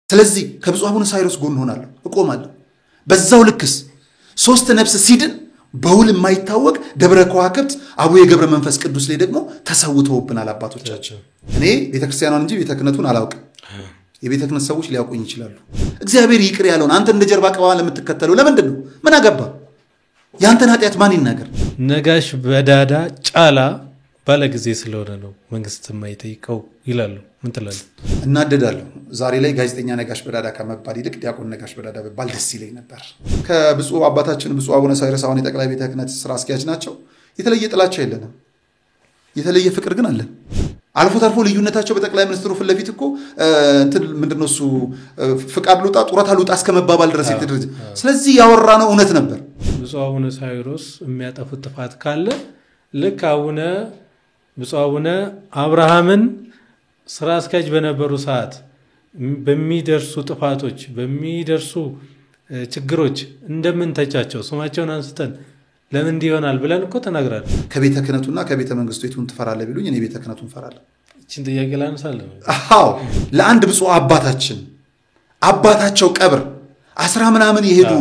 ስለዚህ ከብፁዕ አቡነ ሳይሮስ ጎን ሆናለሁ እቆማለሁ በዛው ልክስ ሶስት ነፍስ ሲድን በውል የማይታወቅ ደብረ ከዋክብት አቡነ ገብረ መንፈስ ቅዱስ ላይ ደግሞ ተሰውተውብናል አባቶቻችን እኔ ቤተክርስቲያኗን እንጂ ቤተክነቱን አላውቅም የቤተክነት ሰዎች ሊያውቁኝ ይችላሉ እግዚአብሔር ይቅር ያለውን አንተ እንደ ጀርባ ቀባባ ለምትከተለው ለምንድነው ምን አገባ ያንተን ኃጢያት ማን ይናገር ነጋሽ በዳዳ ጫላ ባለጊዜ ስለሆነ ነው መንግስት የማይጠይቀው ይላሉ ምን ትላለህ እናደዳለሁ ዛሬ ላይ ጋዜጠኛ ነጋሽ በዳዳ ከመባል ይልቅ ዲያቆን ነጋሽ በዳዳ በባል ደስ ይለኝ ነበር ከብፁዕ አባታችን ብፁዕ አቡነ ሳይሮስ አሁን የጠቅላይ ቤተ ክህነት ስራ አስኪያጅ ናቸው የተለየ ጥላቻ የለንም የተለየ ፍቅር ግን አለን አልፎ ተርፎ ልዩነታቸው በጠቅላይ ሚኒስትሩ ፍለፊት እኮ እንትን ምንድነው እሱ ፍቃድ ሉጣ ጡረታ ሉጣ እስከመባባል ድረስ የተደረጀ ስለዚህ ያወራነው እውነት ነበር ብፁዕ አቡነ ሳይሮስ የሚያጠፉት ጥፋት ካለ ልክ ብፁዕ አቡነ አብርሃምን ስራ አስኪያጅ በነበሩ ሰዓት በሚደርሱ ጥፋቶች በሚደርሱ ችግሮች እንደምን ተቻቸው ስማቸውን አንስተን ለምን እንዲሆናል ብለን እኮ ተናግራለን ከቤተ ክህነቱና ከቤተ መንግስቱ የቱን ትፈራለህ ቢሉኝ እኔ ቤተ ክህነቱን ፈራለሁ እቺን ጥያቄ ላንሳለሁ አዎ ለአንድ ብፁዕ አባታቸው ቀብር 10 ምናምን የሄዱ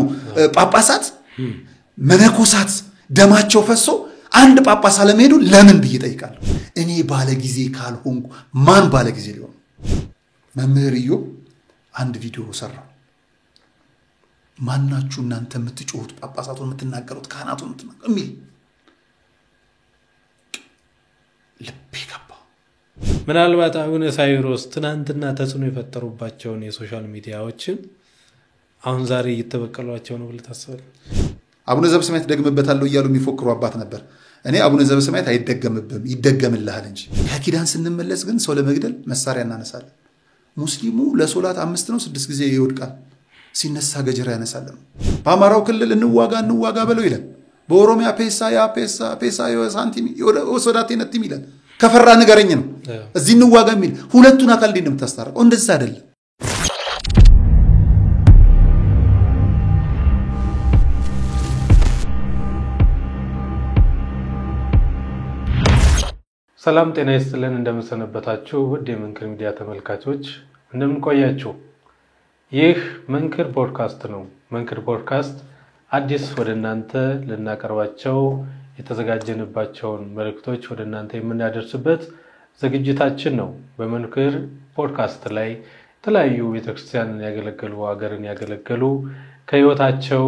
ጳጳሳት መነኮሳት ደማቸው ፈሶ አንድ ጳጳስ አለመሄዱ ለምን ብዬ ጠይቃለሁ እኔ ባለጊዜ ካልሆንኩ ማን ባለጊዜ ሊሆን መምህርዮ አንድ ቪዲዮ ሰራ ማናችሁ እናንተ የምትጮሁት ጳጳሳቱን የምትናገሩት ካህናቱን የምትናገሩት ሚል ልቤ ገባ ምናልባት አቡነ ሳይሮስ ትናንትና ተጽዕኖ የፈጠሩባቸውን የሶሻል ሚዲያዎችን አሁን ዛሬ እየተበቀሏቸው ነው ብለህ ታስባለህ አቡነ ዘበሰማያት ደግምበታለሁ እያሉ የሚፎክሩ አባት ነበር እኔ አቡነ ዘበሰማያት አይደገምብም ይደገምልሃል እንጂ ከኪዳን ስንመለስ ግን ሰው ለመግደል መሳሪያ እናነሳለን ሙስሊሙ ለሶላት 5 ነው 6 ጊዜ ይወድቃል ሲነሳ ገጀራ ያነሳል በአማራው ክልል እንዋጋ በለው ይላል በኦሮሚያ ፔሳ ሳንቲም ወሰዳቴ ነጥም ይላል ከፈራ ንገረኝ ነው እዚህ እንዋጋ የሚል ሁለቱን አካል እንዴት ነው የምታስታርቀው እንደዛ አይደለም ሰላም ጤና ይስጥልን እንደምሰነበታችሁ ውድ የመንክር ሚዲያ ተመልካቾች እንደምን ቆያችሁ ይህ መንክር ፖድካስት ነው መንክር ፖድካስት አዲስ ወደናንተ ለናቀርባቸው የተዘጋጀንባቸውን መልእክቶች ወደናንተ የምናደርስበት ዝግጅታችን ነው በመንክር ፖድካስት ላይ የተለያዩ ቤተክርስቲያንን ያገለገሉ ሀገርን ያገለገሉ ከህይወታቸው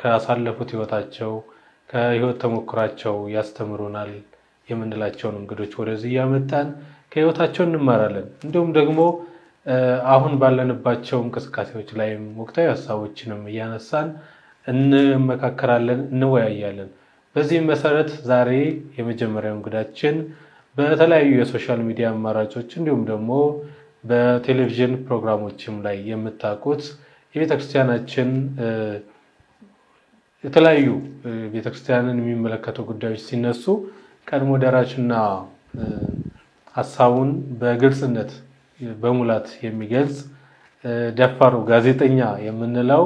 ካሳለፉት ህይወታቸው ከህይወት ተሞክራቸው ያስተምሩናል የምንላቸውን እንግዶች ወደዚህ ያመጣን ከህይወታቸው እንማራለን እንዲሁም ደግሞ አሁን ባለንባቸው እንቅስቃሴዎች ላይ ወቅታዊ ሐሳቦችንም ያነሳን እንመካከራለን እንወያያለን በዚህ መሰረት ዛሬ የመጀመሪያው እንግዳችን በተለያዩ የሶሻል ሚዲያ አማራጮች እንዲሁም ደግሞ በቴሌቪዥን ፕሮግራሞችም ላይ የምታውቁት የቤተክርስቲያናችን የተለያዩ ቤተክርስቲያንን የሚመለከቱ ጉዳዮች ሲነሱ ቀድሞ ደራሽና ሐሳቡን በግልጽነት በሙላት የሚገልጽ ደፋሩ ጋዜጠኛ የምንለው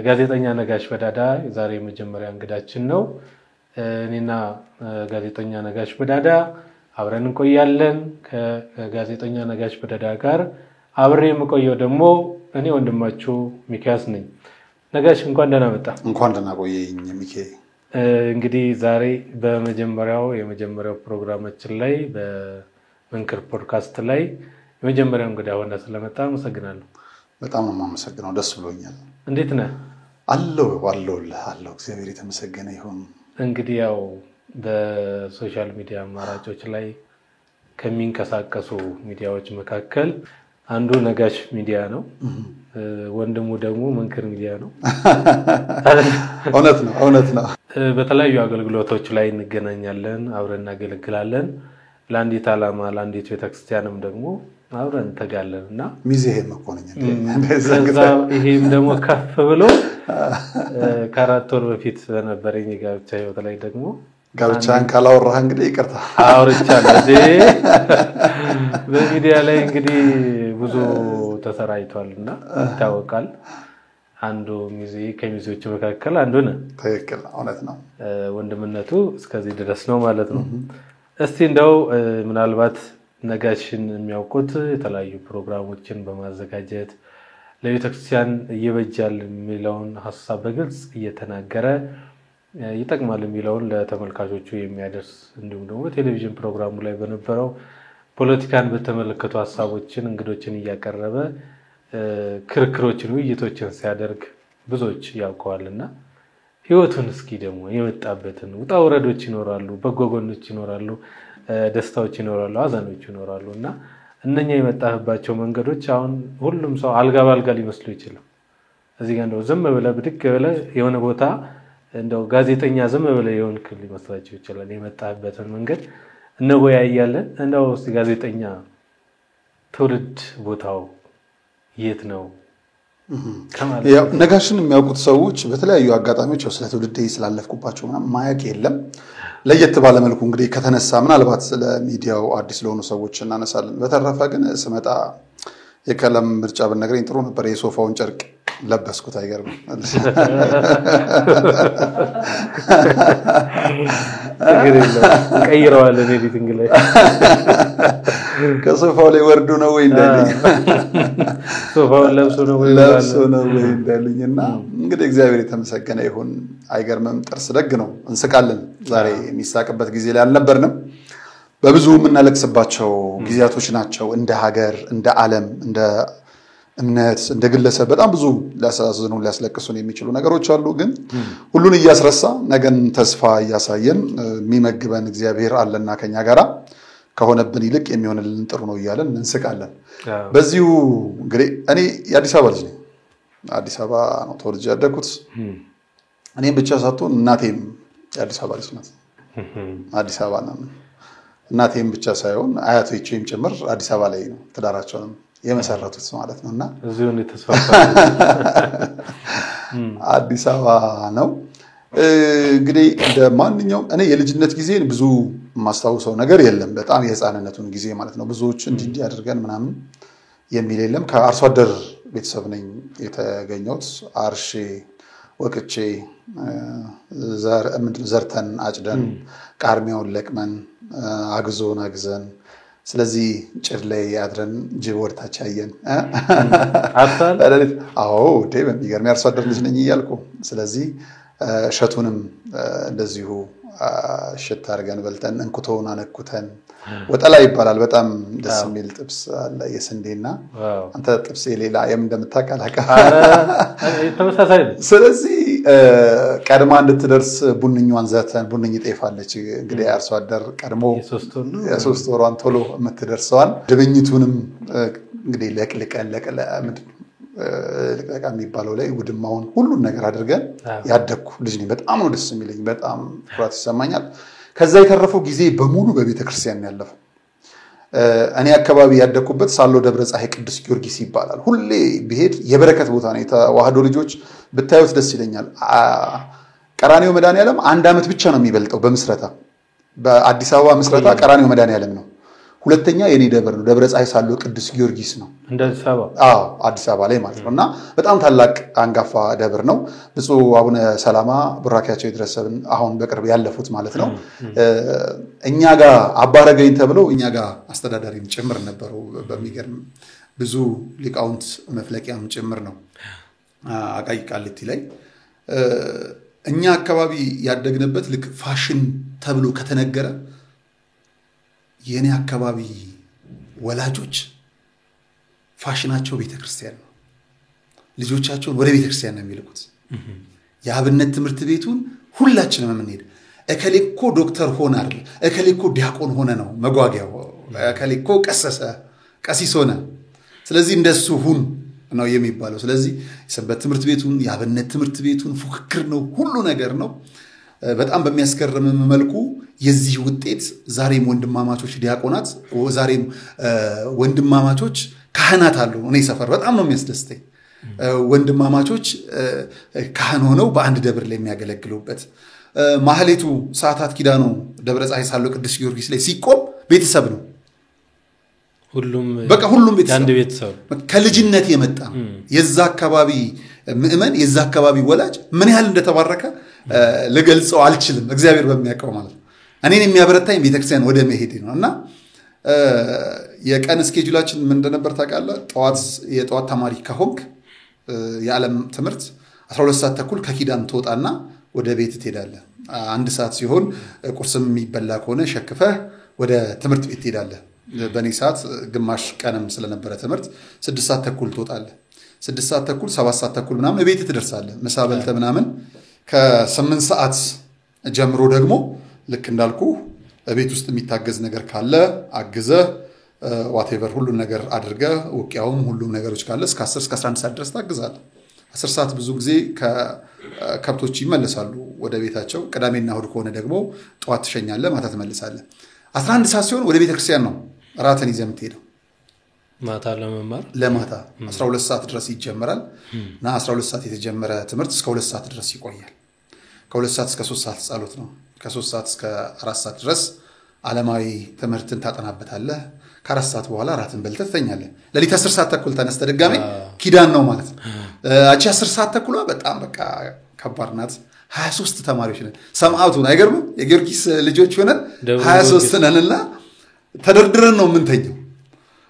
ጋዜጠኛ ነጋሽ በዳዳ ዛሬ የመጀመሪያ እንግዳችን ነው እኔና ጋዜጠኛ ነጋሽ በዳዳ አብረን እንቆያለን ከጋዜጠኛ ነጋሽ በዳዳ ጋር አብሬ የምቆየው ደግሞ እኔ ወንድማችሁ ሚካያስ ነኝ ነጋሽ እንኳን ደህና መጣ እንኳን ደህና ቆየኝ ሚካኤል እንግዲህ ዛሬ የመጀመሪያው ፕሮግራማችን ላይ በመንክር ፖድካስት ላይ የመጀመሪያው እንግዳ ሆነ ስለመጣ አመሰግናለሁ በጣም አመሰግናለሁ ደስ ብሎኛል እንዴት ነህ አለው እግዚአብሔር የተመሰገነ ይሁን እንግዲህ ያው በሶሻል ሚዲያ አማራጮች ላይ ከሚንቀሳቀሱ ሚዲያዎች መካከል አንዱ ነጋሽ ሚዲያ ነው ወንድሙ ደግሞ መንክር ሚዲያ ነው እውነት ነው በተለያዩ አገልግሎቶች ላይ እንገናኛለን አብረን እናገለግላለን ለአንዲት ዓላማ ለአንዲት ቤተክርስቲያንም ደግሞ አብረን ተጋለንና ሚዜም መኮንኛ ይሄም ደግሞ ከፍ ብሎ ከአራት ወር በፊት በነበረኝ ጋብቻ ህይወት ላይ ደግሞ ጋብቻን ካላወራህ እንግዲህ ይቅርታ አውርቻለሁ በሚዲያ ላይ እንግዲህ ብዙ ተሰራይቷልና ይታወቃል አንዱ ከሚዜዎች መካከል አንዱ ነው ትክክል እውነት ነው ወንድምነቱ እስከዚህ ድረስ ነው ማለት ነው እስቲ እንደው ምናልባት ነጋሽን የሚያውቁት የተለያዩ ፕሮግራሞችን በማዘጋጀት ለቤተክርስቲያን እየበጃል የሚለውን ሐሳብ በግልጽ እየተናገረ ይጠቅማል የሚለውን ለተመልካቾቹ የሚያደርስ እንዲሁም ደግሞ ቴሌቪዥን ፕሮግራሙ ላይ በነበረው ፖለቲካን በተመለከቱ ሐሳቦችን እንግዶችን እያቀረበ ክርክሮችን ውይይቶችን ሲያደርግ ብዙዎች ያውቀዋልና ህይወቱን እስኪ ደግሞ የመጣበትን ውጣ ወረዶች ይኖራሉ በጎ ጎኖች ይኖራሉ ደስታዎች ይኖራሉ አዛኖች ይኖራሉና እነኛ የመጣህባቸው መንገዶች አሁን ሁሉም ሰው አልጋ ባልጋ ሊመስሉ ይችላል እዚህ ጋር እንደው ዝም ብለ ብድቅ ብለ የሆነ ቦታ እንደው ጋዜጠኛ ዝም ብለ የሆንክ ሊመስላችሁ ይችላል የመጣህበትን መንገድ እንወያያለን እንደው እስቲ ጋዜጠኛ ትውልድ ቦታው የት ነው ያው ነጋሽን የሚያውቁት ሰዎች በተለያዩ አጋጣሚዎች ስለ ትውልዴ ስላለፍኩባቸው ማያቅ የለም ለየት ባለ መልኩ እንግዲህ ከተነሳ ምናልባት ስለ ሚዲያው አዲስ ለሆኑ ሰዎች እናነሳለን በተረፈ ግን ስመጣ የከለም ምርጫ በነገረኝ ጥሩ ነበር የሶፋውን ጨርቅ ለበስኩት አይገርም ቀይረዋል ኤዲቲንግ ላይ ከሶፋው ላይ ወርዱ ነው ወይ እንዳለኝ ሶፋው ለብሶ ነው ወይ እንዳለኝና እንግዲህ እግዚአብሔር የተመሰገነ ይሁን አይገርምም ጥርስ ደግ ነው እንስቃለን ዛሬ የሚሳቅበት ጊዜ ላይ አልነበርንም በብዙ ምናለቅስባቸው ጊዜያቶች ናቸው እንደ ሀገር እንደ ዓለም እንደ እምነት እንደ ግለሰብ በጣም ብዙ ሊያሳዝኑ ሊያስለቅሱን የሚችሉ ነገሮች አሉ ግን ሁሉን እያስረሳ ነገን ተስፋ እያሳየን የሚመግበን እግዚአብሔር አለና ከኛ ጋራ ከሆነብን ይልቅ የሚሆንልን ጥሩ ነው ይያለን እንስቃለን በዚሁ እንግዲህ እኔ የአዲስ አበባ ልጅ ነኝ አዲስ አበባ ነው ተወልጄ ያደግኩት እኔም ብቻ ሳትሆን እናቴም የአዲስ አበባ ልጅ ናት አዲስ አበባ ነው እናቴም ብቻ ሳይሆን አያቶቼም ጭምር አዲስ አበባ ላይ ነው ተዳራቸውንም የመሰረቱት ማለት ነውና እዚሁ ነው ተስፋፋ አዲስ አበባ ነው እንግዲህ እንደማንኛውም እኔ የልጅነት ጊዜን ብዙ ማስተዋወሰው ነገር የለም በጣም የህፃንነቱን ጊዜ ማለት ነው ብዙዎች እንዲህ ያደርገን ምናምን የሚል የለም ከአርሶ አደር ቤተሰብ ነኝ የተገኘሁት አርሼ ወቅቼ ዘርተን አጭደን ቃርሚያውን ለቅመን አግዞን አግዘን ስለዚህ ጭር ላይ ያድረን ጅብ ወርታች ያየን አጣል አዎ በሚገርም ያርሶ አደር ልጅ ነኝ ይያልኩ ስለዚህ ሸቱንም እንደዚሁ ሽታ አርገን በልተን እንኩቶና ነኩተን ወጠላ ይባላል በጣም ደስ የሚል ጥብስ አለ የስንዴና አንተ ጥብስ የሌላ እንደምታቀላቀ ተመሳሳይ ስለዚህ ቀድማ እንድትደርስ ቡንኛዋን ዘተን ቡንኝ ጤፋለች እንግዲህ አርሶ አደር ቀድሞ የሶስት ወሯን ቶሎ የምትደርሰዋን ድብኝቱንም እንግዲህ ለቅልቀን ለቀቃ የሚባለው ላይ ውድማውን ሁሉን ነገር አድርገን ያደኩ ልጅ ነኝ በጣም ነው ደስ የሚለኝ በጣም ፍራት ይሰማኛል ከዛ የተረፈው ጊዜ በሙሉ በቤተክርስቲያን ያለፈው እኔ አካባቢ ያደኩበት ሳሎ ደብረ ፀሐይ ቅዱስ ጊዮርጊስ ይባላል ሁሌ ቢሄድ የበረከት ቦታ ነው የተዋህዶ ልጆች ብታዩት ደስ ይለኛል ቀራኒዮ መድኃኔዓለም አንድ አመት ብቻ ነው የሚበልጠው በመስረታ በአዲስ አበባ መስረታ ቀራኒዮ መድኃኔዓለም ነው ሁለተኛ የኔ ደብር ነው ደብረ ፀሐይ ሳሎ ቅዱስ ጊዮርጊስ ነው እንደ አዲስ አበባ አዲስ አበባ ላይ ማለት ነውና በጣም ታላቅ አንጋፋ ደብር ነው ብፁዕ አቡነ ሰላማ ቡራኪያቸው ይድረሰን አሁን በቅርብ ያለፉት ማለት ነው እኛ ጋር አባረገኝ ተብለው እኛ ጋር አስተዳዳሪም ጭምር ነበሩ በሚገርም ብዙ ሊቃውንት መፍለቂያም ጭምር ነው አቃቂ ቃሊቲ ላይ እኛ አካባቢ ያደግንበት ልክ ፋሽን ተብሎ ከተነገረ የኔ አካባቢ ወላጆች ፋሽናቸው ቤተክርስቲያን ነው ልጆቻቸውን ወደ ቤተክርስቲያን ነው የሚልኩት የአብነት ትምህርት ቤቱን ሁላችንም የምንሄድ እከሌኮ ዶክተር ሆነ አይደል እከሌኮ ዲያቆን ሆነ ነው መጓጊያው እከሌኮ ቀሲስ ሆነ ስለዚህ እንደሱ ሁን ነው የሚባለው ስለዚህ የሰንበት ትምህርት ቤቱን የአብነት ትምህርት ቤቱን ፉክክር ነው ሁሉ ነገር ነው በጣም በሚያስገርም መልኩ የዚህ ውጤት ዛሬም ወንድማማቾች ዲያቆናት ዛሬም ወንድማማቾች ካህናት አሉ እኔ ሰፈር በጣም ነው የሚያስደስተኝ ወንድማማቾች ካህን ሆነው በአንድ ደብር ላይ የሚያገለግሉበት ማህሌቱ ሰዓታት ኪዳኑ ደብረ ፀሐይ ሳሎ ቅዱስ ጊዮርጊስ ላይ ሲቆም ቤተሰብ ነው ሁሉም ቤተሰብ ከልጅነት የመጣ የዛ አካባቢ ምእመን የዛ አካባቢ ወላጅ ምን ያህል እንደተባረከ ለገልጸው አልችልም እግዚአብሔር በሚያውቀው ማለት እኔን የሚያበረታኝ ቤተክርስቲያን ወደ መሄድ ነውና የቀን ስኬጁላችን ምን እንደነበር ታውቃለህ? የጠዋት ተማሪ ከሆንክ የዓለም ትምህርት 12 ሰዓት ተኩል ከኪዳን ትወጣና ወደ ቤት ትሄዳለህ። 1 ሰዓት ሲሆን ቁርስም የሚበላ ከሆነ ሸክፈህ ወደ ትምህርት ቤት ትሄዳለህ። በኔ ሰዓት ግማሽ ቀንም ስለነበረ ትምህርት 6 ሰዓት ተኩል ትወጣለህ። 6 ሰዓት ተኩል 7 ሰዓት ተኩል ምናምን ቤት ትደርሳለህ። ምሳ በልተህ ምናምን ከ8 ሰዓት ጀምሮ ደግሞ ልክ እንዳልኩ ቤት ውስጥ የሚታገዝ ነገር ካለ አግዘህ ዋቴቨር ሁሉን ነገር አድርገህ ውቂያውም ሁሉም ነገሮች ካለ እስከ 10 እስከ 11 ሰዓት ድረስ ታግዛለህ። 10 ሰዓት ብዙ ጊዜ ከከብቶች ይመለሳሉ ወደ ቤታቸው። ቅዳሜና እሁድ ከሆነ ደግሞ ጠዋት ትሸኛለህ፣ ማታ ትመልሳለህ። 11 ሰዓት ሲሆን ወደ ቤተክርስቲያን ነው ራትን ይዘህ የምትሄደው። ማታ ለመማር ለማታ 12 ሰዓት ድረስ ይጀምራል እና 12 ሰዓት የተጀመረ ትምህርት እስከ 2 ሰዓት ድረስ ይቆያል። ከ2 ሰዓት እስከ 3 ሰዓት ጸሎት ነው። ከ3 ሰዓት እስከ 4 ሰዓት ድረስ ዓለማዊ ትምህርትን ታጠናበታለህ። ከ4 ሰዓት በኋላ ራትን በልተህ ትተኛለህ። ሌሊት 10 ሰዓት ተኩል ተነስተህ ድጋሜ ኪዳን ነው ማለት ነው። አቺ 10 ሰዓት ተኩሏ በጣም በቃ ከባድ ናት። 23 ተማሪዎች ነን። ሰማዕቱን አይገርምም? የጊዮርጊስ ልጆች ሆነን 23 ነንና ተደርድረን ነው የምንተኛው።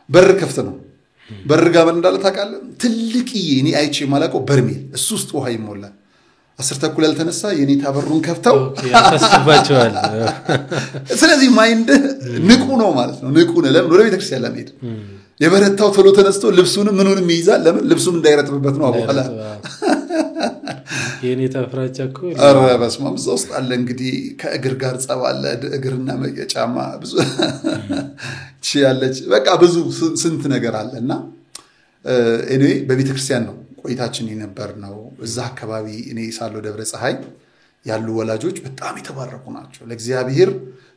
በር ከፍት ነው። በር ጋር ምን እንዳለ ታውቃለህ? ትልቅዬ እኔ አይቼ የማላውቀው በርሜል እሱ ውስጥ ውሃ ይሞላል። 10 ተኩል ያልተነሳ የኔታ በሩን ከፍተው ያፈስባቸዋል። ስለዚህ ማይንድ ንቁ ነው ማለት ነው። ንቁ ነው። ለምን ወደ ቤተክርስቲያን ለመሄድ የበረታው ቶሎ ተነስቶ ልብሱንም ምኑንም ይይዛል። ለምን ልብሱም እንዳይረጥብበት ነው። በኋላ የኔታ ፍራቻ እኮ ኧረ በስመ አብ እዛ ውስጥ አለ። እንግዲህ ከእግር ጋር ጸብ አለ። እግርና ጫማ ብዙ ያለች በቃ ብዙ ስንት ነገር አለና ኤኒዌይ በቤተክርስቲያን ነው ቆይታችን የነበር ነው። እዛ አካባቢ እኔ ሳለው ደብረ ፀሐይ ያሉ ወላጆች በጣም የተባረኩ ናቸው። ለእግዚአብሔር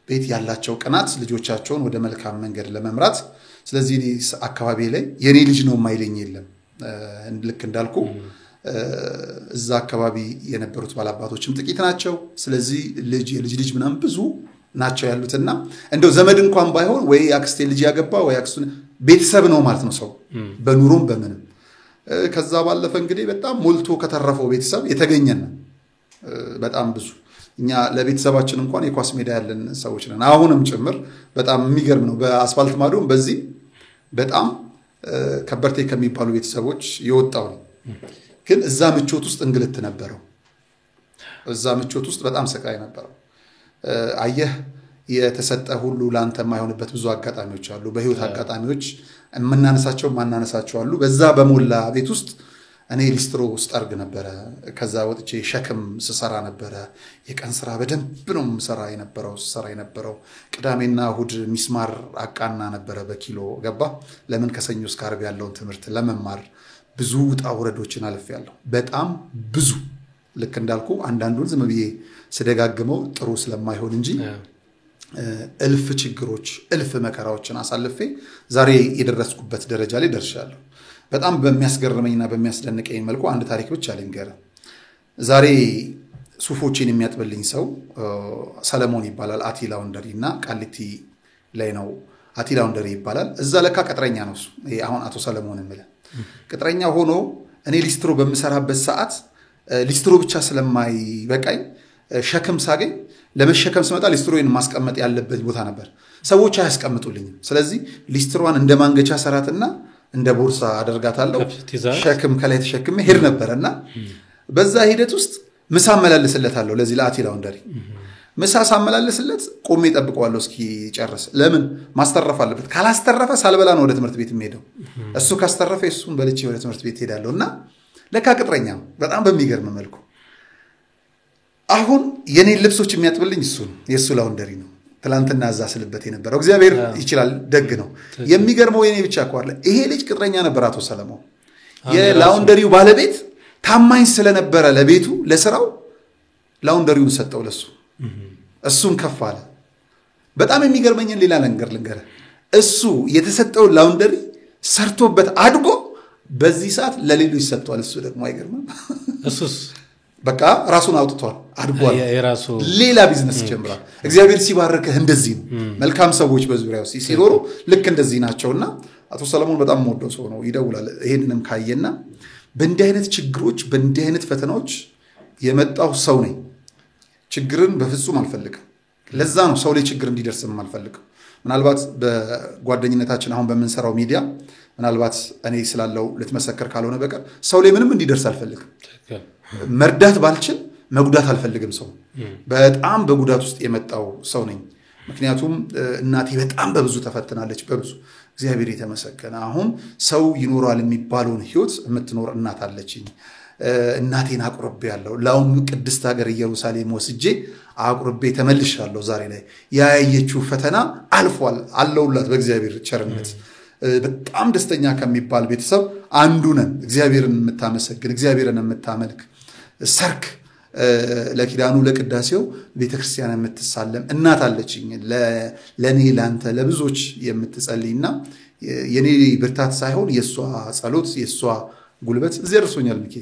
ቤት ያላቸው ቅናት ልጆቻቸውን ወደ መልካም መንገድ ለመምራት። ስለዚህ እኔ አካባቢ ላይ የኔ ልጅ ነው የማይለኝ የለም። ልክ እንዳልኩ እዛ አካባቢ የነበሩት ባላባቶችም ጥቂት ናቸው። ስለዚህ የልጅ ልጅ ምናምን ብዙ ናቸው ያሉትና እንደው ዘመድ እንኳን ባይሆን ወይ አክስቴ ልጅ ያገባ ወይ አክስቱን ቤተሰብ ነው ማለት ነው ሰው በኑሮም በምንም። ከዛ ባለፈ እንግዲህ በጣም ሞልቶ ከተረፈው ቤተሰብ የተገኘን በጣም ብዙ እኛ ለቤተሰባችን እንኳን የኳስ ሜዳ ያለን ሰዎች ነን አሁንም ጭምር። በጣም የሚገርም ነው። በአስፋልት ማዶም በዚህ በጣም ከበርቴ ከሚባሉ ቤተሰቦች የወጣው ነው። ግን እዛ ምቾት ውስጥ እንግልት ነበረው። እዛ ምቾት ውስጥ በጣም ስቃይ ነበረው። አየህ የተሰጠ ሁሉ ላንተ የማይሆንበት ብዙ አጋጣሚዎች አሉ። በህይወት አጋጣሚዎች የምናነሳቸው ማናነሳቸው አሉ። በዛ በሞላ ቤት ውስጥ እኔ ሊስትሮ ውስጥ አርግ ነበረ። ከዛ ወጥቼ ሸክም ስሰራ ነበረ። የቀን ስራ በደንብ ነው ስሰራ የነበረው። ቅዳሜና እሁድ ሚስማር አቃና ነበረ በኪሎ ገባ። ለምን ከሰኞ እስከ ዓርብ ያለውን ትምህርት ለመማር ብዙ ውጣ ውረዶችን አልፌያለሁ። በጣም ብዙ ልክ እንዳልኩ አንዳንዱን ዝም ብዬ ስደጋግመው ጥሩ ስለማይሆን እንጂ እልፍ ችግሮች እልፍ መከራዎችን አሳልፌ ዛሬ የደረስኩበት ደረጃ ላይ ደርሻለሁ። በጣም በሚያስገርመኝና በሚያስደንቀኝ መልኩ አንድ ታሪክ ብቻ ልንገር። ዛሬ ሱፎችን የሚያጥብልኝ ሰው ሰለሞን ይባላል። አቲ ላውንደሪ እና ቃሊቲ ላይ ነው። አቲ ላውንደሪ ይባላል። እዛ ለካ ቀጥረኛ ነው እሱ። አሁን አቶ ሰለሞን እምለ ቅጥረኛ ሆኖ እኔ ሊስትሮ በምሰራበት ሰዓት ሊስትሮ ብቻ ስለማይበቃኝ ሸክም ሳገኝ ለመሸከም ስመጣ ሊስትሮን ማስቀመጥ ያለበት ቦታ ነበር። ሰዎች አያስቀምጡልኝም። ስለዚህ ሊስትሮዋን እንደ ማንገቻ ሰራትና እንደ ቦርሳ አደርጋታለሁ። ሸክም ከላይ ተሸክሜ ሄድ ነበርና በዛ ሂደት ውስጥ ምሳ አመላለስለታለሁ። ለዚህ ለአቲ ላውንደሪ ምሳ ሳመላለስለት ቆሜ ጠብቀዋለሁ እስኪ ጨርስ። ለምን ማስተረፍ አለበት። ካላስተረፈ ሳልበላ ነው ወደ ትምህርት ቤት የምሄደው። እሱ ካስተረፈ እሱን በልቼ ወደ ትምህርት ቤት ሄዳለሁና ለካ ቅጥረኛ በጣም በሚገርም መልኩ። አሁን የኔ ልብሶች የሚያጥብልኝ እሱ ነው። የሱ ላውንደሪ ነው። ትላንትና እዛ ስልበት የነበረው እግዚአብሔር ይችላል፣ ደግ ነው። የሚገርመው የኔ ብቻ አቋርለ ይሄ ልጅ ቅጥረኛ ነበር። አቶ ሰለሞን የላውንደሪው ባለቤት ታማኝ ስለነበረ ለቤቱ ለስራው ላውንደሪውን ሰጠው ለሱ። እሱም ከፍ አለ። በጣም የሚገርመኝን ሌላ ነገር ልንገርህ። እሱ የተሰጠው ላውንደሪ ሰርቶበት አድጎ በዚህ ሰዓት ለሌሎች ሰጥቷል። እሱ ደግሞ አይገርምም? እሱስ በቃ ራሱን አውጥቷል፣ አድጓል፣ ሌላ ቢዝነስ ጀምሯል። እግዚአብሔር ሲባርክህ እንደዚህ ነው። መልካም ሰዎች በዙሪያው ሲኖሩ ልክ እንደዚህ ናቸውና አቶ ሰለሞን በጣም ወደው ሰው ነው። ይደውላል ይሄንንም ካየና በእንዲህ አይነት ችግሮች በእንዲህ አይነት ፈተናዎች የመጣው ሰው ነኝ። ችግርን በፍጹም አልፈልግም። ለዛ ነው ሰው ላይ ችግር እንዲደርስም አልፈልግም። ምናልባት በጓደኝነታችን አሁን በመንሰራው ሚዲያ ምናልባት እኔ ስላለው ልትመሰከር ካልሆነ በቀር ሰው ላይ ምንም እንዲደርስ አልፈልግም መርዳት ባልችል መጉዳት አልፈልግም ሰው በጣም በጉዳት ውስጥ የመጣው ሰው ነኝ ምክንያቱም እናቴ በጣም በብዙ ተፈትናለች በብዙ እግዚአብሔር የተመሰገነ አሁን ሰው ይኖራል የሚባለውን ህይወት የምትኖር እናት አለችኝ እናቴን አቁርቤ ያለው ላውም ቅድስት ሀገር ኢየሩሳሌም ወስጄ አቁርቤ ተመልሻለሁ ዛሬ ላይ ያያየችው ፈተና አልፏል አለውላት በእግዚአብሔር ቸርነት በጣም ደስተኛ ከሚባል ቤተሰብ አንዱ ነን እግዚአብሔርን የምታመሰግን እግዚአብሔርን የምታመልክ ሰርክ ለኪዳኑ ለቅዳሴው ቤተክርስቲያን የምትሳለም እናት አለችኝ ለኔ ላንተ ለብዙዎች የምትጸልይና የኔ ብርታት ሳይሆን የሷ ጸሎት የሷ ጉልበት ዘርሶኛል ሚኪ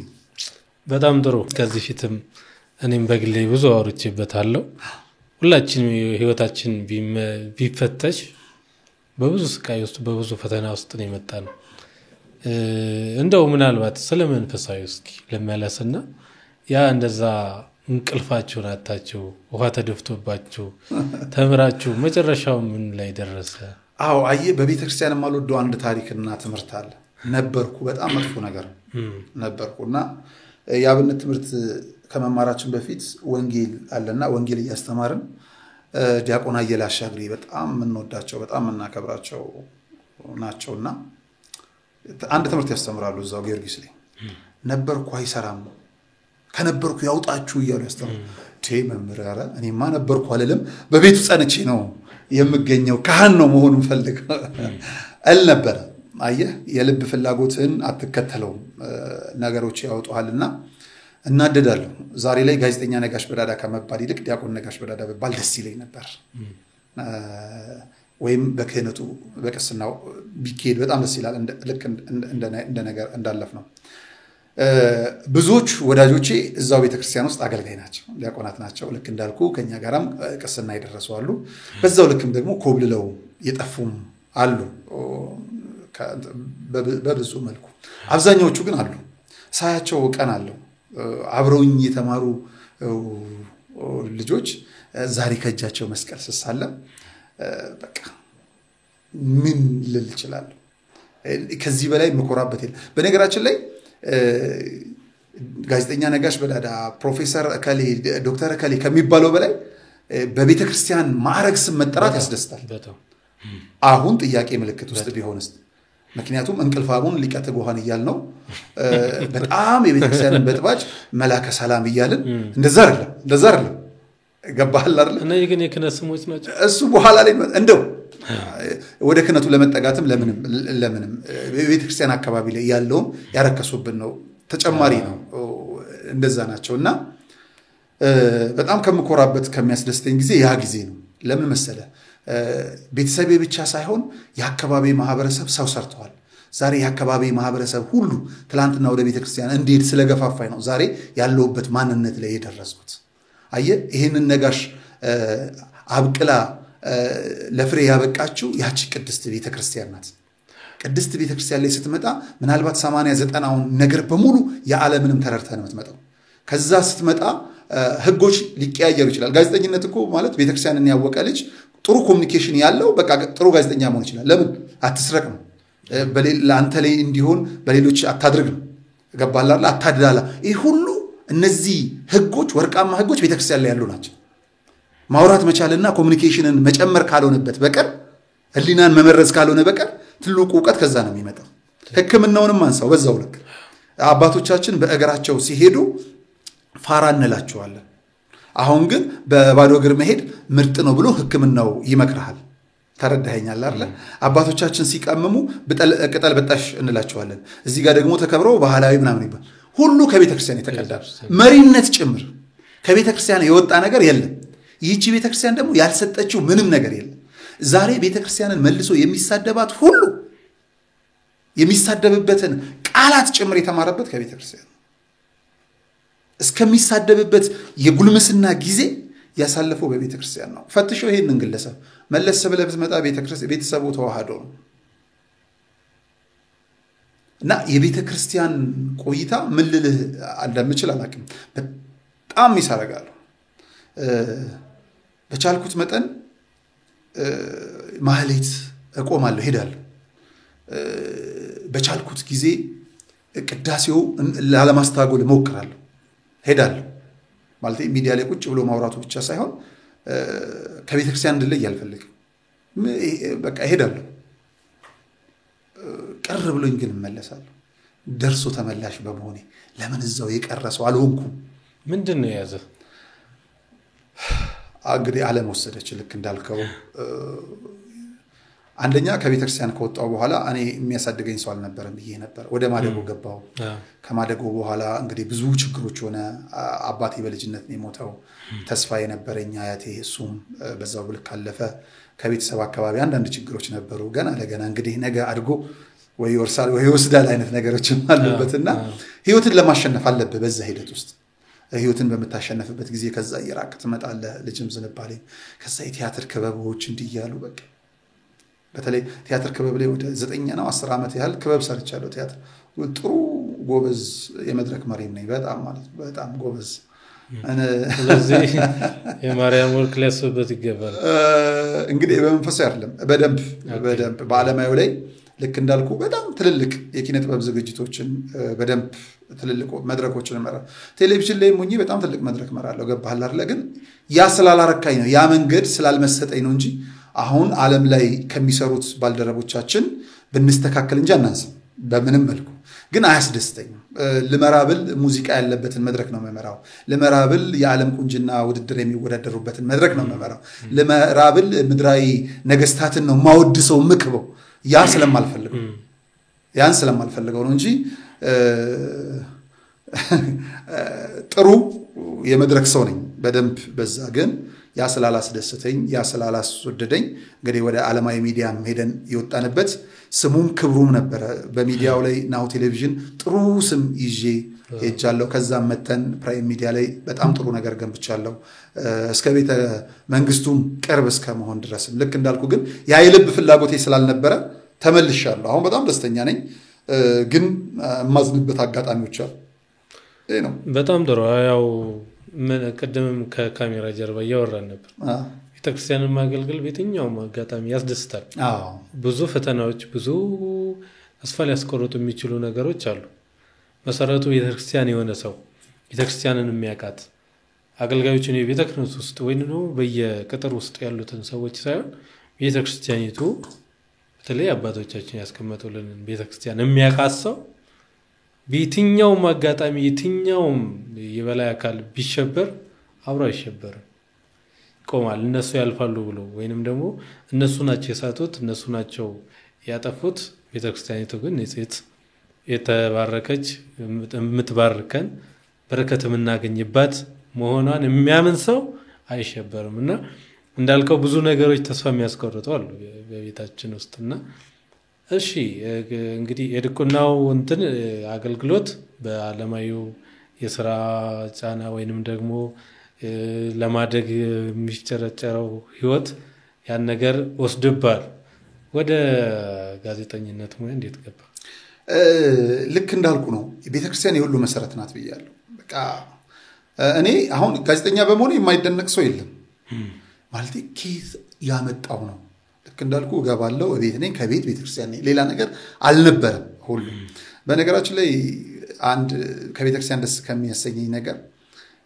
በጣም ጥሩ ከዚህ ፊትም እኔም በግሌ ብዙ አውርቼበታለሁ ሁላችንም ህይወታችን ቢፈተሽ በብዙ ስቃይ ውስጥ በብዙ ፈተና ውስጥ ነው የመጣነው እንደው ምናልባት ስለመንፈሳዊ እስኪ ለማለስና ያ እንደዛ እንቅልፋችሁን አጣችሁ ውሃ ተደፍቶባችሁ ተምራችሁ መጨረሻው ምን ላይ ደረሰ አዎ አየ በቤተክርስቲያን ማልወደው አንድ ታሪክና ትምህርት አለ ነበርኩ በጣም መጥፎ ነገር ነበርኩና ያብነት ትምህርት ከመማራችን በፊት ወንጌል አለና ወንጌል ያስተማርን ዲያቆን አየለ አሻግሪ በጣም እንወዳቸው በጣም እናከብራቸው ናቸውና አንድ ትምህርት ያስተምራሉ እዛው ጊዮርጊስ ላይ ነበርኩ አይሰራም ከነበርኩ ያውጣችሁ ይያሉ ያስተምሩ መምህር እኔማ ነበርኩ አለለም በቤቱ ጸንቼ ነው የምገኘው ካህን ነው መሆኑን ፈልግ አልነበረ አየህ የልብ ፍላጎትን አትከተለው ነገሮች ያወጣልና እናደዳለሁ ዛሬ ላይ ጋዜጠኛ ነጋሽ በዳዳ ከመባል ይልቅ ዲያቆን ነጋሽ በዳዳ በባል ደስ ይለኝ ነበር ወይም በክህነቱ በቅስናው ቢኬድ በጣም ደስ ይላል ልክ እንደ ነገር እንዳለፍ ነው ብዙዎች ወዳጆቼ እዛው ቤተክርስቲያን ውስጥ አገልጋይ ናቸው ዲያቆናት ናቸው ልክ እንዳልኩ ከኛ ጋራም ቅስና ይደረሱ አሉ በዛው ልክም ደግሞ ኮብልለው የጠፉም አሉ በብዙ መልኩ አብዛኛዎቹ ግን አሉ ሳያቸው ቀን አለው አብረውኝ የተማሩ ልጆች ዛሬ ከጃቸው መስቀል ተሳለም በቃ ምን ልል ይችላል ከዚህ በላይ መኮራበት ይል በነገራችን ላይ ጋዜጠኛ ነጋሽ በዳዳ ፕሮፌሰር አካሊ ዶክተር አካሊ ከሚባለው በላይ በቤተክርስቲያን ማዕረግ ስም መጠራት ያስደስታል አሁን ጥያቄ ምልክት ውስጥ ቢሆንስ ምክንያቱም እንቅልፋቡን ሊቀተ ጎሃን ይያል ነው በጣም የቤተክርስቲያንን በጥባጭ መላከ ሰላም ይያልን እንደዛ አይደለም ገባሃል አይደል እና ይገን የክህነት ስሞች ናቸው እሱ በኋላ ላይ እንደው ወደ ክህነቱ ለመጠጋትም ለምንም ቤተክርስቲያን አካባቢ ላይ ያለው ያረከሱብን ነው ተጨማሪ ነው እንደዛ ናቸውና በጣም ከመኮራበት ከሚያስደስተኝ ጊዜ ያ ጊዜ ነው ለምን መሰለ ቤተሰቤ ብቻ ሳይሆን የአካባቢ ማህበረሰብ ሰው ሰርተዋል ዛሬ የአካባቢ ማህበረሰብ ሁሉ ትላንትና ወደ ቤተክርስቲያን እንዴት ስለገፋፋይ ነው ዛሬ ያለውበት ማንነት ላይ የደረስኩት አየ ይሄንን ነጋሽ አብቅላ ለፍሬ ያበቃችው ያቺ ቅድስት ቤተክርስቲያን ናት ቅድስት ቤተክርስቲያን ላይ ስትመጣ ምናልባት 80 90ውን ነገር በሙሉ የዓለምንም ተረርታ ነው የምትመጣው ከዛ ስትመጣ ህጎች ሊቀያየሩ ይችላል ጋዜጠኝነት እኮ ማለት ቤተክርስቲያንን ያወቀ ልጅ ጥሩ ኮሙኒኬሽን ያለው በቃ ጥሩ ጋዜጠኛ መሆን ይችላል ለምን አትስረቅ ነው ለአንተ ላይ እንዲሆን በሌሎች አታድርግ ነው ገባላላ አታድላላ ይሄ ሁሉ እነዚህ ህጎች ወርቃማ ህጎች ቤተክርስቲያን ላይ ያሉ ናቸው ማውራት መቻልና ኮሙኒኬሽንን መጨመር ካልሆነበት በቀር ህሊናን መመረዝ ካልሆነ በቀር ትልቁ ዕውቀት ከዛ ነው የሚመጣው ህክምናውንም አንሳው በዛው ልክ አባቶቻችን በእግራቸው ሲሄዱ ፋራ እንላቸዋለን አሁን ግን በባዶ እግር መሄድ ምርጥ ነው ብሎ ህክምናው ይመክራል ተረዳኸኛል አይደል አባቶቻችን ሲቀመሙ ቅጠል በጣሽ እንላቸዋለን እዚህ ጋር ደግሞ ተከብረው ባህላዊ ምናምን ይባል ሁሉ ከቤተክርስቲያን የተቀዳ መሪነት ጭምር ከቤተክርስቲያን የወጣ ነገር የለም ይህቺ ቤተክርስቲያን ደግሞ ያልሰጠችው ምንም ነገር የለም ዛሬ ቤተክርስቲያንን መልሶ የሚሳደባት ሁሉ የሚሳደብበትን ቃላት ጭምር የተማረበት ከቤተክርስቲያን እስከሚሳደብበት የጉልምስና ጊዜ ያሳለፈው በቤተክርስቲያን ነው ፈትሾ ይሄንን ግለሰብ መለስ ብለህ ብትመጣ ቤተሰቡ ተዋህዶ ነው እና የቤተክርስቲያን ቆይታ ምን ልልህ እንደምችል አላውቅም በጣም ይሳረጋሉ በቻልኩት መጠን ማህሌት እቆማለሁ ሄዳለሁ በቻልኩት ጊዜ ቅዳሴው ላለማስተጓጎል እሞክራለሁ ሄዳለሁ ማለት ሚዲያ ላይ ቁጭ ብሎ ማውራቱ ብቻ ሳይሆን ከቤተክርስቲያን እንድለይ አልፈልግም በቃ ሄዳለሁ ቀር ብሎኝ ግን እመለሳለሁ ደርሶ ተመላሽ በመሆኔ ለምን እዛው የቀረሰው አልሆንኩም ምንድነው ያዘ እንግዲህ ዓለም ወሰደች ልክ እንዳልከው አንደኛ ከቤተክርስቲያን ከወጣው በኋላ እኔ የሚያሳድገኝ ሰው አልነበረም ብዬ ነበር ወደ ማደጎ ገባው ከማደጎ በኋላ እንግዲህ ብዙ ችግሮች ሆነ አባቴ በልጅነት ነው የሞተው ተስፋ የነበረኝ አያቴ እሱም በዛው ብልክ አለፈ ከቤተሰብ አካባቢ አንዳንድ ችግሮች ነበሩ ገና ለገና እንግዲህ ነገ አድጎ ወይ ወርሳል ወይ ወስዳል አይነት ነገሮች አሉበትና ህይወትን ለማሸነፍ አለበት በዛ ሂደት ውስጥ ህይወትን በመታሸነፍበት ጊዜ ከዛ ይራቅ ትመጣለህ ልጅም ዝንባሌ ከዛ የቲያትር ክበቦች እንዲያሉ በቃ በተለይ ቲያትር ክበብ ላይ ወደ 9 ነው 10 አመት ያህል ክበብ ሰርቻለሁ ቲያትር ጥሩ ጎበዝ የመድረክ መሪም ነኝ በጣም ማለት በጣም ጎበዝ ስለዚህ የማርያም ወርክ ሊያስብበት ይገባል እንግዲህ በመንፈስ አይደለም በደንብ በዓለማዩ ላይ ልክ እንዳልኩ በጣም ትልልቅ የኪነ ጥበብ ዝግጅቶችን በደንብ ትልልቅ መድረኮችን መራ ቴሌቪዥን ላይ ሞኝ በጣም ትልቅ መድረክ መራለሁ ገባሃል አይደል ግን ያ ስላላረካኝ ነው ያ መንገድ ስላልመሰጠኝ ነው እንጂ አሁን ዓለም ላይ ከሚሰሩት ባልደረቦቻችን ብንስተካከል እንጂ አናንስም በምንም መልኩ ግን አያስደስተኝም ለመራብል ሙዚቃ ያለበትን መድረክ ነው መመራው ለመራብል የዓለም ቁንጅና ውድድር የሚወዳደሩበትን መድረክ ነው መመራው ለመራብል ምድራዊ ነገስታትን ነው ማወድሰው ምክበው ያ ስለማልፈልገው ነው እንጂ ጥሩ የመድረክ ሰው ነኝ በደንብ በዛ ግን ያ ስላላስደስተኝ ያ ስላላስወደደኝ እንግዲህ ወደ ዓለማዊ ሚዲያ ሄደን ይወጣንበት ስሙም ክብሩም ነበር በሚዲያው ላይ ናሁ ቴሌቪዥን ጥሩ ስም ይዤ ሄጃለሁ ከዛም መተን ፕራይም ሚዲያ ላይ በጣም ጥሩ ነገር ገንብቻለሁ እስከ ቤተ መንግስቱም ቅርብ እስከ መሆን ድረስ ልክ እንዳልኩ ግን ያ የልብ ፍላጎቴ ስላልነበረ ተመልሻለሁ አሁን በጣም ደስተኛ ነኝ ግን ማዝንበት አጋጣሚዎች አሉ ይሄ ነው በጣም ጥሩ ያው ምን ቀደምም ከካሜራ ጀርባ ያወራን ነበር ቤተክርስቲያንን ማገልገል በየትኛውም አጋጣሚ ያስደስታል ብዙ ፈተናዎች ብዙ ተስፋ ሊያስቆርጡ የሚችሉ ነገሮች አሉ መሰረቱ ቤተክርስቲያን የሆነ ሰው ቤተክርስቲያንን የሚያቃት አገልጋዮችን የቤተክርስቲያን ውስጥ ወይንም በየቅጥር ውስጥ ያሉትን ሰዎች ሳይሆን ቤተክርስቲያኒቱ በተለይ አባቶቻችን ያስቀመጡልን ቤተክርስቲያን የሚያቃሰው በየትኛውም አጋጣሚ የትኛውም የበላይ አካል ቢሸበር አብሮ አይሸበርም ቆማል እነሱ ያልፋሉ ብሎ ወይንም ደግሞ እነሱ ናቸው የሳቱት እነሱ ናቸው ያጠፉት ቤተክርስቲያኒቱ ግን ንጽሕት የተባረከች የምትባርከን በረከት የምናገኝባት መሆኗን የሚያምን ሰው አይሸበርምና እንዳልከው ብዙ ነገሮች ተስፋ የሚያስቆርጡ አሉ በቤታችን ውስጥና እሺ እንግዲህ የድቁናው እንትን አገልግሎት በዓለማዩ የሥራ ጫና ወይንም ደግሞ ለማደግ የሚጨረጨረው ህይወት ያን ነገር ወስደባል ወደ ጋዜጠኝነት ሙያ እንዴት ገባ ልክ እንዳልኩ ነው ቤተክርስቲያን የሁሉ መሰረት ናት ብያለሁ በቃ እኔ አሁን ጋዜጠኛ በመሆኔ የማይደነቅ ሰው የለም ማለት ኬዝ ያመጣው ነው ልክ እንዳልኩ ገባለው እቤት ነኝ ከቤት ቤተክርስቲያን ነኝ ሌላ ነገር አልነበረም ሁሉ በነገራችን ላይ አንድ ከቤተክርስቲያን ደስ ከሚያሰኘኝ ነገር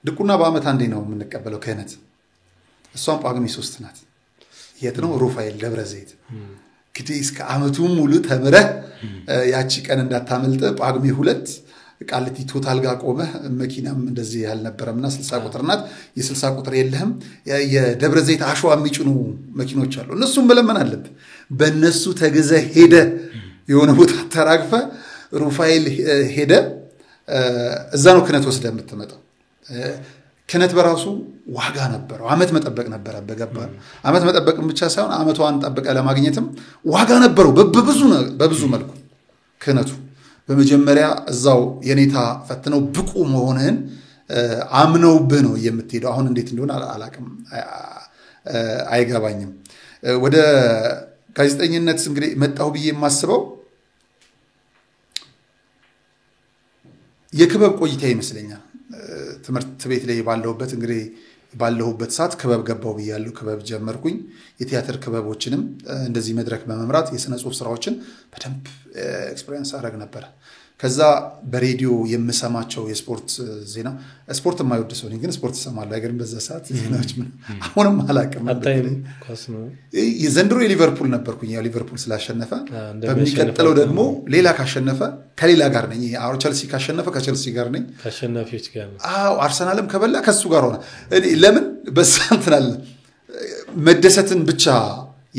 ድቁና በአመት አንዴ ነው የምንቀበለው ክህነት እሷም ጳጉሜ 3 ናት የት ነው ሩፋኤል ደብረ ዘይት እንግዲህ እስከ አመቱ ሙሉ ተምረህ ያቺ ቀን እንዳታመልጥ ጳጉሜ 2 ቃልቲ ቶታል ጋር ቆመ መኪናም እንደዚህ ያልነበረምና 60 ቁጥር ናት የ60 ቁጥር የለህም የደብረ ዘይት አሸዋ የሚጭኑ መኪኖች አሉ እነሱም መለመን አለብህ በእነሱ ተገዘ ሄደ የሆነ ቦታ ተራግፈ ሩፋኤል ሄደ እዛ ነው ክህነት ወስደ የምትመጣው ክህነት በራሱ ዋጋ ነበረው አመት መጠበቅ ነበር በገባ አመት መጠበቅም ብቻ ሳይሆን አመቷን ጠብቀ ለማግኘትም ዋጋ ነበረው በብዙ መልኩ ክህነቱ በመጀመሪያ እዛው የኔታ ፈትነው ብቁ መሆንህን አምነውብህ ነው የምትሄደው አሁን እንዴት እንደሆነ አላቅም አይገባኝም ወደ ጋዜጠኝነት እንግዲህ መጣሁ ብዬ የማስበው የክበብ ቆይታ ይመስለኛል ትምህርት ቤት ላይ ባለውበት እንግዲህ ባለሁበት ሰዓት ክበብ ገባው ብያለሁ ክበብ ጀመርኩኝ የቲያትር ክበቦችንም እንደዚህ መድረክ በመምራት የስነ ጽሁፍ ስራዎችን በደንብ ኤክስፒሪየንስ አደረግ ነበር ከዛ በሬዲዮ የምሰማቸው የስፖርት ዜና ስፖርት የማይወድ ሰው ነኝ ግን ስፖርት እሰማለሁ አይገርም በዛ ሰዓት ዜናዎች ምን አሁንም አላውቅም የዘንድሮ የሊቨርፑል ነበርኩኝ ያው ሊቨርፑል ስላሸነፈ በሚቀጥለው ደግሞ ሌላ ካሸነፈ ከሌላ ጋር ነኝ አው ቸልሲ ካሸነፈ ከቸልሲ ጋር ነኝ ካሸናፊዎች ጋር አው አርሰናልም ከበላ ከሱ ጋር ሆነ ለምን በሳንትናል መደሰትን ብቻ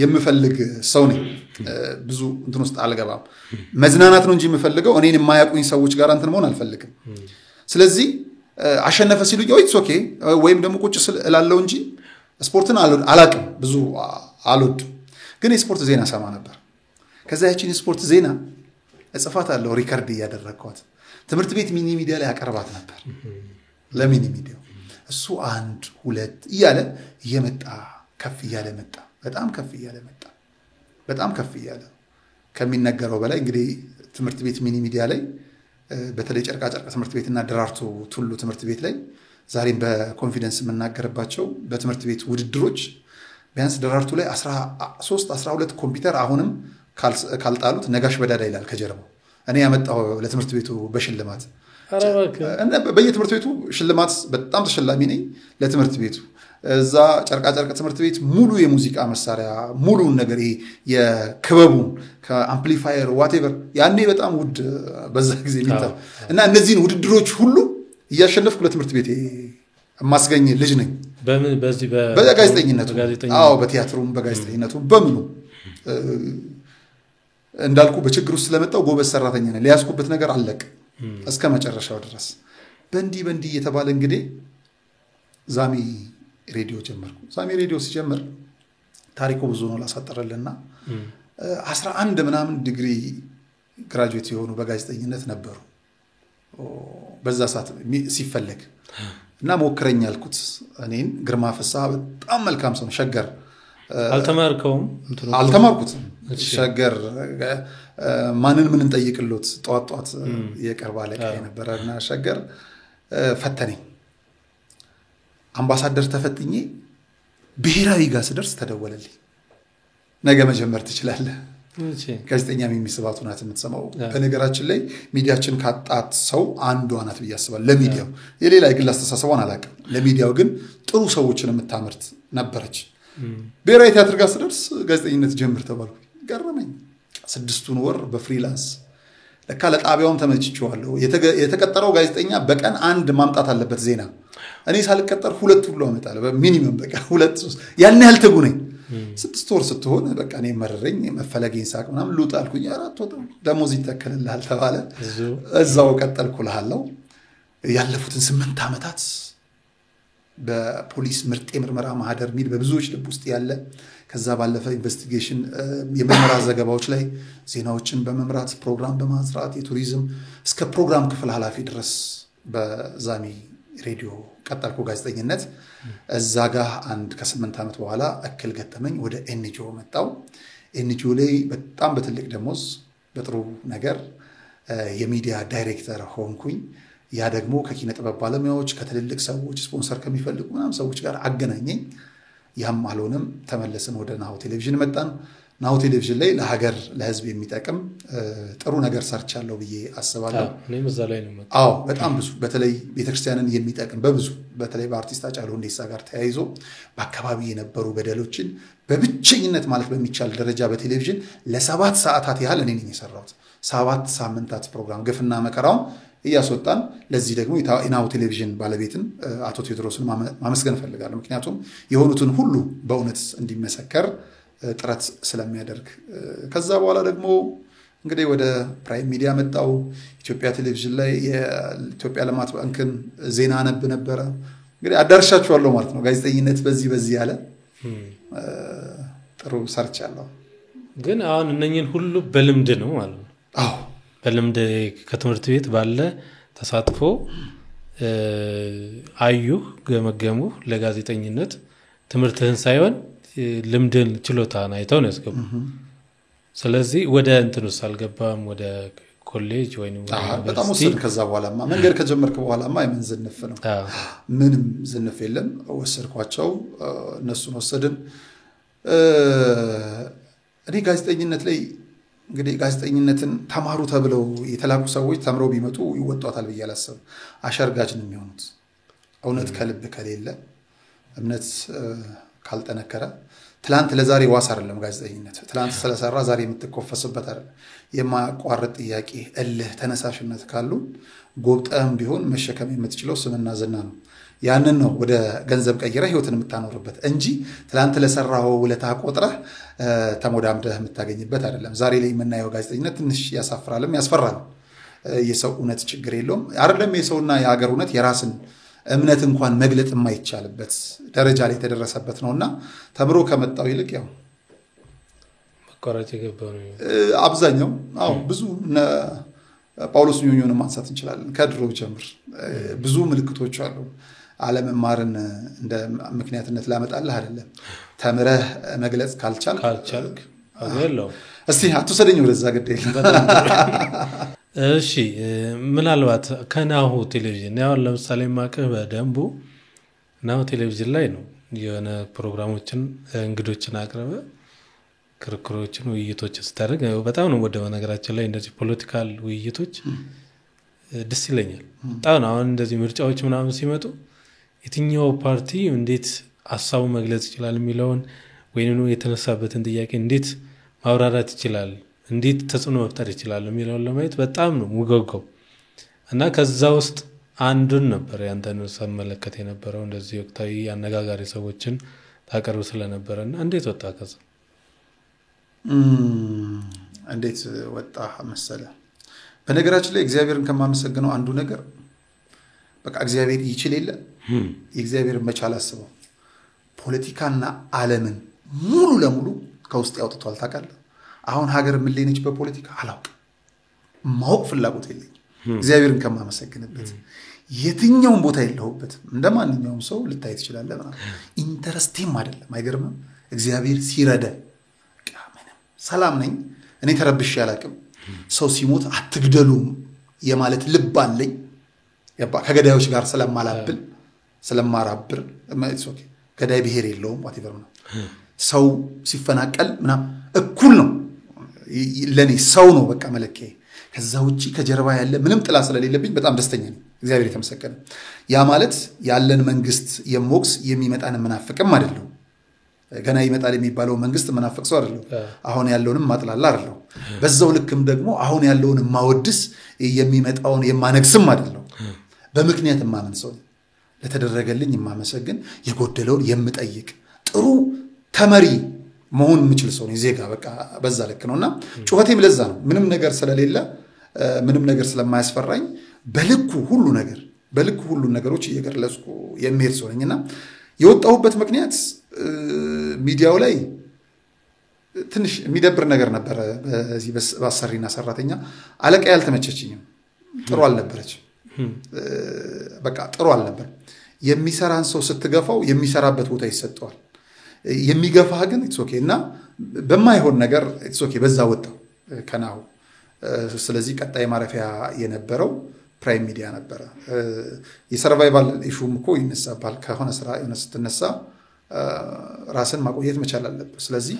የምፈልግ ሰው ነኝ ብዙ እንትን ውስጥ አልገባም መዝናናት ነው እንጂ የምፈልገው እኔን የማያውቁኝ ሰዎች ጋር እንትን መሆን አልፈልግም ስለዚህ አሸነፈ ሲሉኝ ኢትስ ኦኬ ወይም ደግሞ ቁጭ እላለሁ እንጂ ስፖርትን አላውቅም ብዙ አልወድም ግን የስፖርት ዜና ሰማ ነበር ከዛ ያቺን ስፖርት ዜና እጽፋታለሁ ሪከርድ እያደረግኳት ትምህርት ቤት ሚኒ ሚዲያ ላይ አቀርባት ነበር ለሚኒ ሚዲያ እሱ 1 2 እያለ እየመጣ ከፍ እያለ መጣ በጣም ከፍ እያለ ከሚነገረው በላይ እንግዲህ ትምህርት ቤት ሚኒ ሚዲያ ላይ በተለይ ጨርቃ ትምህርት ቤትና ደራርቱ ቱሉ ትምህርት ቤት ላይ ዛሬም በኮንፊደንስ የምናገርባቸው በትምህርት ቤት ውድድሮች ቢያንስ ደራርቱ ላይ 13 12 ኮምፒውተር አሁንም ካልጣሉት ነጋሽ በዳዳ ይላል ከጀርባው እኔ ያመጣው ለትምህርት ቤቱ በሽልማት እና በየትምህርት ቤቱ ሽልማት በጣም ተሸላሚ ነኝ ለትምህርት ቤቱ እዛ ጨርቃ ትምህርት ቤት ሙሉ የሙዚቃ መሳሪያ ሙሉ ነገር የክበቡ ከአምፕሊፋየር ዋትኤቨር ያኔ በጣም ውድ በዛ ጊዜ ሚታ እና እነዚህን ውድድሮች ሁሉ እያሸነፍኩ ለትምህርት ቤት ማስገኝ ልጅ ነኝ በዚህ በጋዜጠኝነቱ አዎ በቲያትሩም በጋዜጠኝነቱም በምኑ እንዳልኩ በችግር ውስጥ ስለመጣው ጎበዝ ሰራተኛ ነኝ ሊያስኩበት ነገር አለቅ እስከ መጨረሻው ድረስ በእንዲ የተባለ እንግዲህ ዛሚ ሬዲዮ ጀመርኩ ዛሚ ሬዲዮ ሲጀምር ታሪኩ ብዙ ነው ላሳጠረልና 11 ምናምን ዲግሪ ግራጁዌት የሆኑ በጋዜጠኝነት ነበሩ በዛ ሰዓት ሲፈለግ እና ሞክረኝ ያልኩት እኔን ግርማ ፍስሐ በጣም መልካም ሰው ሸገር አልተማርኩትም ሸገር ማንን ምን እንጠይቅሎት ጧጧት የቀርባ ላይ ነበርና ሸገር ፈተነኝ አምባሳደር ተፈትኜ ብሔራዊ ጋር ስደርስ ተደወለልኝ ነገ መጀመር ትችላለህ ጋዜጠኛ የሚስባቱ ናት የምትሰማው በነገራችን ላይ ሚዲያችን ካጣት ሰው አንዷ ናት በያስባል ለሚዲያው የሌላ የግል አስተሳሰቧን አላውቅም ለሚዲያው ግን ጥሩ ሰዎችን የምታመርት ነበረች ብሔራዊ ቲያትር ጋር ስደርስ ጋዜጠኝነት ጀምር ተባልኩ ገረመኝ 6 ወር በፍሪላንስ ለካ ለጣቢያውም ተመችቼዋለሁ የተቀጠረው ጋዜጠኛ በቀን 1 ማምጣት አለበት ዜና እኔ ሳልቀጠር 2 ብሎ አመጣለሁ በሚኒመም በቃ 2 3 ያን ያህል ተጉነኝ 6 ወር ስትሆን በቃ እኔ መረረኝ መፈለገኝ ሳቅ ምናምን ሉጥ አልኩኝ 4 ወር ደሞዝ ይተከለልሃል ተባለ እዛው ቀጠልኩልሃለሁ ያለፉትን 8 አመታት በፖሊስ ምርጥ የምርመራ ማህደር ሚል በብዙዎች ልብ ውስጥ ያለ ከዛ ባለፈ ኢንቨስቲጌሽን የምርመራ ዘገባዎች ላይ ዜናዎችን በመምራት ፕሮግራም በማዝራት የቱሪዝም እስከ ፕሮግራም ክፍል ኃላፊ ድረስ በዛሚ ሬዲዮ ቀጠልኩ ጋዜጠኝነት እዛ ጋር አንድ ከ8 አመት በኋላ እክል ገጠመኝ ወደ ኤንጂኦ መጣው ኤንጂኦ ላይ በጣም በትልቅ ደሞዝ በጥሩ ነገር የሚዲያ ዳይሬክተር ሆንኩኝ ያ ደግሞ ከኪነ ጥበብ ባለሙያዎች ከትልልቅ ሰዎች ስፖንሰር ከሚፈልጉ ምናምን ሰዎች ጋር አገናኘኝ ያም አልሆነም ተመለሰን ወደ ናሁ ቴሌቪዥን መጣን ናሁ ቴሌቪዥን ላይ ለሀገር ለህዝብ የሚጠቅም ጥሩ ነገር ሰርቻለሁ ብዬ አስባለሁ እኔም እዛ ላይ ነው አዎ በጣም ብዙ በተለይ ቤተክርስቲያንን የሚጠቅም በብዙ በተለይ በአርቲስት አጫሉ ሁንዴሳ ጋር ተያይዞ በአካባቢ የነበሩ በደሎችን በብቸኝነት ማለት በሚቻል ደረጃ በቴሌቪዥን ለ7 ሰዓታት ያህል እኔ ነኝ የሰራሁት 7 ሳምንታት ፕሮግራም ግፍና መከራው እያስወጣን ለዚህ ደግሞ የናሁ ቴሌቪዥን ባለቤትን አቶ ቴዎድሮስን ማመስገን ፈልጋለሁ ምክንያቱም የሆኑትን ሁሉ በእውነት እንዲመሰከር ጥረት ስለሚያደርግ ከዛ በኋላ ደግሞ እንግዲህ ወደ ፕራይም ሚዲያ መጣው ኢትዮጵያ ቴሌቪዥን ላይ የኢትዮጵያ ልማት ባንክን ዜና አነብ ነበር እንግዲህ አዳርሻችኋለሁ ማለት ነው ጋዜጠኝነት በዚህ ያለ ጥሩ ሰርቻለሁ ግን አሁን እነኝን ሁሉ በልምድ ነው ማለት ነው አዎ በልምድ ከትምህርት ቤት ባለ ተሳትፎ አዩ ገመገሙ ለጋዜጠኝነት ትምህርትህን ሳይሆን ልምድን ችሎታን አይተው ነው ያስገቡ ስለዚህ ወደ እንትኑስ አልገባም ወደ ኮሌጅ ወይ ነው በጣም ወሰድን ከዛ በኋላማ መንገድ ከጀመርክ በኋላማ የምን ዝንፍ ነው ምንም ዝንፍ የለም ወሰድኳቸው እነሱን ወሰድን እኔ ጋዜጠኝነት ላይ እንግዲህ ጋዜጠኝነትን ተማሩ ተብለው የተላኩ ሰዎች ተምረው ቢመጡ ይወጣታል በያላሰብ አሸርጋጅ ነው የሚሆኑት እውነት ከልብ ከሌለ እምነት ካልጠነከረ ትላንት ለዛሬ ዋስ አይደለም ጋዜጠኝነት ትላንት ስለሰራ ዛሬ የምትቆፈስበት አይደለም የማያቋርጥ ጥያቄ እልህ ተነሳሽነት ካሉ ጎብጠም ቢሆን መሸከም የምትችለው ስምና ዝና ነው ያንን ነው ወደ ገንዘብ ቀይራ ህይወትን የምታኖርበት እንጂ ትላንት ለሰራው ውለታ ቆጥረህ ተሞዳምደህ የምታገኝበት አይደለም ዛሬ ላይ የምናየው ጋዜጠኝነት ትንሽ ያሳፍራልም ያስፈራል የሰው እውነት ችግር የለውም አይደለም የሰውና የሀገር እውነት የራስን እምነት እንኳን መግለጥ የማይቻልበት ደረጃ ላይ ተደረሰበት ነውና ተምሮ ከመጣው ይልቅ ያው መቆራጭ ገባው ነው አብዛኛው ብዙ ጳውሎስ ኞኞን ማንሳት እንችላለን ከድሮ ጀምር ብዙ ምልክቶች አሉ ዓለመማርን እንደ ምክንያትነት ላመጣልህ አይደለም ተምረህ መግለጽ ካልቻልክ አገለው እስቲ አትወሰደኝ ወደዛ ገደል እሺ ምናልባት ከናሁ ቴሌቪዥን ያው ለምሳሌ ማቀህ በደንቡ ናሁ ቴሌቪዥን ላይ ነው የሆነ ፕሮግራሞችን እንግዶችን አቅርበ ክርክሮችን ውይይቶችን ስታደርግ በጣም ነው ወደ ነገራችን ላይ እንደዚህ ፖለቲካል ውይይቶች ደስ ይለኛል በጣም አሁን እንደዚህ ምርጫዎች ምናምን ሲመጡ የትኛው ፓርቲ እንዴት ሐሳቡ መግለጽ ይችላል የሚለውን ወይንም የተነሳበትን ጥያቄ እንዴት ማብራራት ይችላል እንዴት ተጽዕኖ መፍጠር ይችላል የሚለውን ለማየት በጣም ነው ሙገገው እና ከዛ ውስጥ አንዱን ነበር ያንተን ሰመለከተ የነበረው እንደዚህ ወቅታዊ አነጋጋሪ ሰዎችን ታቀርብ ስለነበረና እንዴት ወጣ ከዛ እንዴት ወጣ መሰለ በነገራችን ላይ እግዚአብሔርን ከማመሰግነው አንዱ ነገር በቃ እግዚአብሔር ይችል የለ የእግዚአብሔር መቻል አስበው ፖለቲካና ዓለምን ሙሉ ለሙሉ ከውስጥ ያውጥቷል ታውቃለህ አሁን ሀገር ምን ላይ ነች በፖለቲካ አላውቅ ማወቅ ፍላጎት የለኝም እግዚአብሔርን ከማመሰግንበት የትኛውን ቦታ የለውበት እንደማንኛውም ሰው ልታይ ትችላለህ ማለት ኢንተረስቲም አይደለም አይገርምም እግዚአብሔር ሲረዳ ሰላም ነኝ እኔ ተረብሽ ያላቅም ሰው ሲሞት አትግደሉ የማለት ልብ አለኝ ከገዳዮች ጋር ስለማራብር ኦኬ ገዳይ ብሄር የለውም whatever ነው ሰው ሲፈናቀል ምናም እኩል ነው ለኔ ሰው ነው በቃ መለከይ ከዛ ውጪ ከጀርባ ያለ ምንም ጥላ ስለሌለብኝ በጣም ደስተኛ ነኝ እግዚአብሔር የተመሰገነ ያ ማለት ያለን መንግስት የሞክስ የሚመጣን መናፍቅም አይደለም ገና ይመጣል የሚባለው መንግስት መናፍቅ ሰው አይደለም አሁን ያለውንም ማጥላላ አይደለም በዛው ልክም ደግሞ አሁን ያለውንም ማወድስ የሚመጣውን የማነግስም አይደለም በምክንያት ማመን ሰው ለተደረገልኝ የማመሰግን የጎደለውን የምጠይቅ ጥሩ ተመሪ መሆን የምችል ሰው ነው ዜጋ በቃ በዛ ልክ ነውና ጩኸቴም ለዛ ነው ምንም ነገር ስለሌለ ምንም ነገር ስለማያስፈራኝ በልኩ ሁሉ ነገሮች እየገለጽኩ የሚሄድ ሰው ነኝና የወጣሁበት ምክንያት ሚዲያው ላይ ትንሽ የሚደብር ነገር ነበር በዚህ በአሰሪና ሰራተኛ አለቃ ያልተመቸችኝም ጥሩ አልነበረች በቃ ጥሩ አልነበር የሚሰራን ሰው ስትገፋው የሚሰራበት ቦታ ይሰጠዋል የሚገፋ ግን ኢትስ ኦኬ እና በማይሆን ነገር ኢትስ ኦኬ በዛ ወጣው ከናው ስለዚህ ቀጣይ ማረፊያ የነበረው ፕራይም ሚዲያ ነበር የሰርቫይቫል ኢሹም እኮ ይነሳባል ከሆነ ስራ የሆነ ስትነሳ ራስን ማቆየት መቻል አለበት ስለዚህ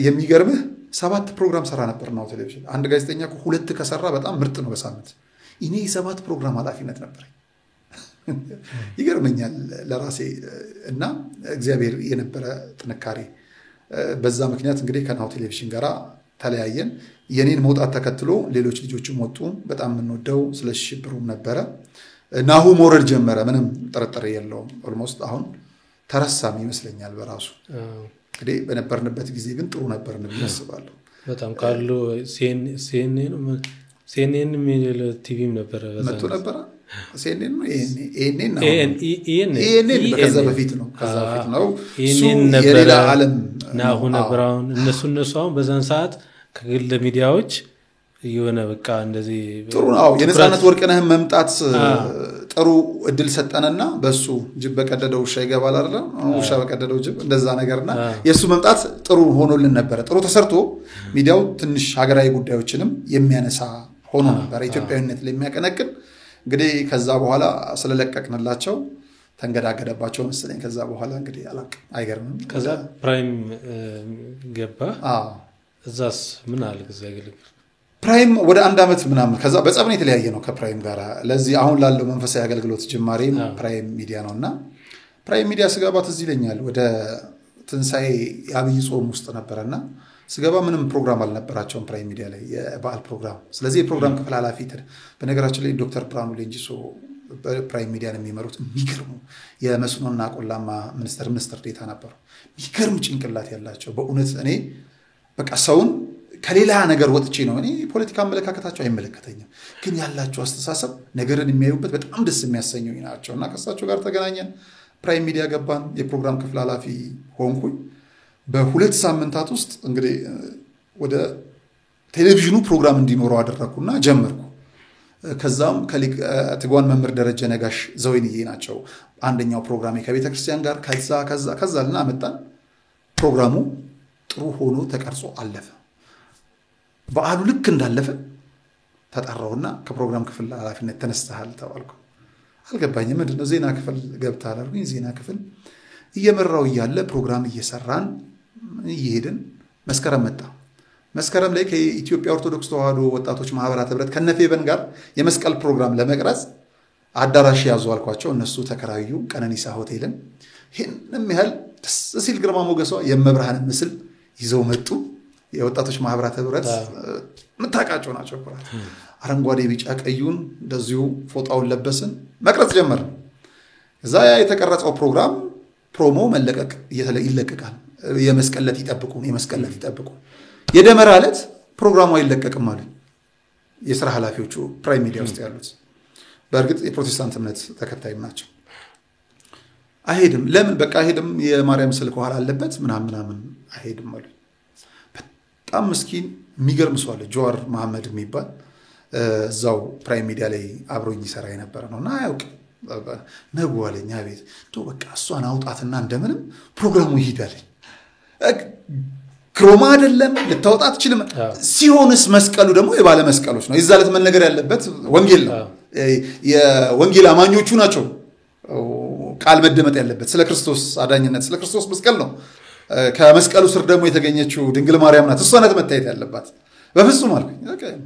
የሚገርምህ 7 ፕሮግራም ሰራ ነበር ነው ቴሌቪዥን አንድ ጋዜጠኛ እኮ 2 ከሰራ በጣም ምርጥ ነው በሳምንት እኔ 7 ፕሮግራም ኃላፊነት ነበር ይገርመኛል ለራሴ እና እግዚአብሔር የነበረ ጥንካሬ በዛ ምክንያት እንግዲህ ከናሁ ቴሌቪዥን ጋራ ተለያየን የኔን መውጣት ተከትሎ ሌሎች ልጆችም ወጡ በጣም እንወደው ስለሽብሩም ነበረ ናሁ ሞረድ ጀመረ ምንም ጥርጥር የለውም ኦልሞስት አሁን ተረሳም ይመስለኛል በራሱ እንግዲህ በነበርንበት ጊዜ ግን ጥሩ ነበር ነው ያስባለሁ በጣም ካሉ ሲኤንኤን ሚዲያ ቲቪም ነበር መጥቶ ነበር ሲኤንኤን ኤኤንኤን ከዛ በፊት ነው ሲኤንኤን ነበር ናሁ ነብራውን እነሱ አሁን በዛን ሰዓት ከግል ሚዲያዎች የሆነ በቃ እንደዚህ ጥሩ ነው የነጻነት ወርቅነህ መምጣት ጥሩ እድል ሰጠነና በሱ ጅብ በቀደደው ውሻ ይገባል አይደል ውሻ በቀደደው ጅብ እንደዛ ነገርና የሱ መምጣት ጥሩ ሆኖልን ነበር ጥሩ ተሰርቶ ሚዲያው ትንሽ ሀገራዊ ጉዳዮችንም የሚያነሳ ሆኖ ነበር ኢትዮጵያዊነት ለሚያቀነቅን እንግዲህ ከዛ በኋላ ስለለቀቅንላቸው ተንገዳገደባቸው መሰለኝ ከዛ በኋላ እንግዲህ አላቅ አይገርምም ከዛ ፕራይም ገባ እዛስ ምን አለ ግዛ ያገልግል ፕራይም ወደ 1 አመት ምናምን ከዛ በጸብነ የተለያየ ነው ከፕራይም ጋር ለዚህ አሁን ላለው መንፈሳዊ አገልግሎት ጅማሬ ፕራይም ሚዲያ ነውና ፕራይም ሚዲያ ስጋባት እዚህ ይለኛል ወደ ትንሳኤ ያብይ ጾም ውስጥ ነበርና ስገባ ምንም ፕሮግራም አልነበራቸውም ፕራይም ሚዲያ ላይ የበዓል ፕሮግራም ስለዚህ የፕሮግራም ክፍል ኃላፊ በነገራችን ላይ ዶክተር ብርሃኑ ሌንጂሶ ፕራይም ሚዲያን የሚመሩት የሚገርሙ የመስኖና ቆላማ ሚኒስትር ዴታ ነበሩ የሚገርም ጭንቅላት ያላቸው በእውነት እኔ በቃ ሰውን ከሌላ ነገር ወጥቼ ነው እኔ ፖለቲካ አመለካከታቸው አይመለከተኝም ግን ያላቸው አስተሳሰብ ነገርን የሚያዩበት በጣም ደስ የሚያሰኙኝ ናቸውና ከሳቸው ጋር ተገናኘን ፕራይም ሚዲያ ገባን የፕሮግራም ክፍል ኃላፊ ሆንኩኝ በሁለት ሳምንታት ውስጥ እንግዲህ ወደ ቴሌቪዥኑ ፕሮግራም እንዲኖረው አደረኩና ጀመርኩ ከዛም ትጓን መምህር ደረጀ ነጋሽ ዘወይንዬ ናቸው አንደኛው ፕሮግራም ከቤተክርስቲያን ጋር ከዛልና አመጣን ፕሮግራሙ ጥሩ ሆኖ ተቀርጾ አለፈ በዓሉ ልክ እንዳለፈ ተጣራውና ከፕሮግራም ክፍል ኃላፊነት ተነስተሃል ተባልኩ አልገባኝም ምንድነው ዜና ክፍል ገብታል አልኩኝ ዜና ክፍል እየመራው ይያለ ፕሮግራም እየሰራን ይሄድን መስከረም መጣ መስከረም ላይ ከኢትዮጵያ ኦርቶዶክስ ተዋህዶ ወጣቶች ማህበራት ህብረት ከነፌበን ጋር የመስቀል ፕሮግራም ለመቅረጽ አዳራሽ ያዙ አልኳቸው እነሱ ተከራዩ ቀነኒሳ ሆቴልን ይሄንም ያህል ደስ ሲል ግርማ ሞገሷ የመብርሃን ምስል ይዘው መጡ የወጣቶች ማህበራት ህብረት መታቃቸው ናቸው አረንጓዴ ቢጫ ቀዩን እንደዚሁ ፎጣውን ለበስን መቅረጽ ጀመርን እዛ የተቀረጸው ፕሮግራም ፕሮሞ መለቀቅ ይለቀቃል የመስቀለት ይጠብቁ የደመራ ዕለት ፕሮግራሙ አይለቀቅም ማለት የሥራ ኃላፊዎቹ ፕራይም ሚዲያ ውስጥ ያሉት በእርግጥ የፕሮቴስታንት እምነት ተከታይ ናቸው አይሄድም ለምን በቃ አይሄድም የማርያም ስልክ ኋላ አለበት ምናምን አይሄድም ማለት በጣም ምስኪን የሚገርም ሰው አለ ጆዋር መሐመድ የሚባል እዛው ፕራይም ሚዲያ ላይ አብሮኝ ይሰራ የነበረ ነውና አያውቅ ነጓለኛ ቤት ቶ በቃ እሷን አውጣትና እንደምንም ፕሮግራሙ ይሄዳል ክሮማ አይደለም ልታውጣት ይችላል ሲሆንስ መስቀሉ ደግሞ የባለ መስቀሎች ነው ይዛለት መነገር ያለበት ወንጌል ነው የወንጌል አማኞቹ ናቸው ቃል መደመጥ ያለበት ስለ ክርስቶስ አዳኝነት ስለ ክርስቶስ መስቀል ነው ከመስቀሉ ስር ደግሞ የተገኘችው ድንግል ማርያም ናት እሷ ናት መታየት ያለባት በፍጹም አልኩኝ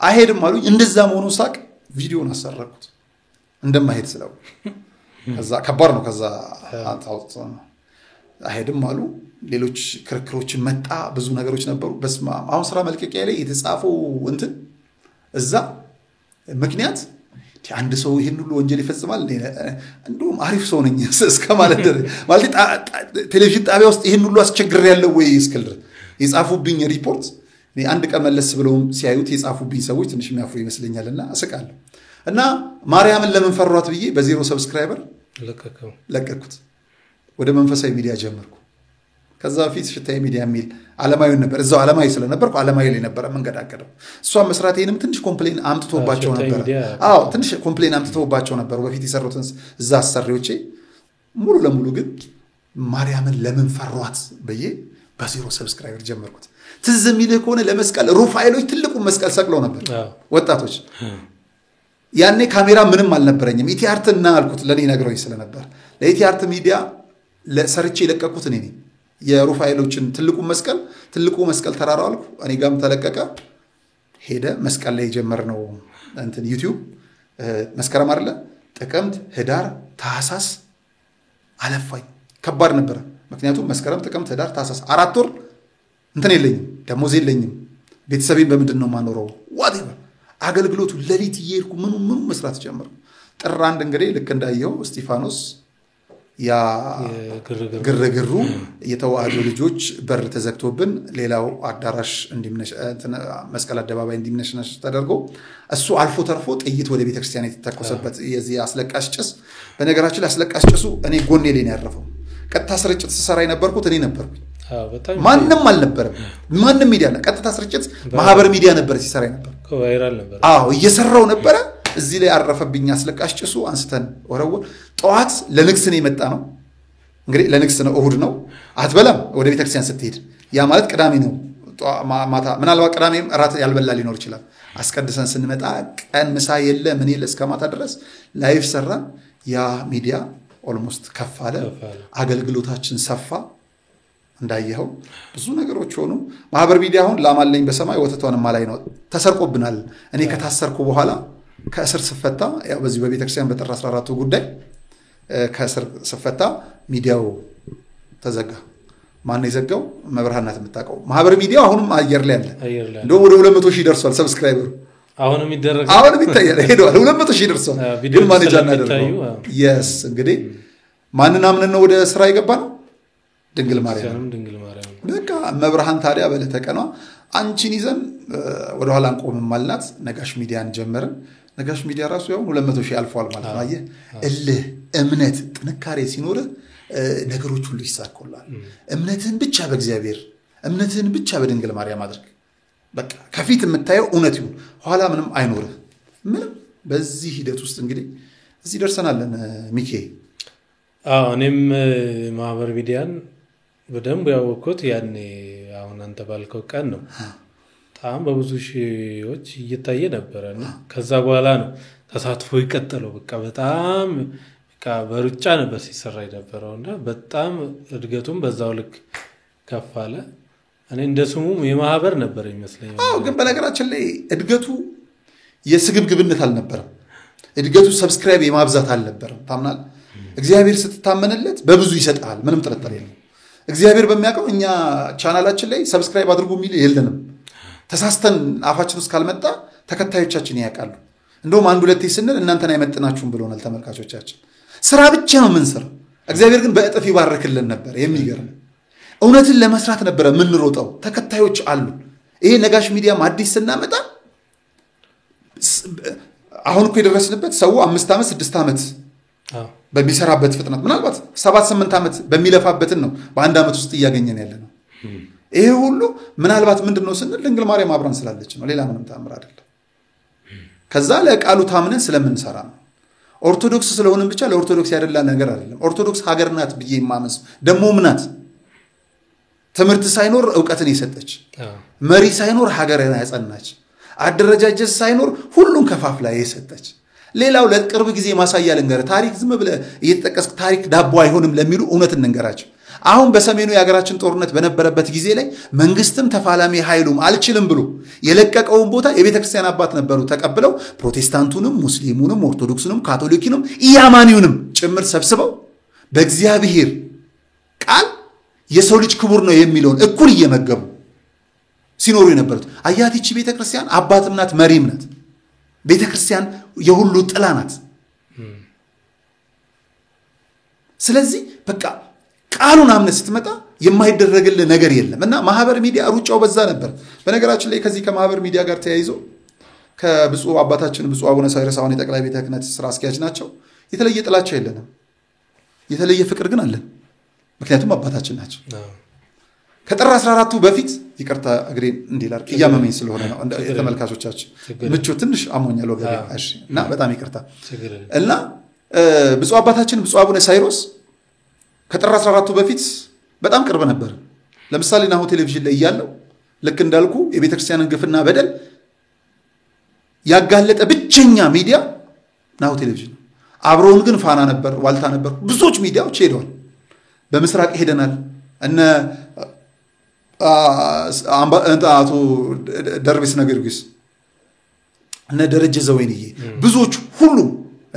አይሄድም አሉኝ እንደዛ መሆኑ ሳቅ ቪዲዮን አሰራኩት እንደማይሄድ ስለው ከዛ ከባድ ነው ከዛ አጣውት አይሄድም አሉ ሌሎች ክርክሮችን መጣ ብዙ ነገሮች ነበሩ በስማ አሁን ስራ መልቀቂያ ላይ የተጻፈው እንትን እዛ ምክንያት አንድ ሰው ይሄን ሁሉ ወንጀል ይፈጽማል እንደውም አሪፍ ሰው ነኝ እስከማለት ማለት ቴሌቪዥን ጣቢያ ውስጥ ይሄን ሁሉ አስቸግር ያለው ወይ እስከል የጻፉብኝ ሪፖርት እኔ አንድ ቀን መለስ ብለው ሲያዩት የጻፉብኝ ሰዎች ትንሽ የሚያፍሩ ይመስለኛልና አሰቃለሁ እና ማርያምን ለምን ፈሯት ብዬ በዜሮ ሰብስክራይበር ለቀኩት ወደ መንፈሳዊ ሚዲያ ጀመርኩ ከዛ ፊት ሽታዬ ሚዲያ ሚል ዓለማዊ ነበር እዛው ዓለማዊ ስለነበርኩ ዓለማዊ ላይ ነበር መንገዳገደው እሷ መስራቴንም ትንሽ ኮምፕሌን አምጥቶባቸው ነበር ትንሽ ኮምፕሌን አምጥቶባቸው ነበር በፊት የሰሩትን እዛ አሰሪዎቼ ሙሉ ለሙሉ ግን ማርያምን ለምን ፈሯት ብዬ በዜሮ ሰብስክራይበር ጀመርኩት ትዝ የሚልህ ከሆነ ለመስቀል ሩፋኤሎች ትልቁ መስቀል ሰቅለው ነበር ወጣቶች ያኔ ካሜራ ምንም አልነበረኝም ኢቲአርትና አልኩት ለኔ ነግሮኝ ስለነበር ለኢቲአርት ሚዲያ ለሰርቼ ለቀቁት እኔ የሩፋኤሎችን ትልቁ መስቀል ተራራው አልኩ እኔ ጋም ተለቀቀ ሄደ መስቀል ላይ ጀመርነው እንትን ዩቲዩብ መስከረም አይደለ ጥቅምት ህዳር ታህሳስ አለፋኝ ከባድ ነበር ምክንያቱም መስከረም ጥቅምት ህዳር ታህሳስ 4 ወር እንትን የለኝም ደሞዝ የለኝም ቤተሰቤን በምንድነው ማኖረው whatever አገልግሎቱ ለሊት ይየርኩ ምኑ መስራት ጀመርኩ ጥር አንድ እንግዲህ ልክ እንዳየው እስጢፋኖስ ያ ግርግሩ የተዋህዶ ልጆች በር ተዘግቶብን ሌላው አዳራሽ እንዲምነሽ መስቀል አደባባይ እንዲምነሽ ተደርጎ እሱ አልፎ ተርፎ ጥይት ወደ ቤተክርስቲያን የተተኮሰበት የዚህ አስለቃሽ ጭስ በነገራችን ላይ አስለቃሽ ጭሱ እኔ ጎኔ ላይ ነው ያረፈው ቀጥታ ስርጭት ሲሰራ የነበርኩት እኔ ነበርኩ ማንንም አልነበረም ማንንም ሚዲያ ቀጥታ ስርጭት ማህበር ሚዲያ ነበር ሲሰራ ነበር ቫይራል ነበር እየሰራው ነበር እዚህ ላይ አረፈብኝ አስለቃሽ ጭሱ አንስተን ወረወ ጧት ለንግስ ነው የመጣ ነው እንግዲህ ለንግስ ነው እሁድ ነው አትበላም ወደ ቤተክርስቲያን ስትሄድ ያ ማለት ቅዳሜ ነው ማታ ምናልባት ቅዳሜም ራት ያልበላ ሊኖር ይችላል አስቀድሰን ስንመጣ ቀን ምሳ የለ ምን የለ እስከ ማታ ድረስ ላይቭ ሰራን ያ ሚዲያ ኦልሞስት ከፋለ አገልግሎታችን ሰፋ እንዳየው ብዙ ነገሮች ሆኑ ማህበር ሚዲያ አሁን ላማለኝ በሰማይ ወተቷን ማላይ ነው ተሰርቆብናል እኔ ከታሰርኩ በኋላ ከእስር ስፈታ ያው በዚህ በቤተክርስቲያን በጥር 14 ጉዳይ ከእስር ስፈታ ሚዲያው ተዘጋ ማን ይዘጋው መብርሃናት የምታቀው ማህበር ሚዲያ አሁንም አየር ላይ አለ እንደው ወደ 200,000 ደርሷል ሰብስክራይበር አሁንም ይታያል ሄዷል 200,000 ደርሷል ግን ማኔጅ አናደርገው yes እንግዲህ ማንና ምን ነው ወደ ስራ ይገባ ነው ድንግል ማርያም በቃ መብርሃን ታዲያ በለተቀኗ አንቺን ይዘን ወደ ኋላ አንቆምም ማልናት ነጋሽ ሚዲያን ጀመርን ነጋሽ ሚዲያ ራሱ ያው 200,000 አልፏል ማለት ነው አየህ እልህ እምነት ጥንካሬ ሲኖር ነገሮች ሁሉ ይሳካሉላል እምነትህን ብቻ በእግዚአብሔር እምነትህን ብቻ በድንግል ማርያም አድርግ በቃ ከፊት የምታየው እውነት ይሁን ኋላ ምንም አይኖርህ ምንም በዚህ ሂደት ውስጥ እንግዲህ እዚህ ደርሰናለን ሚኬ እኔም ማህበር ሚዲያን በደንብ ያወቅኩት ያኔ አሁን አንተ ባልከው ቀን ነው በጣም በብዙ ሺዎች እየታየ ነበርና ከዛ በኋላ ነው ተሳትፎ ይቀጥለው በቃ በጣም በቃ በሩጫ ነበር ሲሰራ የነበረውና በጣም እድገቱም በዛው ልክ ከፋለ እኔ እንደስሙም የማህበር ነበር ይመስለኛል ግን በነገራችን ላይ እድገቱ የስግብግብነት አልነበረም እድገቱ ሰብስክራይብ የማብዛት አልነበረም ታምናል እግዚአብሔር ስትታመንለት በብዙ ይሰጣል ምንም ጥርጥር የለም እግዚአብሔር በሚያቀው እኛ ቻናላችን ላይ ሰብስክራይብ አድርጉ ሚል የለንም ተሳስተን አፋችን ውስጥ ካልመጣ ተከታዮቻችን ያቃሉ እንደውም አንድ ሁለቴ ስንል እናንተን አይመጥናችሁም ብሎናል ተመልካቾቻችን ስራ ብቻ ነው ምንሰራ እግዚአብሔር ግን በእጥፍ ይባርክልን ነበር የሚገርም እውነትን ለመስራት ነበር ምንሮጣው ተከታዮች አሉ ይሄ ነጋሽ ሚዲያም አዲስ ስናመጣ አሁን እኮ የደረስንበት ሰው 5 ዓመት 6 ዓመት በሚሰራበት ፍጥነት ምናልባት 7-8 ዓመት በሚለፋበትን ነው በአንድ ዓመት ውስጥ ያገኘን ያለነው ይሄ ሁሉ ምናልባት ምንድነው ስንል ድንግል ማርያም አብራን ስላለች ነው ሌላ ምንም ተአምር አይደለም ከዛ ለቃሉ ታምነን ስለምንሰራ ነው ኦርቶዶክስ ስለሆነን ብቻ ለኦርቶዶክስ ያደላ ነገር አይደለም ኦርቶዶክስ ሀገር ናት ብዬ ማመስ ደሞ ምናት ትምህርት ሳይኖር ዕውቀትን የሰጠች መሪ ሳይኖር ሀገርን ያጸናች አደረጃጀት ሳይኖር ሁሉን ከፋፍላ የሰጠች ሌላው ለቅርብ ጊዜ ማሳያ ልንገር ታሪክ ዝም ብለ እየተጠቀስክ ታሪክ ዳቦ አይሆንም ለሚሉ እውነት እንንገራቸው አሁን በሰሜኑ የሀገራችን ጦርነት በነበረበት ጊዜ ላይ መንግስትም ተፋላሚ ኃይሉም አልችልም ብሎ የለቀቀውን ቦታ የቤተክርስቲያን አባት ነበሩ ተቀብለው ፕሮቴስታንቱንም ሙስሊሙንም ኦርቶዶክሱንም ካቶሊኩንም ኢያማኒውንም ጭምር ሰብስበው በእግዚአብሔር ቃል የሰው ልጅ ክቡር ነው የሚለውን እኩል እየመገቡ ሲኖሩ የነበሩት አያቲቺ ቤተክርስቲያን አባትም ናት መሪም ናት ቤተክርስቲያን የሁሉ ጥላ ናት ስለዚህ በቃ ቃሉን አምነህ ስትመጣ የማይደረግልህ ነገር የለም እና ማህበር ሚዲያ ሩጫው በዛ ነበር በነገራችን ላይ ከዚህ ከማህበር ሚዲያ ጋር ተያይዞ ከብፁዕ አባታችን ብፁዕ አቡነ ሳይረስ አሁን የጠቅላይ ቤተ ክህነት ስራ አስኪያጅ ናቸው የተለየ ጥላቻ የለንም የተለየ ፍቅር ግን አለን ምክንያቱም አባታችን ናቸው ከጥር 14 በፊት ይቅርታ እግሬ እንዲላር ያመመኝ ስለሆነ ነው የተመልካቾቻችን ምቹ ትንሽ አሞኛል ወገቤ እሺ እና በጣም ይቅርታ እና ብፁዕ አባታችን ብፁዕ አቡነ ሳይሮስ ከጥር 14 በፊት በጣም ቅርብ ነበር ለምሳሌ ናሁ ቴሌቪዥን ላይ ያለው ልክ እንዳልኩ የቤተክርስቲያንን ግፍና በደል ያጋለጠ ብቸኛ ሚዲያ ናሁ ቴሌቪዥን አብሮን ግን ፋና ነበር ዋልታ ነበር ብዙዎች ሚዲያዎች ሄደዋል በመስራቅ ሄደናል እነ አቶ ደርቤስ ነገርግስ እነ ደረጀ ዘወይንዬ ብዙዎች ሁሉ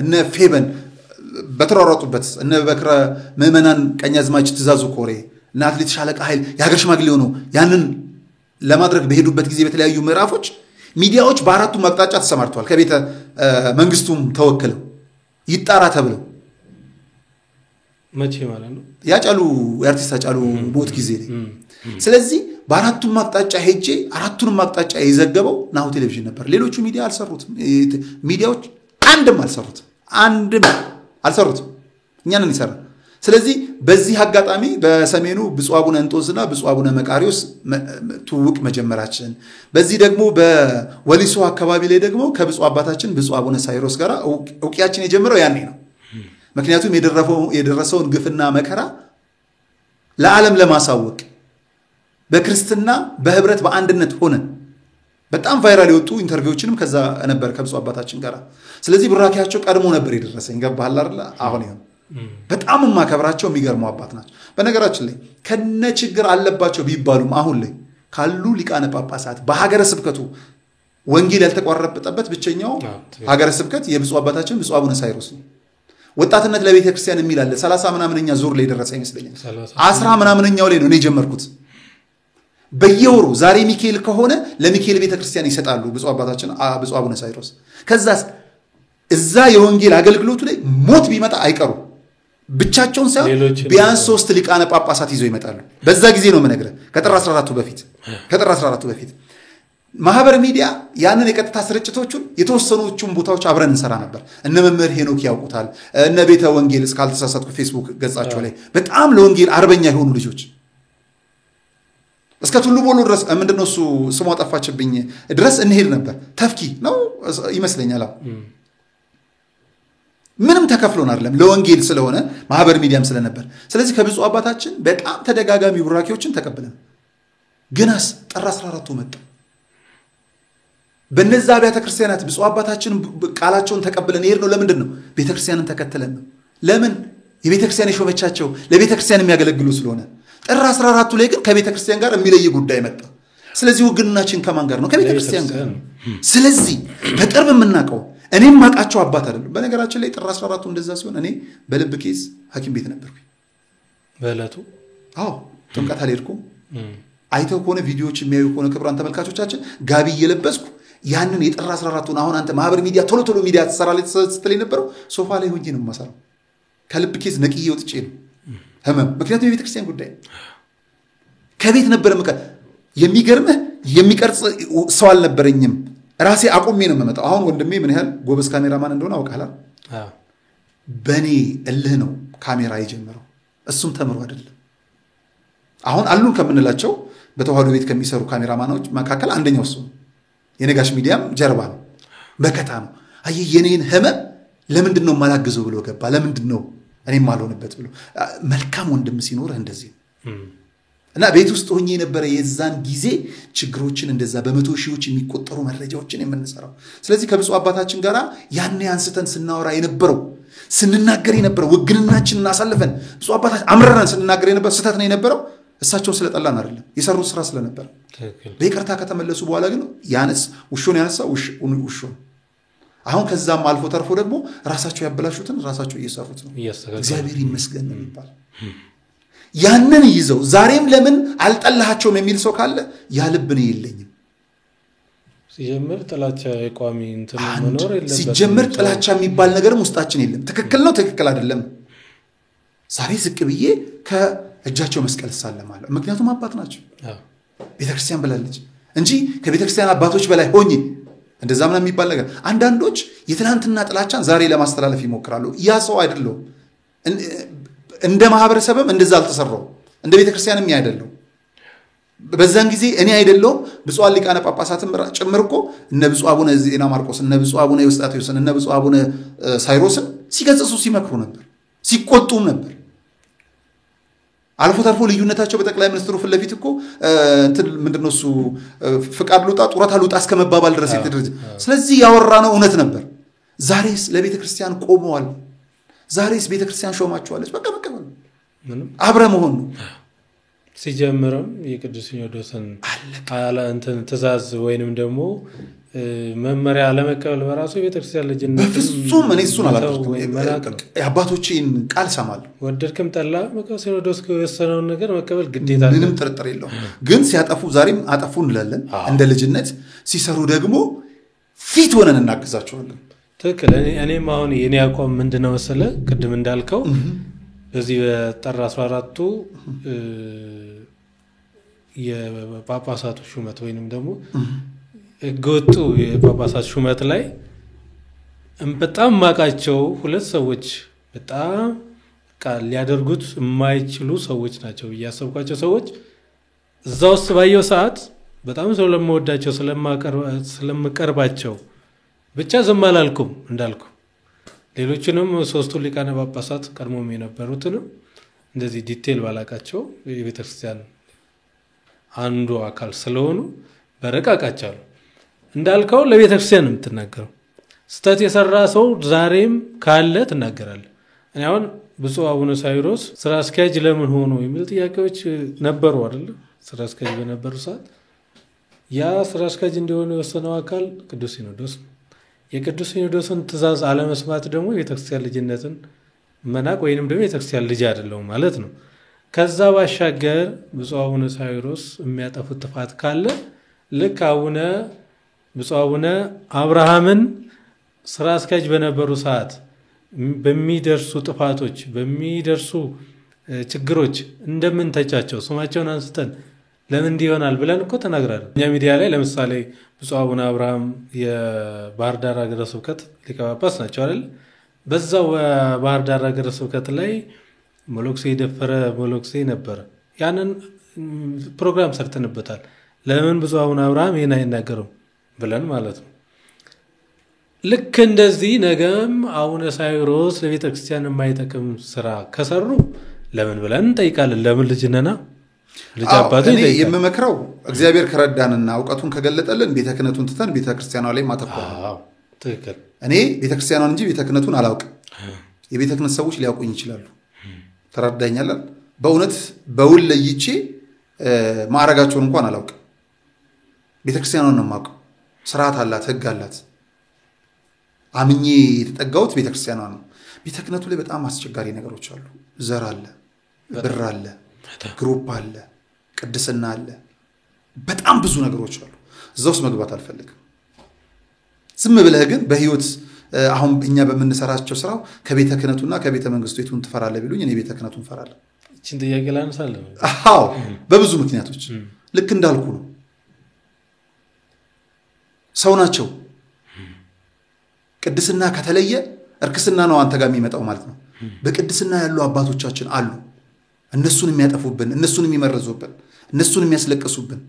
እነ ፌበን በተሯሯጡበት እነ በክረ ምዕመናን ቀኛዝማች ትዛዙ ኮሬ እና አትሌት ሻለቃ ኃይል የሀገር ሽማግሌ ሆነው ያንን ለማድረግ በሄዱበት ጊዜ በተለያዩ ምዕራፎች ሚዲያዎች በአራቱ አቅጣጫ ተሰማርተዋል ከቤተ መንግስቱም ተወክለው ይጣራ ተብለው መቼ ማለት ነው ያጫሉ የአርቲስት ያጫሉ ሞት ጊዜ ላይ ስለዚህ በአራቱ አቅጣጫ ሄጄ አራቱንም አቅጣጫ የዘገበው ናሁ ቴሌቪዥን ነበር ሌሎቹ ሚዲያ አልሰሩትም ሚዲያዎች አንድም አልሰሩትም እኛንን ይሰራ ስለዚህ በዚህ አጋጣሚ በሰሜኑ ብፁዕ አቡነ እንጦስና ብፁዕ አቡነ መቃሪዮስ ትውውቅ መጀመራችን በዚህ ደግሞ በወሊሶ አካባቢ ላይ ደግሞ ከብፁዕ አባታችን ብፁዕ አቡነ ሳይሮስ ጋር እውቂያችን የጀመረው ያኔ ነው ምክንያቱም የደረሰውን ግፍና መከራ ለዓለም ለማሳወቅ በክርስትና በህብረት በአንድነት ሆነን በጣም ቫይራል የወጡ ኢንተርቪዎችንም ከዛ ነበር ከብፁዕ አባታችን ጋር ስለዚህ ብራኪያቸው ቀድሞ ነበር የደረሰኝ ገባሃል አይደል አሁን ይሁን በጣም ማከብራቸው የሚገርሙ አባት ናቸው በነገራችን ላይ ከነ ችግር አለባቸው ቢባሉም አሁን ላይ ካሉ ሊቃነ ጳጳሳት በሀገረ ስብከቱ ወንጌል ያልተቋረጠበት ብቸኛው ሀገረ ስብከት የብፁዕ አባታችን ብፁዕ አቡነ ሳይሮስ ነው ወጣትነት ለቤተ ክርስቲያን የሚል አለ 30 ምናምንኛ ዙር ላይ ደረሰ ይመስለኛል 10 ምናምንኛው ላይ ነው እኔ ጀመርኩት በየወሩ ዛሬ ሚካኤል ከሆነ ለሚካኤል ቤተ ክርስቲያን ይሰጣሉ ብፁዕ አባታችን ብፁዕ አቡነ ሳይሮስ ከዛስ እዛ የወንጌል አገልግሎቱ ላይ ሞት ቢመጣ አይቀሩ ብቻቸውን ሳይሆን ቢያንስ 3 ሊቃነ ጳጳሳት ይዘው ይመጣሉ በዛ ጊዜ ነው መነግረ ከጥር 14 በፊት ማህበር ሚዲያ ያንን የቀጥታ ስርጭቶቹን የተወሰኑቹን ቦታዎች አብረን እንሰራ ነበር እነ መምህር ሄኖክ ያውቁታል እነ ቤተ ወንጌል እስካልተሳሳትኩ ፌስቡክ ገጻቸው ላይ በጣም ለወንጌል አርበኛ የሆኑ ልጆች እስከ ሁሉ ቦሎ ድረስ ምንድነው እሱ ስሟ ጠፋችብኝ ድረስ እንሄድ ነበር ተፍኪ ነው ይመስለኛል ምንም ተከፍሎን አይደለም ለወንጌል ስለሆነ ማህበር ሚዲያም ስለነበር ስለዚህ ከብፁዕ አባታችን በጣም ተደጋጋሚ ቡራኪዎችን ተቀበለን ግናስ ጥር 14 መጣ በነዛ አብያተ ክርስቲያናት ብፁዕ አባታችን ቃላቸውን ተቀበለን ይሄድ ነው ለምንድን ነው ቤተክርስቲያንን ተከተለን ነው ለምን የቤተክርስቲያን የሾመቻቸው ለቤተክርስቲያን የሚያገለግሉ ስለሆነ ጥር 14 ላይ ግን ከቤተክርስቲያን ጋር የሚለይ ጉዳይ መጣ ስለዚህ ወግንናችን ከማን ጋር ነው ከቤተክርስቲያን ጋር ስለዚህ በቅርብ የምናቀው እኔም ማቃቸው አባት አይደለም በነገራችን ላይ ጥር 14 እንደዛ ሲሆን እኔ በልብ ኬዝ ሐኪም ቤት ነበርኩ በእለቱ ጥምቀት አልሄድኩም አይተው ከሆነ ቪዲዮዎች የሚያዩ ከሆነ ክብራን ተመልካቾቻችን ጋቢ እየለበስኩ ያንን የጥር 14ን አሁን አንተ ማህበር ሚዲያ ቶሎ ሚዲያ ተሰራለ ተስተለይ ነበረው ሶፋ ላይ ሆኜ ነው ማሰራው ከልብ ኬዝ ነቅዬ ወጥቼ ነው ህመም ምክንያቱም የቤተ ክርስቲያን ጉዳይ ከቤት ነበር የሚገርምህ የሚቀርጽ ሰው አልነበረኝም ራሴ አቆሜ ነው የምመጣው አሁን ወንድሜ ምን ያህል ጎበዝ ካሜራማን እንደሆነ አውቃለሁ በኔ እልህ ነው ካሜራ የጀመረው እሱም ተምሮ አይደለም አሁን አሉን ከምንላቸው በተዋህዶ ቤት ከሚሰሩ ካሜራማኖች መካከል አንደኛው እሱ የነጋሽ ሚዲያም ጀርባ ነው በከታ ነው አይ የኔን ህመም ለምንድነው ማላግዘው ብሎ ገባ ለምንድነው እኔ ማልሆንበት ብሎ መልካም ወንድም ሲኖር እንደዚህ እና ቤት ውስጥ ሆኜ ነበር የዛን ጊዜ ችግሮችን እንደዛ በመቶ ሺዎች የሚቆጠሩ መረጃዎችን የምንሰራው ስለዚህ ከብፁዕ አባታችን ጋራ ያን ያንስተን ስናወራ የነበረው ስንናገር የነበረው ወግንናችንን አሳልፈን ብፁዕ አባታችን አምረራን ስንናገር የነበረው ስተት ነው የነበረው እሳቸው ስለጠላን አይደለም የሰሩት ስራ ስለነበር በይቅርታ ከተመለሱ በኋላ ግን ያነስ ውሾን ያነሳ ውሾን አሁን ከዛም አልፎ ተርፎ ደግሞ ራሳቸው ያበላሹትን ራሳቸው እየሰሩት ነው እግዚአብሔር ይመስገን ነው የሚባል ያንን ይዘው ዛሬም ለምን አልጠላሃቸውም የሚል ሰው ካለ ያ ልብ ነው የለኝም ሲጀምር ጥላቻ የቋሚ እንትን መኖር የለበትም ሲጀምር ጥላቻ የሚባል ነገርም ውስጣችን የለም ትክክል ነው ትክክል አይደለም ዛሬ ዝቅ ብዬ ከእጃቸው መስቀል ሰለማለሁ ምክንያቱም አባት ናቸው ቤተክርስቲያን ብላለች እንጂ ከቤተክርስቲያን አባቶች በላይ ሆኜ እንደዛ ምናምን የሚባል ነገር አንዳንዶች የትናንትና ጥላቻን ዛሬ ለማስተላለፍ ይሞክራሉ ያ ሰው አይደለም እንደ ማህበረሰብም እንደዛ አልተሰራው እንደ ቤተክርስቲያንም ያይደለው በዛን ጊዜ እኔ አይደለው ብፁዕ ሊቃነ ጳጳሳትም ጭምርኮ እነ ብፁዕ አቡነ ዜና ማርቆስ እነ ብፁዕ አቡነ ዮስጣቴዎስ እነ ብፁዕ አቡነ ሳይሮስ ሲገጽሱ ሲመክሩ ነበር ሲቆጡም ነበር አልፎ ተርፎ ልዩነታቸው በጠቅላይ ሚኒስትሩ ፍለፊት እኮ እንትን ምንድነው እሱ ፍቃድ ሉጣ ጡረታ ሉጣ እስከመባባል ድረስ የተደረጀ ስለዚህ ያወራነው እውነት ነበር ዛሬስ ለቤተ ክርስቲያን ቆመዋል ዛሬስ ቤተ ክርስቲያን ሾማቸዋለች በቃ መቀበል ምንም አብረ መሆን ነው ሲጀምርም የቅዱስ ሲኖዶስን አላ እንትን ተዛዝ ወይንም ደግሞ መመሪያ ለመቀበል በራሱ የቤተክርስቲያን ልጅነት በፍጹም እኔ እሱን አላደርኩም የአባቶቼን ቃል ሰማለሁ ወደድክም ጠላ መቀበል ሲኖዶስ ከወሰነውን ነገር መቀበል ግዴታ ነው ምንም ጥርጥር የለውም ግን ሲያጠፉ ዛሬም አጠፉ እንላለን እንደ ልጅነት ሲሰሩ ደግሞ ፊት ሆነን እናግዛቸዋለን ትክክል እኔም አሁን የኔ አቋም ምንድነው መሰለ ቅድም እንዳልከው በዚህ በጥር 14ቱ የጳጳሳቱ ሹመት ወይንም ደግሞ ጎጡ የጳጳሳት ሹመት ላይ በጣም ማቃቸው ሁለት ሰዎች በጣም ቃል ሊያደርጉት የማይችሉ ሰዎች ናቸው ያሰብኳቸው ሰዎች እዛው ውስጥ ባየው ሰዓት በጣም ስለምወዳቸው ስለምቀርባቸው ብቻ ዝም አላልኩም እንዳልኩ ሌሎችንም ሶስቱ ሊቃነ ጳጳሳት ቀድሞም የነበሩትንም እንደዚህ ዲቴል ባላቃቸው የቤተክርስቲያን አንዱ አካል ስለሆኑ በረቃቃቸው እንዳልከው ለቤተክርስቲያን የምትናገረው ስተት የሰራ ሰው ዛሬም ካለ ትናገራለህ እኔ አሁን ብፁዕ አቡነ ሳይሮስ ስራ አስኪያጅ ለምን ሆኖ የሚል ጥያቄዎች ነበሩ አይደል ስራ አስኪያጅ በነበሩ ሰዓት ያ ስራ አስኪያጅ እንደሆነ የወሰነው አካል ቅዱስ ሲኖዶስ የቅዱስ ሲኖዶስን ትእዛዝ አለመስማት ደግሞ የቤተክርስቲያን ልጅነትን መናቅ ወይንም ደግሞ የቤተክርስቲያን ልጅ አይደለም ማለት ነው ከዛ ባሻገር ብፁዕ አቡነ ሳይሮስ የሚያጠፉት ጥፋት ካለ ልክ ብፁዕ አቡነ አብርሃምን ስራ አስኪያጅ በነበሩ ሰዓት በሚደርሱ ጥፋቶች በሚደርሱ ችግሮች እንደምን ተቻቸው ስማቸውን አንስተን ለምን እንዲሆናል ብለን እኮ ተናግራለን እኛ ሚዲያ ላይ ለምሳሌ ብፁዕ አቡነ አብርሃም የባህር ዳር ሀገረ ስብከት ሊቀ ጳጳስ ናቸው አይደል በዛው ባህር ዳር ሀገረ ስብከት ላይ ሞሎክሴ የደፈረ ሞሎክሴ ነበር ያንን ፕሮግራም ሰርተንበታል ለምን ብፁዕ አቡነ አብርሃም ይሄን አይናገሩም ብለን ማለት ነው ልክ እንደዚህ ነገም አቡነ ሳይሮስ ለቤተክርስቲያን የማይጠቅም ስራ ከሰሩ ለምን ብለን እንጠይቃለን ለምን ልጅነና ልጅ አባቱ እኔ የምመክረው እግዚአብሔር ከረዳንና ዕውቀቱን ከገለጠልን ቤተክህነቱን ትተን ቤተክርስቲያኗ ላይ ማተኮር ነው ትክክል እኔ ቤተክርስቲያኗን እንጂ ቤተክህነቱን አላውቅም የቤተክህነት ሰዎች ሊያውቁኝ ይችላሉ ተረዳኛል በእውነት በውል ለይቼ ማዕረጋቸውን እንኳን አላውቅም ቤተክርስቲያኗን ነው የማውቀው ስርዓት አላት ህግ አላት አምኜ የተጠጋሁት ቤተክርስቲያኗን ነው ቤተክህነቱ ላይ በጣም አስቸጋሪ ነገሮች አሉ ዘር አለ ብር አለ ግሩፕ አለ ቅድስና አለ በጣም ብዙ ነገሮች አሉ እዛውስ መግባት አልፈልግም ዝም ብለህ ግን በህይወት አሁን እኛ በመንሰራቸው ስራው ከቤተ ክህነቱና ከቤተ መንግስቱ የቱን ትፈራለህ ቢሉኝ እኔ ቤተ ክህነቱን ፈራለሁ እቺን ጥያቄ ላንሳለሁ አዎ በብዙ ምክንያቶች ልክ እንዳልኩ ነው ሰው ናቸው ቅድስና ከተለየ እርክስና ነው አንተ ጋር የሚመጣው ማለት ነው በቅድስና ያሉ አባቶቻችን አሉ እነሱን የሚያጠፉብን እነሱን የሚመረዙብን እነሱን የሚያስለቅሱብን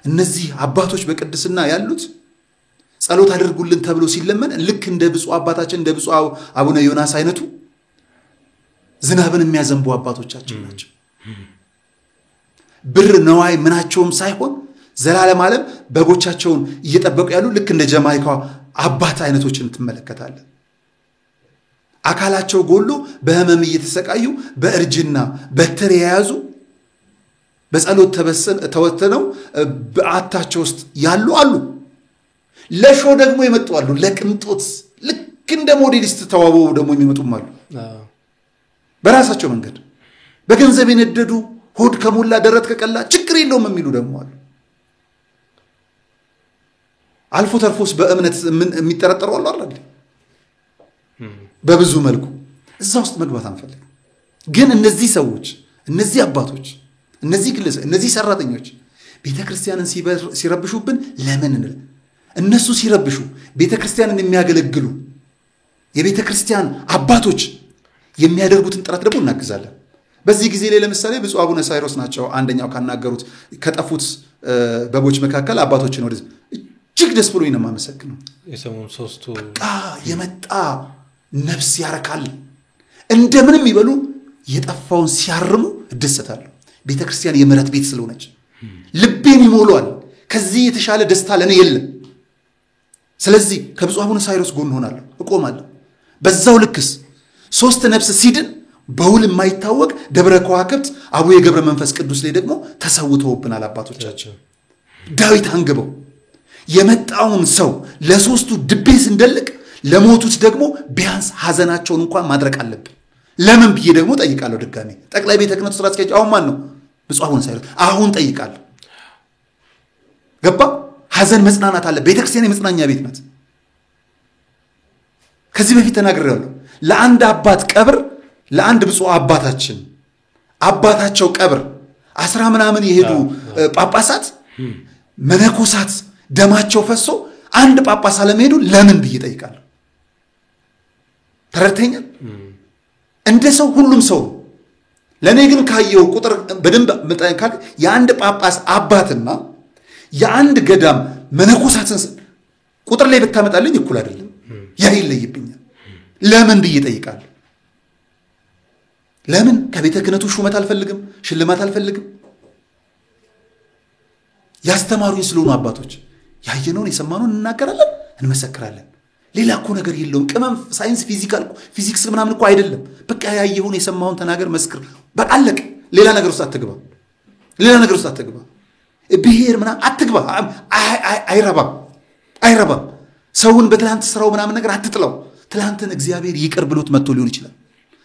እነዚህ አባቶች በቅድስና ያሉት ጸሎት አድርጉልን ተብሎ ሲለመን ልክ እንደ ብፁዕ አባታችን እንደ ብፁዕ አቡነ ዮናስ አይነቱ ዝናብን የሚያዘንቡ አባቶቻችን ናቸው ብር ነዋይ ምናቸውም ሳይሆን ዘላለም ዓለም በጎቻቸውን እየጠበቁ ያሉ ልክ እንደ ጀማይካ አባት አይነቶችን ትመለከታለህ አካላቸው ጎሎ በህመም እየተሰቃዩ በእርጅና በትር የያዙ በጸሎት ተወተነው በአታቸው ውስጥ ያሉ አሉ ለሾ ደግሞ ይመጡ አሉ ለቅንጦት ልክ እንደ ሞዴሊስት ተዋበው ደግሞ የሚመጡም አሉ በራሳቸው መንገድ በገንዘብ የነደዱ ሆድ ከሞላ ደረት ከቀላ ችግር የለውም የሚሉ ደግሞ አሉ አልፎ ተርፎስ በእምነት የሚጠረጠሩ አሉ አይደል በብዙ መልኩ እዛ ውስጥ መግባት አንፈልግ ግን እነዚህ ሰዎች እነዚህ አባቶች እነዚህ ግለሰቦች እነዚህ ሰራተኞች ቤተክርስቲያንን ሲረብሹብን ለምን እንል እነሱ ሲረብሹ ቤተክርስቲያንን የሚያገለግሉ የቤተክርስቲያን አባቶች የሚያደርጉትን ጥረት ደግሞ እናግዛለን በዚህ ጊዜ ላይ ለምሳሌ ብፁዕ አቡነ ሳይሮስ ናቸው አንደኛው ካናገሩት ከጠፉት በጎች መካከል አባቶችን ወደ እጅግ ደስ ብሎኝ ነው የማመሰግነው የሰሙን ሶስቱ የመጣ ነፍስ ያረካል እንደምንም ይበሉ የጠፋውን ሲያርሙ እደሰታለሁ ቤተክርስቲያን የምህረት ቤት ስለሆነች ልቤን ይሞላል ከዚህ የተሻለ ደስታ ለኔ የለም ስለዚህ ከብፁዕ አቡነ ሳይሮስ ጎን ሆናለሁ እቆማለሁ በዛው ልክስ ሶስት ነፍስ ሲድን በውል የማይታወቅ ደብረ ከዋክብት አቡነ ገብረ መንፈስ ቅዱስ ላይ ደግሞ ተሰውተውብናል አባቶቻችን ዳዊት አንግበው የመጣውን ሰው ለሶስቱ ድቤስ እንደልቅ ለሞቱት ደግሞ ቢያንስ ሐዘናቸውን እንኳን ማድረቅ አለብን ለምን ብዬ ደግሞ ጠይቃለሁ ድጋሜ ጠቅላይ ቤተ ክህነቱ ስራ አስኪያጅ አሁን ማን ነው ብፁዕ አቡነ ሳይሮስ አሁን ጠይቃለሁ ገባ ሐዘን መጽናናት አለ ቤተክርስቲያን የመጽናኛ ቤት ናት ከዚህ በፊት ተናግሬያለሁ ለአንድ አባት ቀብር ለአንድ ብፁዕ አባታቸው ቀብር 10 ምናምን የሄዱ ጳጳሳት መነኮሳት ደማቸው ፈሶ አንድ ጳጳስ አለመሄዱ ለምን ብዬ ጠይቃለሁ ተረተኛል እንደ ሰው ሁሉም ሰው ለኔ ግን ካየው ቁጥር በደንብ መጣንካል የአንድ ጳጳስ አባትና የአንድ ገዳም መነኮሳትን ቁጥር ላይ ብታመጣልኝ እኩል አይደለም ያ ይለይብኛል ለምን ብዬ ጠይቃለሁ ለምን ከቤተ ክህነቱ ሹመት አልፈልግም ሽልማት አልፈልግም ያስተማሩኝ ስለሆኑ አባቶች ያየነውን የሰማነውን እንናገራለን እንመሰክራለን ሌላ እኮ ነገር የለውም ቅመም ሳይንስ ፊዚክስ ምናምን እኮ አይደለም በቃ ያየውን የሰማውን ተናገር መስክር በቃ አለቀ ሌላ ነገር ውስጥ አትግባ ብሔር ምናምን አትግባ አይረባም ሰውን በትላንት ስራው ምናምን ነገር አትጥለው ትላንትን እግዚአብሔር ይቅር ብሎት መጥቶ ሊሆን ይችላል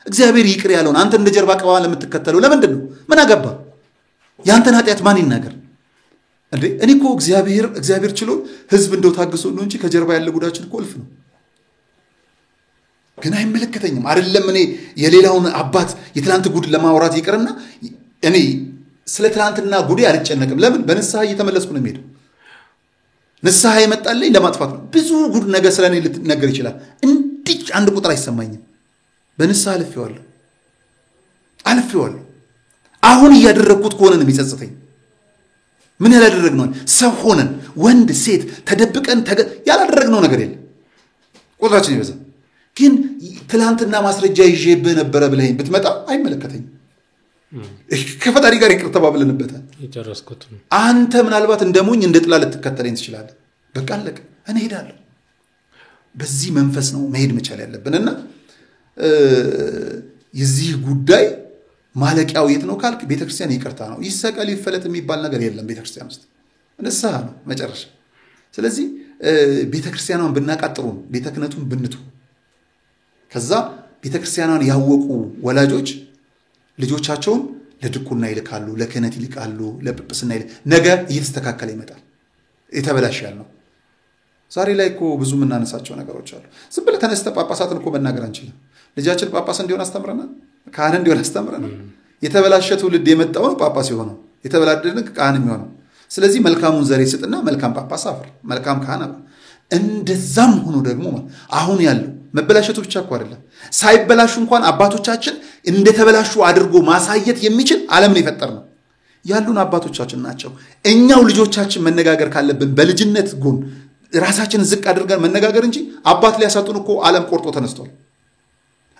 እግዚአብሔር ይቅር ያለውን አንተ እንደ ጀርባ ቀባን ለምትከተለው ለምንድን ነው ምን አገባ ያንተን ኃጢአት ማን ይናገር እንዴ እኔ እኮ እግዚአብሔር ችሎ ህዝብ እንደው ታግሶ ነው እንጂ ከጀርባ ያለ ጉዳችን እኮ እልፍ ነው ግን አይመለከተኝም አይደለም እኔ የሌላውን አባት የትላንት ጉድ ለማውራት ይቅርና እኔ ስለ ትላንትና ጉዴ አልጨነቅም ለምን በንስሐ እየተመለስኩ ነው የምሄደው ንስሐ የመጣልኝ ለማጥፋት ነው ብዙ ጉድ ነገር ስለኔ ልትነገር ይችላል እንዲህ አንድ ቁጥር አይሰማኝም በንስሐ አልፌዋለሁ አሁን እያደረኩት ከሆነ ነው የሚጸጽተኝ ምን ያላደረግነው ሰው ሆነን ወንድ ሴት ተደብቀን ያላደረግነው ነገር የለም ቁጥራችን ይበዛ ግን ትላንትና ማስረጃ ይዤብህ ነበር ብለኝ ብትመጣ አይመለከተኝም ከፈጣሪ ጋር ይቅር ተባብለንበታል ይጨረስኩት አንተ ምናልባት እንደሞኝ እንደ ጥላ ልትከተለኝ ትችላለህ በቃ አለቀ እኔ ሄዳለሁ በዚህ መንፈስ ነው መሄድ መቻል ያለብንና የዚህ ጉዳይ ማለቂያው የት ነው ካልክ ቤተክርስቲያን ይቅርታ ነው ይሰቀል ይፈለጥ የሚባል ነገር የለም ቤተክርስቲያን ውስጥ ንስሐ ነው መጨረሻ ስለዚህ ቤተክርስቲያኗን ብናቃጥሩ ቤተክነቱን ብንቱ ከዛ ቤተክርስቲያኗን ያወቁ ወላጆች ልጆቻቸውን ለድቁና ይልካሉ ለክህነት ይልካሉ ለጵጵስና ነገ እየተስተካከለ ይመጣል የተበላሽ ያለው ዛሬ ላይ እኮ ብዙ ምናነሳቸው ነገሮች አሉ ዝም ብለህ ተነስተህ ጳጳሳትን እኮ መናገር አንችልም ልጃችን ጳጳስ እንዲሆን አስተምረናል ካህን እንዲሆን አስተምረናል የተበላሸ ትውልድ የመጣው ነው ጳጳስ የሆነው የተበላደነ ካህን የሚሆነው ስለዚህ መልካሙን ዘር ይስጥና መልካም ጳጳስ አፍር መልካም ካህን አፍር እንደዛም ሆኖ ደግሞ አሁን ያለው መበላሸቱ ብቻ እኮ አይደለም ሳይበላሹ እንኳን አባቶቻችን እንደተበላሹ አድርጎ ማሳየት የሚችል ዓለምን የፈጠርነው ያሉን አባቶቻችን ናቸው እኛው ልጆቻችን መነጋገር ካለብን በልጅነት ጎን ራሳችንን ዝቅ አድርገን መነጋገር እንጂ አባት ሊያሳጡን እኮ ዓለም ቆርጦ ተነስቷል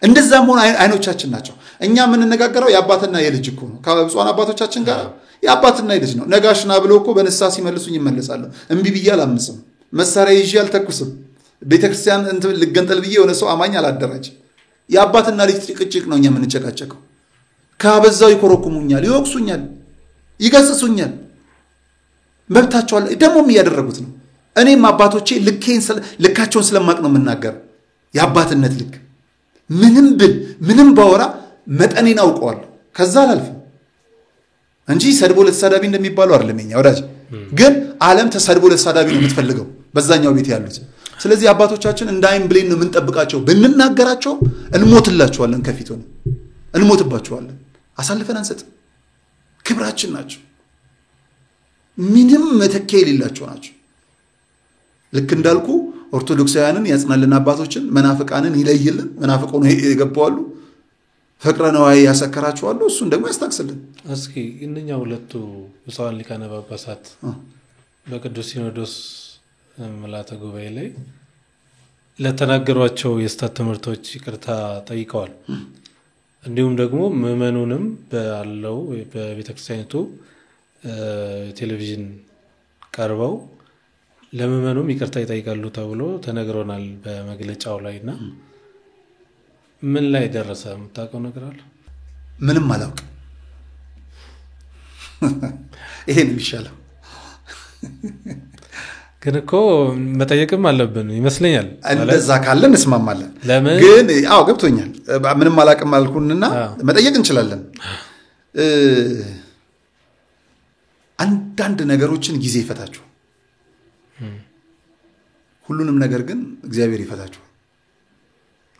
እንደዛም ሆነ አይኖቻችን ናቸው እኛ የምንነጋገረው የአባትና የልጅ እኮ ነው ከብፁዓን አባቶቻችን ጋር የአባትና የልጅ ነው ነጋሽና ብሎ እኮ በንስሐ ሲመልሱኝ ይመለሳሉ እምቢ ብዬ አላምጽም መሳሪያ ይዤ አልተኩስም ቤተክርስቲያን እንትን ልገንጠል ብዬ የሆነ ሰው አማኝ አላደራጅ የአባትና ልጅ ጭቅጭቅ ነው እኛ የምንጨቃጨቀው ካበዛው ይኮረኩሙኛል ይወቅሱኛል ይገስጹኛል መብታቸው አለ ደግሞም እያደረጉት ነው እኔም አባቶቼ ልካቸውን ስለማቅ ነው የምናገር የአባትነት ልክ ምንም ባወራ መጠኔን አውቀዋለሁ ከዛ አላልፍም እንጂ ሰድቦ ለተሳዳቢ እንደሚባለው አይደለም ወዳጅ ግን ዓለም ተሰድቦ ለተሳዳቢ ነው የምትፈልገው በዛኛው ቤት ያሉት ስለዚህ አባቶቻችን እንዳይም ብሌን ነው የምንጠብቃቸው ብንናገራቸው እንሞትላቸዋለን ከፊት ሆነ እንሞትባቸዋለን አሳልፈን አንሰጥ ክብራችን ናቸው ምንም መተኪያ የሌላቸው ናቸው ልክ እንዳልኩ ኦርቶዶክሳውያንን ያጽናልን አባቶችን መናፍቃንን ይለይልን መናፍቆ ነው የገባዋሉ ፍቅረ ነዋይ ያሰከራቸዋሉ እሱን ደግሞ ያስታክስልን እስኪ እነኛ ሁለቱ ብፁዓን ሊቃነ ጳጳሳት በቅዱስ ሲኖዶስ ምልዓተ ጉባኤ ላይ ለተናገሯቸው የስተት ትምህርቶች ይቅርታ ጠይቀዋል እንዲሁም ደግሞ ምዕመኑንም ባለው በቤተክርስቲያኒቱ ቴሌቪዥን ቀርበው ለምዕመኑም ይቅርታ ይጠይቃሉ ተብሎ ተነግሮናል በመግለጫው ላይና ምን ላይ ደረሰ የምታውቀው ነገር አለ ምንም አላውቅ ይሄን ይሻላል ግን እኮ መጠየቅም አለብን ይመስለኛል እንደዛ ካለ እንስማማለን ግን ገብቶኛል ምንም አላውቅም አልኩንና መጠየቅ እንችላለን አንዳንድ ነገሮችን ጊዜ ይፈታቸው ሁሉንም ነገር ግን እግዚአብሔር ይፈታቸው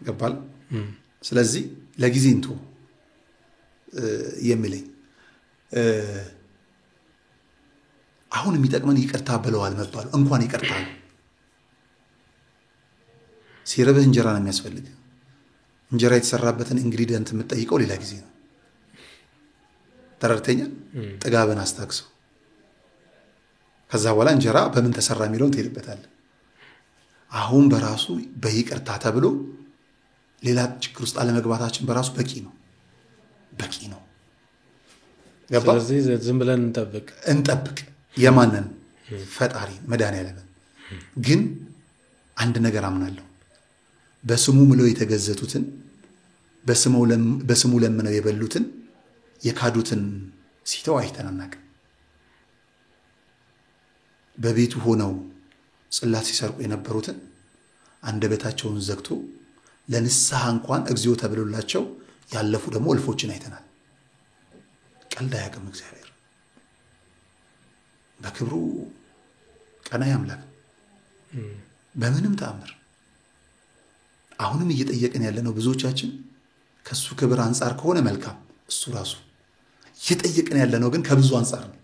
ገባል ስለዚህ ለጊዜ እንቱ የሚለኝ አሁን የሚጠቅመን ይቅርታ ብለዋል መባሉ እንኳን ይቅርታ ሲረበህ እንጀራ ነው የሚያስፈልግ እንጀራ የተሰራበትን ኢንግሪዲየንት የምትጠይቀው ሌላ ጊዜ ነው ተረድተኛ ጥጋብን አስታክሰው ከዛ በኋላ እንጀራ በምን ተሰራ የሚለውን ትሄድበታል አሁን በራሱ በይቅርታ ተብሎ ሌላ ችግር ውስጥ አለመግባታችን በራሱ በቂ ነው ስለዚህ ዝም ብለን እንጠብቅ የማንን ፈጣሪ መድኃኒዓለምን ግን አንድ ነገር አምናለሁ በስሙ ምለው የተገዘቱትን በስሙ ለምነው የበሉትን የካዱትን ሲተው አይተናናቅ በቤቱ ሆነው ጽላት ሲሰርቁ የነበሩትን አንደበታቸውን ዘግቶ ለንስሐ እንኳን እግዚኦ ተብሎላቸው ያለፉ ደግሞ እልፎችን አይተናል ቀልድ አያውቅም እግዚአብሔር በክብሩ ቀና ያምላክ በምንም ተአምር አሁንም እየጠየቀን ያለነው ብዙዎቻችን ከሱ ክብር አንፃር ከሆነ መልካም እሱ ራሱ እየጠየቀን ያለነው ግን ከብዙ አንፃር ነው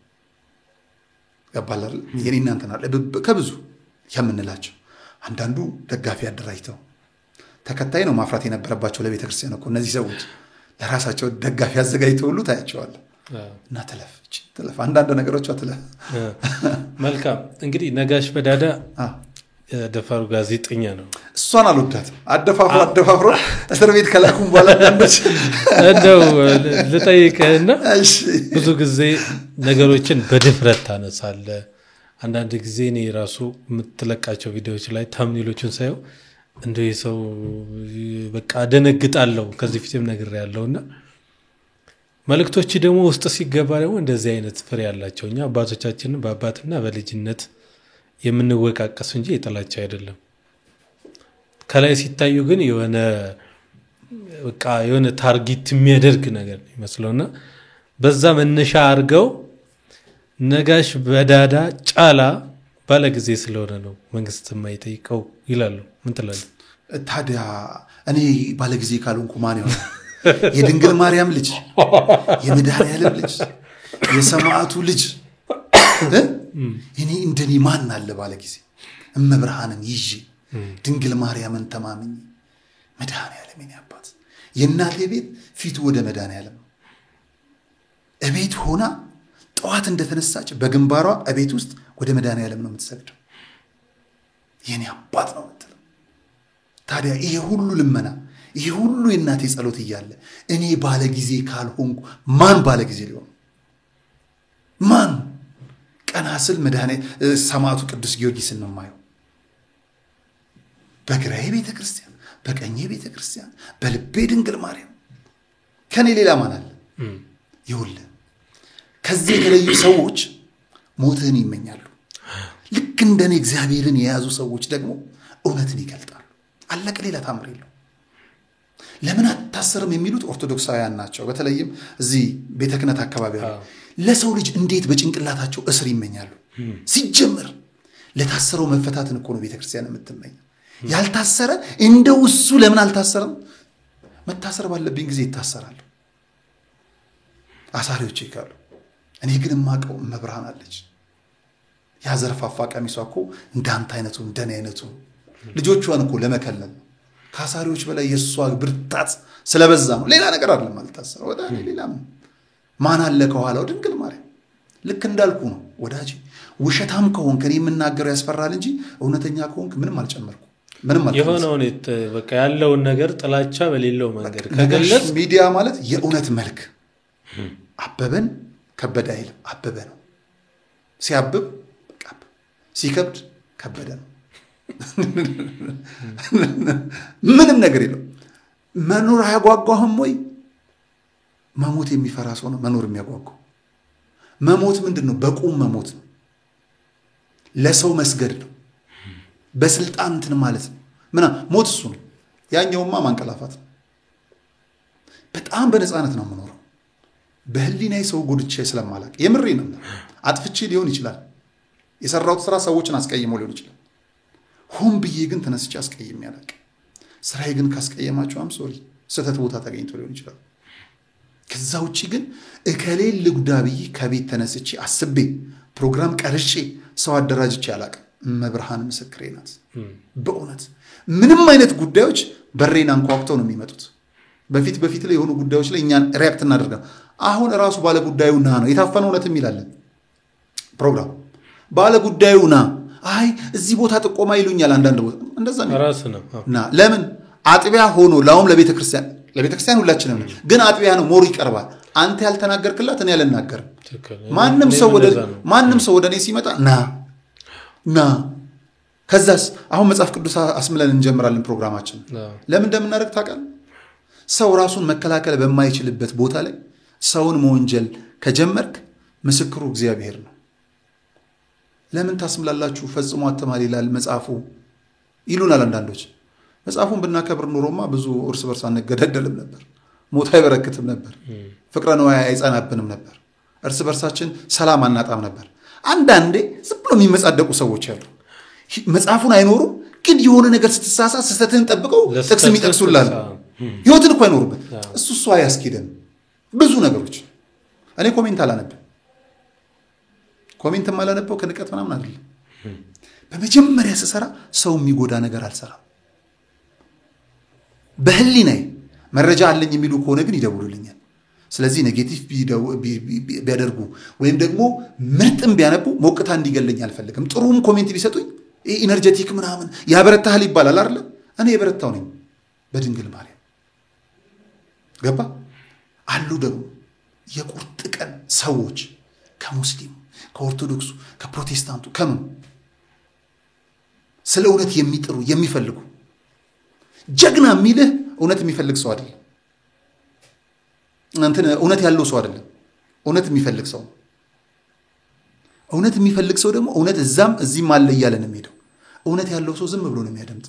ያባላል የኔና እንተና ከብዙ የምንላቸው አንዳንዱ ደጋፊ አደራጅተው ተከታይ ነው ማፍራት የነበረባቸው ለቤተ ክርስቲያን እኮ እነዚህ ሰዎች ለራሳቸው ደጋፊ አዘጋጅተው ሁሉ ታያቸዋል እና ተለፍ አንዳንድ ነገሮች አትለፍ መልካም እንግዲህ ነጋሽ በዳዳ ደፋሩ ጋዜጠኛ ነው እሷን አልወዳትም አደፋፍሮ እስር ቤት ከላኩም በኋላ እንደው ልጠይቅህና ብዙ ጊዜ ነገሮችን በድፍረት ታነሳለ አንዳንድ ጊዜ እኔ ራሱ የምትለቃቸው ቪዲዮዎች ላይ ታምኔሎችን ሳየው እንደው የሰው በቃ ደነግጣለሁ ከዚህ ፊትም ነገር ያለውና መልእክቶች ደግሞ ውስጥ ሲገባ ደግሞ እንደዚህ አይነት ፍሬ ያላቸውኛ አባቶቻችንን በአባትና በልጅነት የምንወቃቀስ እንጂ የጠላቻ አይደለም ከላይ ሲታዩ ግን የሆነ ታርጌት የሚያደርግ ነገር ይመስለውና በዛ መነሻ አርገው ነጋሽ በዳዳ ጫላ ባለ ጊዜ ስለሆነ ነው መንግስት የማይጠይቀው ይላሉ ምን ትላለህ ታዲያ እኔ ባለ ጊዜ ካልሆንኩ ማን ይሆናል የድንግል ማርያም ልጅ የመድኃኒዓለም ልጅ የሰማዕቱ ልጅ እኔ እንደኔ ማን አለ ባለ ጊዜ እመብርሃንን ይዤ ድንግል ማርያምን ተማምኝ መድኃኒዓለም የኔ አባት የእናቴ ቤት ፊቱ ወደ መድኃኒዓለም እቤት ሆና ጠዋት እንደተነሳች በግንባሯ እቤት ውስጥ ወደ መድኃኒዓለም ነው የምትሰግደው የኔ አባት ነው የምትለው ታዲያ ይሄ ሁሉ ልመና ይሄ ሁሉ የእናቴ ጸሎት ይያለ እኔ ባለ ጊዜ ካልሆንኩ ማን ባለ ጊዜ ሊሆን ማን ቀናስል መድኃኔ ሰማዕቱ ቅዱስ ጊዮርጊስን ነው ማየው በግራዬ ቤተ ክርስቲያን በቀኜ ቤተ ክርስቲያን በልቤ ድንግል ማርያም ከኔ ሌላ ማን አለ ይውል ከዚህ የተለዩ ሰዎች ሞትን ይመኛሉ ልክ እንደኔ እግዚአብሔርን የያዙ ሰዎች ደግሞ እውነትን ይገልጣሉ አለቀ ሌላ ታምር የለው ለምን አታሰርም የሚሉት ኦርቶዶክሳውያን ናቸው በተለይም እዚህ ቤተ ክህነት አካባቢ ያለው ለሰው ልጅ እንዴት በጭንቅላታቸው እስር ይመኛሉ ሲጀምር ለታሰረው መፈታትን እኮ ነው ቤተ ክርስቲያን የምትመኝ ያልታሰረ እንደው እሱ ለምን አልታሰረም መታሰር ባለብኝ ጊዜ ይታሰራል አሳሪዎች ይካሉ እኔ ግን ማቀው መብርሃን አለች ያዘርፋፋ ቀሚሷ እኮ እንዳንተ አይነቱ እንደኔ አይነቱ ልጆቿን እኮ ለመከለል ካሳሪዎች በላይ የሷ ብርታት ስለበዛ ነው ሌላ ነገር አይደለም አልታሰረው ወዳ ሌላ ማን አለ ከኋላው ድንግል ማርያም ልክ እንዳልኩ ነው ወዳጅ ውሸታም ከሆንክ እኔ የምናገረው ያስፈራል እንጂ እውነተኛ ከሆንክ ምንም አልጨመርኩ ምንም አልጨመርኩ የሆነው በቃ ያለውን ነገር ጥላቻ በሌለው መንገድ ከገለጽ ሚዲያ ማለት የእውነት መልክ አበበን ከበደ አይልም አበበ ነው ሲያብብ በቃ ሲከብድ ከበደ ነው ምንም ነገር የለው መኖር አያጓጓህም ወይ መሞት የሚፈራ ሰው ነው መኖር የሚያጓጓው መሞት ምንድነው በቁም መሞት ነው ለሰው መስገድ ነው በስልጣን እንትን ማለት ነው ምና ሞት እሱ ነው ያኛውማ ማንቀላፋት ነው በጣም በነፃነት ነው የምኖረው በህሊናዬ ሰው ጎድቼ ስለማላቅ የምሬ ነው አጥፍቼ ሊሆን ይችላል የሰራሁት ስራ ሰዎችን አስቀይሞ ሊሆን ይችላል ሆን ብዬ ግን ተነስቼ አስቀይሜ ያላቅ ስራዬ ግን ካስቀየማችሁ አም ሶሪ ሰተት ቦታ ተገኝቶ ሊሆን ይችላል ከዛ ውጪ ግን እከሌል ልጉዳብይ ከቤት ተነስቼ አስቤ ፕሮግራም ቀርጬ ሰው አደራጅቼ ያላቅ መብርሃን ምስክሬ ናት በእውነት ምንም አይነት ጉዳዮች በሬን አንኳኩተው ነው የሚመጡት በፊት ላይ የሆኑ ጉዳዮች ላይ እኛን ሪአክት እናደርጋለን አሁን ራሱ ባለ ጉዳዩና ነው የታፈነው እውነት የሚላለን ፕሮግራም ባለ ጉዳዩና አይ እዚህ ቦታ ጥቆማ ይሉኛል አንዳንድ ቦታ እንደዛ ነው ራስ ነው እና ለምን አጥቢያ ሆኖ ላውም ለቤተክርስቲያን ሁላችንም ግን አጥቢያ ነው ሞር ይቀርባል አንተ ያልተናገርክላት እኔ ያልናገርም ማንንም ሰው ወደኔ ሲመጣ ና ከዛስ አሁን መጽሐፍ ቅዱስ አስምለን እንጀምራለን ፕሮግራማችን ለምን እንደምናደርግ ታውቃለህ ሰው ራሱን መከላከል በማይችልበት ቦታ ላይ ሰውን መወንጀል ከጀመርክ ምስክሩ እግዚአብሔር ነው ለምን ታስምላላችሁ ፈጽሞ አትማል ይላል መጽሐፉ ይሉናል አንዳንዶች መጽሐፉን ብናከብር ኑሮማ ብዙ እርስ በርስ አንገዳደልም ነበር ሞት አይበረክትም ነበር ፍቅረ ነው አይጻናብንም ነበር እርስ በርሳችን ሰላም አናጣም ነበር አንዳንዴ ዝም ብሎ የሚመጻደቁ ሰዎች አሉ መጽሐፉን አይኖሩም ግን የሆነ ነገር ስትሳሳ ስተትን ጠብቀው ጥቅስ የሚጠቅሱላል ህይወትን እኮ አይኖሩበት እሱ አያስኪደም ብዙ ነገሮች እኔ ኮሜንት አላነብም ኮሜንት ማላነበው ከንቀት ምናምን አይደለም በመጀመሪያ ስሰራ ሰው የሚጎዳ ነገር አልሰራም በህሊናይ መረጃ አለኝ የሚሉ ከሆነ ግን ይደውሉልኛል ስለዚህ ኔጌቲቭ ቢያደርጉ ወይም ደግሞ ምርጥም ቢያነቡ ሞቅታ እንዲገለኝ አልፈልግም ጥሩም ኮሜንት ቢሰጡኝ ኢነርጂቲክ ምናምን ያበረታል ይባላል አይደል እኔ የበረታው ነኝ በድንግል ማርያም ገባ አሉ ደግሞ የቁርጥ ቀን ሰዎች ከሙስሊም ከኦርቶዶክሱ ከፕሮቴስታንቱ ከምን ስለ እውነት የሚጥሩ የሚፈልጉ ጀግና የሚልህ እውነት የሚፈልግ ሰው አይደለም አንተ እውነት ያለው ሰው አይደለም እውነት የሚፈልግ ሰው እውነት የሚፈልግ ሰው ደግሞ እውነት እዛም እዚህም አለ ይያለ ነው የሚሄደው እውነት ያለው ሰው ዝም ብሎ ነው የሚያደምጥ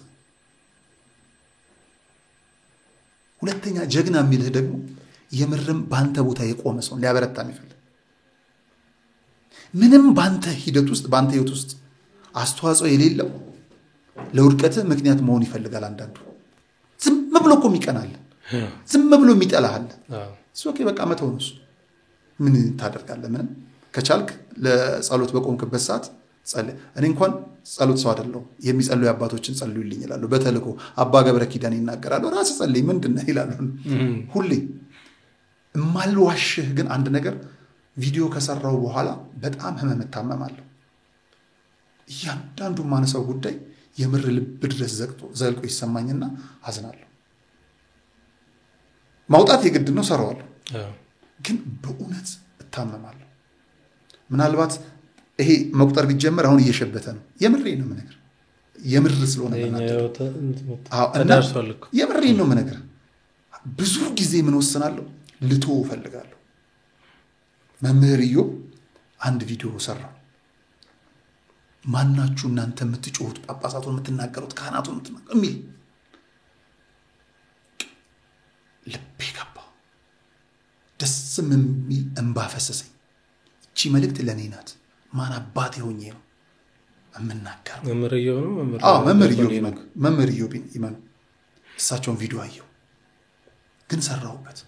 ሁለተኛ ጀግና የሚልህ ደግሞ የምርም ባንተ ቦታ የቆመ ሰው ሊያበረታ የሚፈልግ ምንም ባንተ ሂደት ውስጥ ባንተ ህይወት ውስጥ አስተዋጽኦ የሌለው ለውድቀት ምክንያት መሆን ይፈልጋል አንዳንዱ ዝም ብሎ እኮ የሚቀናል ዝም ብሎ የሚጠላሃል ኦኬ በቃ መተውነስ ምን ታደርጋለህ ምንም ከቻልክ ለጸሎት በቆምክበት ሰዓት ጸልይ እኔ እንኳን ጸሎት ሰው አይደለም የሚጸልዩ አባቶችን ጸልዩልኝ ይላሉ በተልኮ አባ ገብረ ኪዳን ይናገራሉ ራስ ጸልይ ምንድነው ይላሉ ሁሌ ማልዋሽህ ግን አንድ ነገር ቪዲዮ ከሰራው በኋላ በጣም ህመም ተማማለሁ ያንዳንዱ ማነሳው ጉዳይ የምር ልብ ድረስ ዘልቆ ይሰማኝና አዝናለሁ ማውጣት የግድ ነው ሰራዋለሁ ግን በእውነት እታመማለሁ ምናልባት ይሄ መቁጠር ቢጀመር አሁን እየሸበተ ነው የምሬን ነው ነገር የምር ስለሆነ የምሬን ነው ነገር ብዙ ጊዜ ምን ወስናለሁ ልቶ ፈልጋለሁ መምህርዮ አንድ ቪዲዮ ሰራ ማናችሁ እናንተ የምትጮሁት ጳጳሳቱን የምትናገሩት ካህናቱን የምትናገሩት እሚል ልቤ ገባ ደስም የሚል እንባ ፈሰሰኝ እቺ መልእክት ለኔ ናት ማን አባቴ ሆኜ ነው እምናገር መምህርዮ ነው መምህርዮ ይመኑ እሳቸውን ቪዲዮ አየው ግን ሰራውበት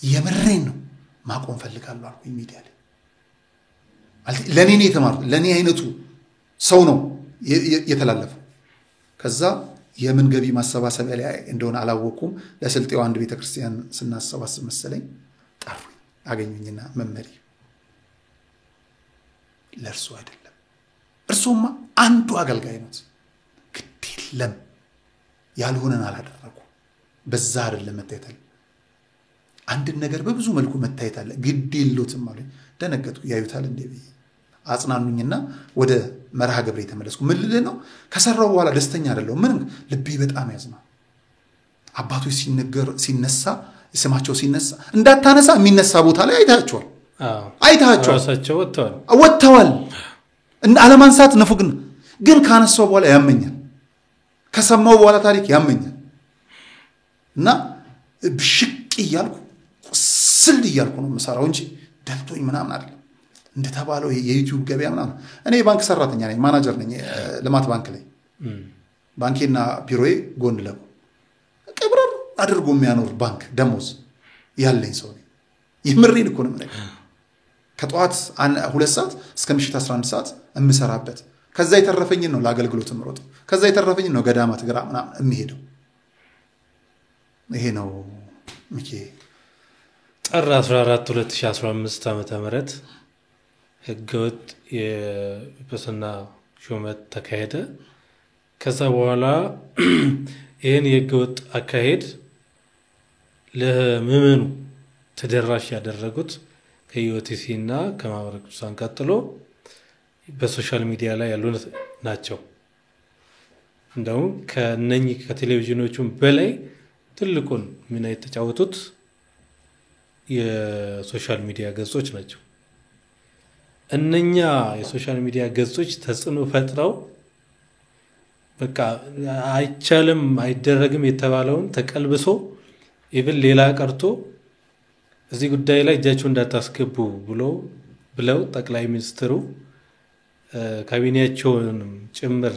የምሬን ነው ማቆም ፈልጋለሁ አልኩኝ ሚዲያ ላይ ማለት ለኔ ነው የተማርኩት ለኔ አይነቱ ሰው ነው የተላለፈው ከዛ የምን ገቢ ማሰባሰቢያ ላይ እንደሆነ አላወኩም ለስልጤው አንድ ቤተክርስቲያን ስናሰባስብ መሰለኝ ጠሩኝ አገኙኝና መመሪ ለርሱ አይደለም እርሱማ አንዱ አገልጋይ ነው ግዴለም ያልሆነን አላደረኩ በዛ አይደለም መታየታል አንድ ነገር በብዙ መልኩ መታየታል ግዴሎትም ማለት ደነገጥኩ ያዩታል እንዴ አጽናኑኝና ወደ መርሃ ገብሬ ተመለስኩ ምን ልለው ከሰራው በኋላ ደስተኛ አይደለም ምን ልቤ በጣም ያዝና አባቶች ሲነሳ ስማቸው ሲነሳ እንዳታነሳ የሚነሳ ቦታ ላይ አይታቸዋል ራሳቸው ወጥተዋል እና አለማንሳት ነፉግን ግን ካነሳው በኋላ ያመኛል ከሰማው በኋላ ታሪክ ያመኛል እና ብሽቅ ይያልኩ ስል ይያልኩ ነው መሰራው እንጂ ደልቶኝ ምናምን አይደለም እንደተባለው የዩቲዩብ ገበያ ምናምን እኔ ባንክ ሰራተኛ ነኝ ማናጀር ነኝ ልማት ባንክ ላይ ባንኬና ቢሮዬ ጎን ለጎን ቀብረር አድርጎ የሚያኖር ባንክ ደሞዝ ያለኝ ሰው ነኝ የምሬን እኮ ነው ማለት ከጧት 2 ሰዓት እስከ ምሽት 11 ሰዓት እምሰራበት ከዛ የተረፈኝ ነው ለአገልግሎት ምሮጥ ከዛ የተረፈኝ ነው ገዳማት ግራ ምናምን እምሄደው ይሄ ነው ምኪ ጥር 14 2015 ዓመተ ምህረት ህገወጥ የጵጵስና ሹመት ተካሄደ ከዛ በኋላ ይሄን የህገወጥ አካሄድ ለምዕመኑ ተደራሽ ያደረጉት ከዩቲሲና ከማህበረ ቅዱሳን ቀጥሎ በሶሻል ሚዲያ ላይ ያሉ ናቸው እንደው ከነኚህ ከቴሌቪዥኖቹም በላይ ትልቁን ሚና የተጫወቱት የሶሻል ሚዲያ ገጾች ናቸው። እነኛ የሶሻል ሚዲያ ገጾች ተጽዕኖ ፈጥረው በቃ አይቻልም አይደረግም የተባለውን ተቀልብሶ ኢቭን ሌላ ቀርቶ እዚህ ጉዳይ ላይ እጃቸው እንዳታስገቡ ብለው ጠቅላይ ሚኒስትሩ ካቢኔያቸውንም ጭምር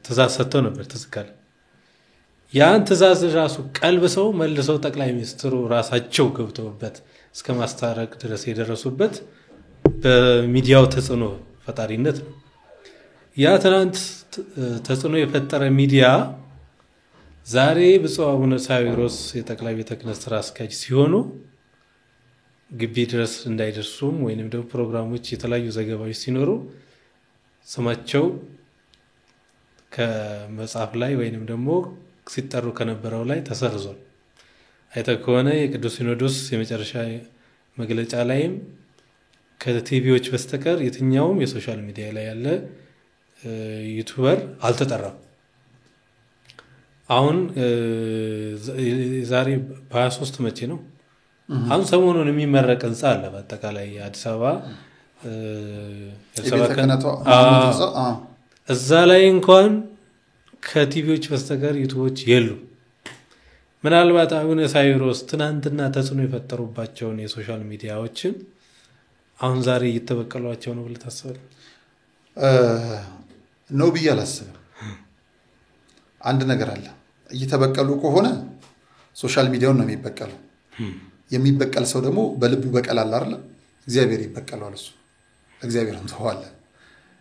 ትእዛዝ ሰጥተው ነበር ተስካለ። ያን ትእዛዝ ራሱ ቀልብሰው መልሰው ጠቅላይ ሚኒስትሩ ራሳቸው ገብተውበት እስከ ማስታረቅ ድረስ የደረሱበት በሚዲያው ተጽዕኖ ፈጣሪነት ነው። ያ ትናንት ተጽዕኖ የፈጠረ ሚዲያ ዛሬ ብፁዕ አቡነ ሳዊሮስ የጠቅላይ ቤተ ክህነት ስራ አስኪያጅ ሲሆኑ ግቢ ድረስ እንዳይደርሱም ወይንም ደግሞ ፕሮግራሞች የተለያዩ ዘገባዎች ሲኖሩ ስማቸው ከመጽሐፍ ላይ ወይንም ደግሞ ሲጠሩ ከነበረው ላይ ተሰርዟል። አይተህ ከሆነ የቅዱስ ሲኖዶስ የመጨረሻ መግለጫ ላይም ከቲቪዎች በስተቀር የትኛውም የሶሻል ሚዲያ ላይ ያለ ዩቲዩበር አልተጠራም። አሁን ዛሬ በ23 መቼ ነው? አሁን ሰሞኑን የሚመረቅ ህንጻ አለ በአጠቃላይ አዲስ አበባ እዛ ላይ እንኳን ከቲቪዎች በስተቀር ዩቲዩቦች የሉ። ምናልባት አቡነ ሳዊሮስ ትናንትና ተጽዕኖ የፈጠሩባቸውን የሶሻል ሚዲያዎችን አሁን ዛሬ እየተበቀሏቸው ነው ብለህ ታስባለህ? ነው ብዬ አላስብም። አንድ ነገር አለ። እየተበቀሉ ከሆነ ሶሻል ሚዲያውን ነው የሚበቀለው። የሚበቀል ሰው ደግሞ በልቡ በቀል አለ አይደል? እግዚአብሔር ይበቀላል። እሱ እግዚአብሔር እንተዋለ።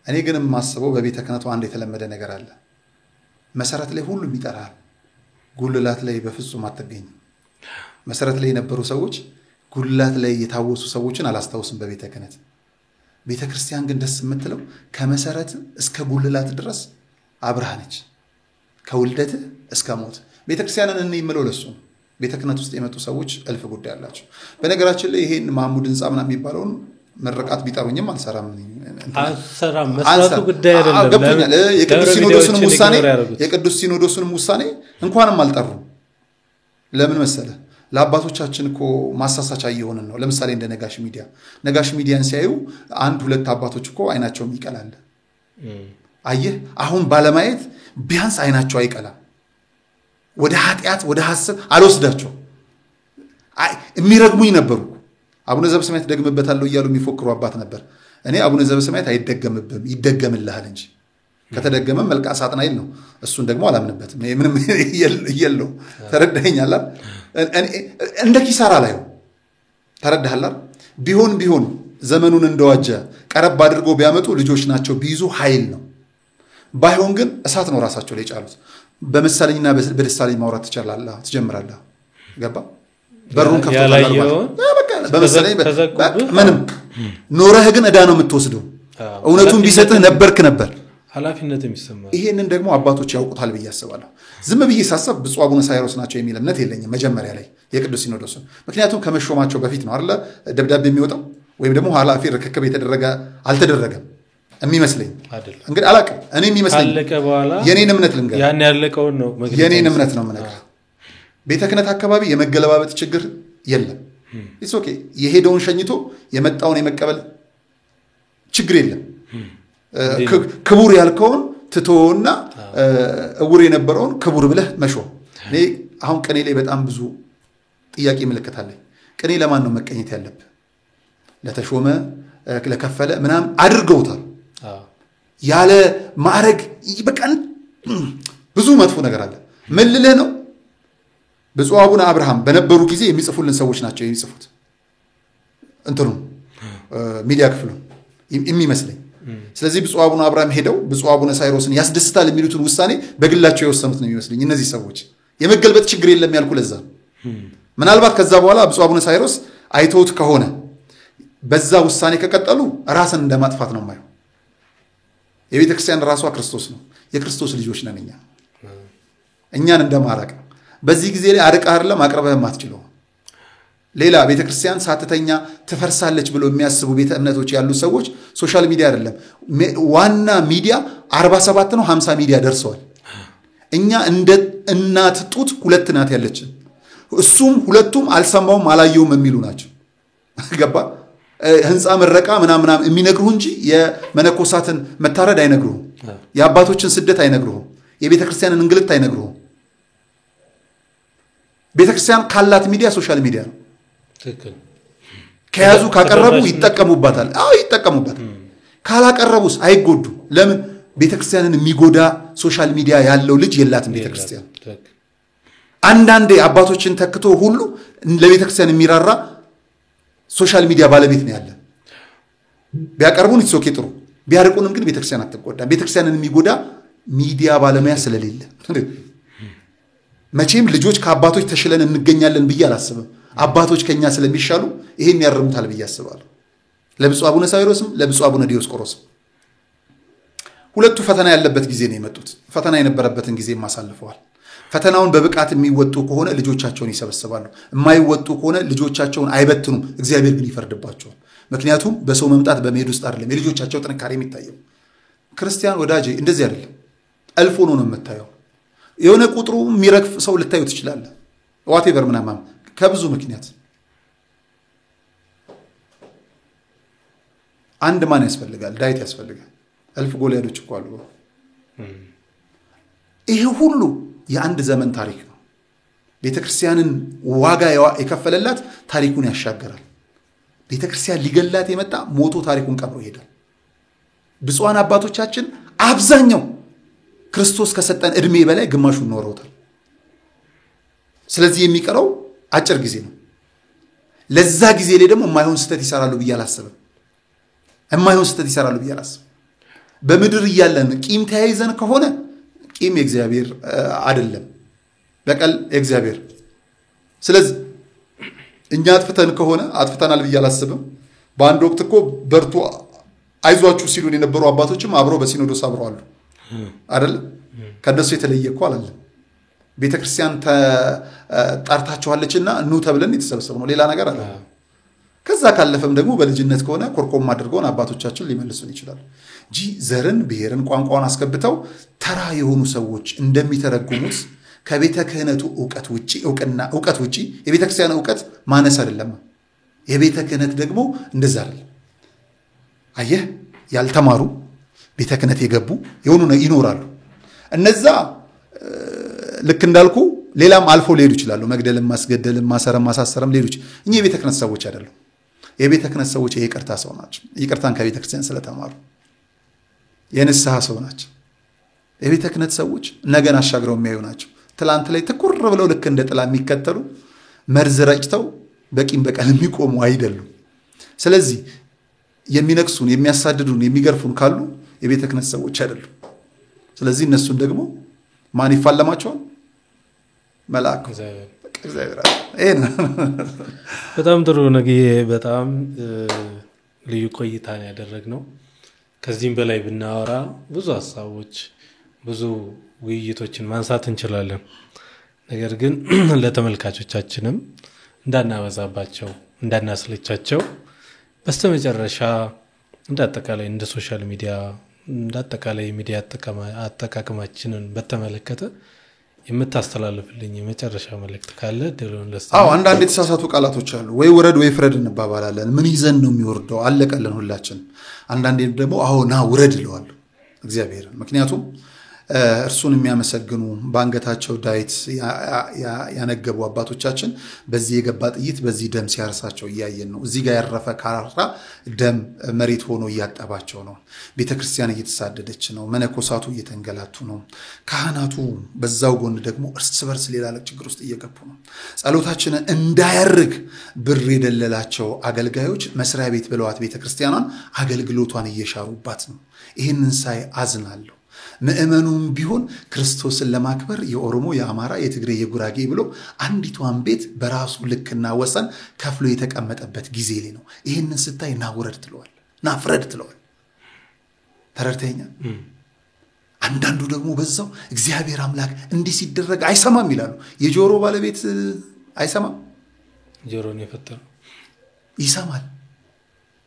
እኔ ግን የማስበው በቤተ ክህነቱ አንድ የተለመደ ነገር አለ። መሰረት ላይ ሁሉም ይጠራል፣ ጉልላት ላይ በፍጹም አትገኝም። መሰረት ላይ የነበሩ ሰዎች ጉልላት ላይ የታወሱ ሰዎችን አላስታውስም በቤተ ክህነት። ቤተ ክርስቲያን ግን ደስ የምትለው ከመሰረት እስከ ጉልላት ድረስ አብርሃ ነች፣ ከውልደት እስከ ሞት። ቤተ ክርስቲያንን እኔ የምለው ለሱ ቤተ ክህነት ውስጥ የመጡ ሰዎች እልፍ ጉዳይ አላቸው። በነገራችን ላይ ይሄን ማሙድ ህንጻ ምናምን የሚባለውን መረቃት ቢጠሩኝም አልሰራም። መስራቱ ጉዳይ አይደለም። የቅዱስ ሲኖዶስንም ውሳኔ እንኳንም አልጠሩ። ለምን መሰለ? ለአባቶቻችን እኮ ማሳሳቻ እየሆንን ነው። ለምሳሌ እንደ ነጋሽ ሚዲያን ሲያዩ አንድ ሁለት አባቶች እኮ አይናቸው ይቀላል። አየህ፣ አሁን ባለማየት ቢያንስ አይናቸው አይቀላም። ወደ ኃጢአት ወደ ሐሰት አልወስዳቸው የሚረግሙኝ ነበሩ። አቡነ ዘበሰማያት ደግምበታለሁ እያሉ የሚፎክሩ አባት ነበር። እኔ አቡነ ዘበሰማያት አይደገምብም ይደገምልሃል እንጂ ከተደገመ መልካ ሳጥናይል ነው። እሱን ደግሞ አላምንበትም። ምንም ይየለው ተረዳኸኛል? እንደ ኪሳራ ላይ ተረዳኸላ? ቢሆን ዘመኑን እንደዋጀ ቀረብ አድርገው ቢያመጡ ልጆች ናቸው ቢይዙ ኃይል ነው። ባይሆን ግን እሳት ነው ራሳቸው ላይ ጫሉት። በመሳለኝና በደሳለኝ ማውራት ትጀምራለህ። ገባ? በሩን ከፍተዋል። በመሳለኝ ምንም ኖረህ ግን ዕዳ ነው የምትወስደው። እውነቱን ቢሰጥህ ነበር ኃላፊነት የሚሰማው። ይሄንን ደግሞ አባቶች ያውቁታል ብዬ አስባለሁ። ዝም ብዬ ሳስብ ብፁዕ አቡነ ሳዊሮስ ናቸው የሚል እምነት የለኝም መጀመሪያ ላይ የቅዱስ ሲኖዶስ። ምክንያቱም ከመሾማቸው በፊት ነው አይደል ደብዳቤ የሚወጣው፣ ወይም ደግሞ ኃላፊ ርክክብ የተደረገ አልተደረገም የሚመስለኝ። እንግዲህ አላውቅም። እኔ የሚመስለኝ አለቀ በኋላ የኔን እምነት ልንገር። ያን ያለቀውን ነው የኔን እምነት ነው የምነግርህ። ቤተ ክህነት አካባቢ የመገለባበጥ ችግር የለም። ኢትስ ኦኬ። የሄደውን ሸኝቶ የመጣውን የመቀበል ችግር የለም። ክቡር ያልከውን ትቶና እውር የነበረውን ክቡር ብለህ መሾም። እኔ አሁን ቅኔ ላይ በጣም ብዙ ጥያቄ ምልክት አለኝ። ቅኔ ለማን ነው መቀኘት ያለብህ? ለተሾመ ለከፈለ ምናምን አድርገውታል። ያለ ማዕረግ በቃ ብዙ መጥፎ ነገር አለ። ምን ልልህ ነው? ብፁዕ አቡነ አብርሃም በነበሩ ጊዜ የሚጽፉልን ሰዎች ናቸው የሚጽፉት እንትኑ ሚዲያ ክፍሉ የሚመስለኝ። ስለዚህ ብፁዕ አቡነ አብርሃም ሄደው ብፁዕ አቡነ ሳዊሮስን ያስደስታል የሚሉትን ውሳኔ በግላቸው የወሰኑት ነው የሚመስለኝ። እነዚህ ሰዎች የመገልበጥ ችግር የለም ያልኩ ለዛ። ምናልባት ከዛ በኋላ ብፁዕ አቡነ ሳዊሮስ አይተውት ከሆነ በዛ ውሳኔ ከቀጠሉ ራስን እንደማጥፋት ነው የማየው። የቤተ ክርስቲያን ራሷ ክርስቶስ ነው። የክርስቶስ ልጆች ነን እኛን እንደማራቅ በዚህ ጊዜ ላይ አርቀህ አይደለም አቅርበህም አትችለው። ሌላ ቤተክርስቲያን ሳትተኛ ትፈርሳለች ብሎ የሚያስቡ ቤተ እምነቶች ያሉ ሰዎች ሶሻል ሚዲያ አይደለም ዋና ሚዲያ 47 ነው 50 ሚዲያ ደርሰዋል እኛ እንደ እናት ጡት ሁለት ናት ያለችን እሱም ሁለቱም አልሰማውም አላየውም የሚሉ ናቸው ገባ ህንጻ መረቃ ምናምን የሚነግሩ እንጂ የመነኮሳትን መታረድ አይነግሩ የአባቶችን ስደት አይነግሩ የቤተክርስቲያንን እንግልት አይነግሩ ቤተክርስቲያን ካላት ሚዲያ ሶሻል ሚዲያ ነው ትክክል ከያዙ ካቀረቡ ይጠቀሙባታል ይጠቀሙባታል ካላቀረቡስ አይጎዱ ለምን ቤተክርስቲያንን የሚጎዳ ሶሻል ሚዲያ ያለው ልጅ የላትም ቤተክርስቲያን አንዳንዴ አባቶችን ተክቶ ሁሉ ለቤተክርስቲያን የሚራራ ሶሻል ሚዲያ ባለቤት ነው ያለ ቢያቀርቡን ይሶኬ ጥሩ ቢያርቁንም ግን ቤተክርስቲያን አትጎዳም ቤተክርስቲያንን የሚጎዳ ሚዲያ ባለሙያ ስለሌለ መቼም ልጆች ከአባቶች ተሽለን እንገኛለን ብዬ አላስብም አባቶች ከኛ ስለሚሻሉ ይሄን ያርሙታል ብዬ አስባለሁ ለብፁዕ አቡነ ሳዊሮስም ለብፁዕ አቡነ ዲዮስቆሮስም ሁለቱ ፈተና ያለበት ጊዜ ነው የመጡት ፈተና የነበረበትን ጊዜ ማሳልፈዋል ፈተናውን በብቃት የሚወጡ ከሆነ ልጆቻቸውን ይሰበስባሉ የማይወጡ ከሆነ ልጆቻቸውን አይበትኑም እግዚአብሔር ግን ይፈርድባቸዋል ምክንያቱም በሰው መምጣት በመሄድ ውስጥ አይደለም የልጆቻቸው ጥንካሬ የሚታየው ክርስቲያን ወዳጄ እንደዚህ አይደለም አልፎ ነው የምታየው የሆነ ቁጥሩ የሚረግፍ ሰው ልታዩ ትችላለህ ዋቴቨር ምናምን ከብዙ ምክንያት አንድ ማን ያስፈልጋል ዳዊት ያስፈልጋል አልፍ ጎልያዶች እኮ አሉ ይሄ ሁሉ የአንድ ዘመን ታሪክ ነው ቤተክርስቲያንን ዋጋ የከፈለላት ታሪኩን ያሻገራል ቤተክርስቲያን ሊገላት የመጣ ሞቶ ታሪኩን ቀብሮ ይሄዳል ብፁዓን አባቶቻችን አብዛኛው ክርስቶስ ከሰጠን እድሜ በላይ ግማሹን ኖረውታል ስለዚህ የሚቀረው አጭር ጊዜ ነው ለዛ ጊዜ ላይ ደግሞ የማይሆን ስተት ይሰራሉ ብዬ አላስብም በምድር ይያለን ቂም ተያይዘን ከሆነ ቂም እግዚአብሔር አይደለም በቀል እግዚአብሔር ስለዚህ እኛ አጥፍተን ከሆነ አጥፍተናል ብዬ አላስብም በአንድ ወቅት እኮ በርቱ አይዟችሁ ሲሉን የነበሩ አባቶችም አብረው በሲኖዶስ አብረዋል አይደል ከነሱ የተለየ እኮ አላለም ቤተክርስቲያን ተጣርታቸዋለችና ኑ ተብለን የተሰበሰብነው ሌላ ነገር አለ ከዛ ካለፈም ደግሞ በልጅነት ከሆነ ኮርኮም አድርገውን አባቶቻችን ሊመልሱን ይችላል ጂ ዘርን ብሔርን ቋንቋውን አስከብተው ተራ የሆኑ ሰዎች እንደሚተረጉሙት ከቤተ ክህነቱ ዕውቀት ውጪ የቤተክርስቲያን ዕውቀት ማነስ አይደለም የቤተ ክህነት ደግሞ እንደዛ አይደለም አየህ ያልተማሩ ቤተ ክህነት የገቡ የሆኑ ይኖራሉ እነዛ ልክ እንዳልኩ ሌላም አልፎ ሊሄዱ ይችላሉ መግደልም ማስገደልም ማሰርም ማሳሰርም ሌሎች እኛ የቤተ ክህነት ሰዎች አይደሉም የቤተ ክህነት ሰዎች የይቅርታ ሰው ናቸው ይቅርታን ከቤተ ክርስቲያን ስለተማሩ የንስሐ ሰው ናቸው የቤተ ክህነት ሰዎች ነገን አሻግረው የሚያዩ ናቸው ትላንት ላይ ትኩር ብለው ልክ እንደ ጥላ የሚከተሉ መርዝ ረጭተው በቂም በቀል የሚቆሙ አይደሉም ስለዚህ የሚነክሱን የሚያሳድዱን የሚገርፉን ካሉ የቤተ ክህነት ሰዎች አይደሉም ስለዚህ እነሱን ደግሞ ማን ይፋለማቸዋል መልአክ እግዚአብሔር በጣም ጥሩ ነግዬ በጣም ልዩ ቆይታን ያደረግነው ከዚህም በላይ ብናወራ ብዙ ሐሳቦች ብዙ ውይይቶችን ማንሳት እንችላለን ነገር ግን ለተመልካቾቻችንም እንዳናበዛባቸው እንዳናስለቻቸው በስተመጨረሻ እንዳጠቃላይ እንደ ሶሻል ሚዲያ እንዳጠቃላይ ሚዲያ አጠቃቀማችንን በተመለከተ የምታስተላልፍልኝ የመጨረሻ መልእክት ካለ ድሮን አንዳንድ የተሳሳቱ ቃላቶች አሉ ወይ ወረድ ወይ ፍረድ እንባባላለን ምን ይዘን ነው የሚወርደው አለቀለን ሁላችን አንዳንዴ ደግሞ ና ውረድ ይለዋል እግዚአብሔር ምክንያቱም እርሱን የሚያመሰግኑ ባንገታቸው ዳዊት ያነገቡ አባቶቻችን በዚህ የገባ ጥይት በዚህ ደም ሲያርሳቸው እያየን ነው እዚህ ጋር ያረፈ ካራ ደም መሬት ሆኖ እያጠባቸው ነው ቤተክርስቲያን እየተሳደደች ነው መነኮሳቱ እየተንገላቱ ነው ካህናቱ በዛው ጎን ደግሞ እርስ በርስ ሌላ ችግር ውስጥ እየገቡ ነው ጸሎታችንን እንዳያርግ ብር የደለላቸው አገልጋዮች መስሪያ ቤት ብለዋት ቤተክርስቲያኗን አገልግሎቷን እየሻሩባት ነው ይሄንን ሳይ አዝናለሁ ምእመኑም ቢሆን ክርስቶስን ለማክበር የኦሮሞ የአማራ የትግሬ የጉራጌ ብሎ አንዲቷን ቤት በራሱ ልክና ወሰን ከፍሎ የተቀመጠበት ጊዜ ላይ ነው ይሄንን ስታይ ናውረድ ትለዋል ናፍረድ ትለዋል ተረድተኛ አንዳንዱ ደግሞ በዛው እግዚአብሔር አምላክ እንዲህ ሲደረግ አይሰማም ይላሉ የጆሮ ባለቤት አይሰማም ጆሮን የፈጠረው ይሰማል።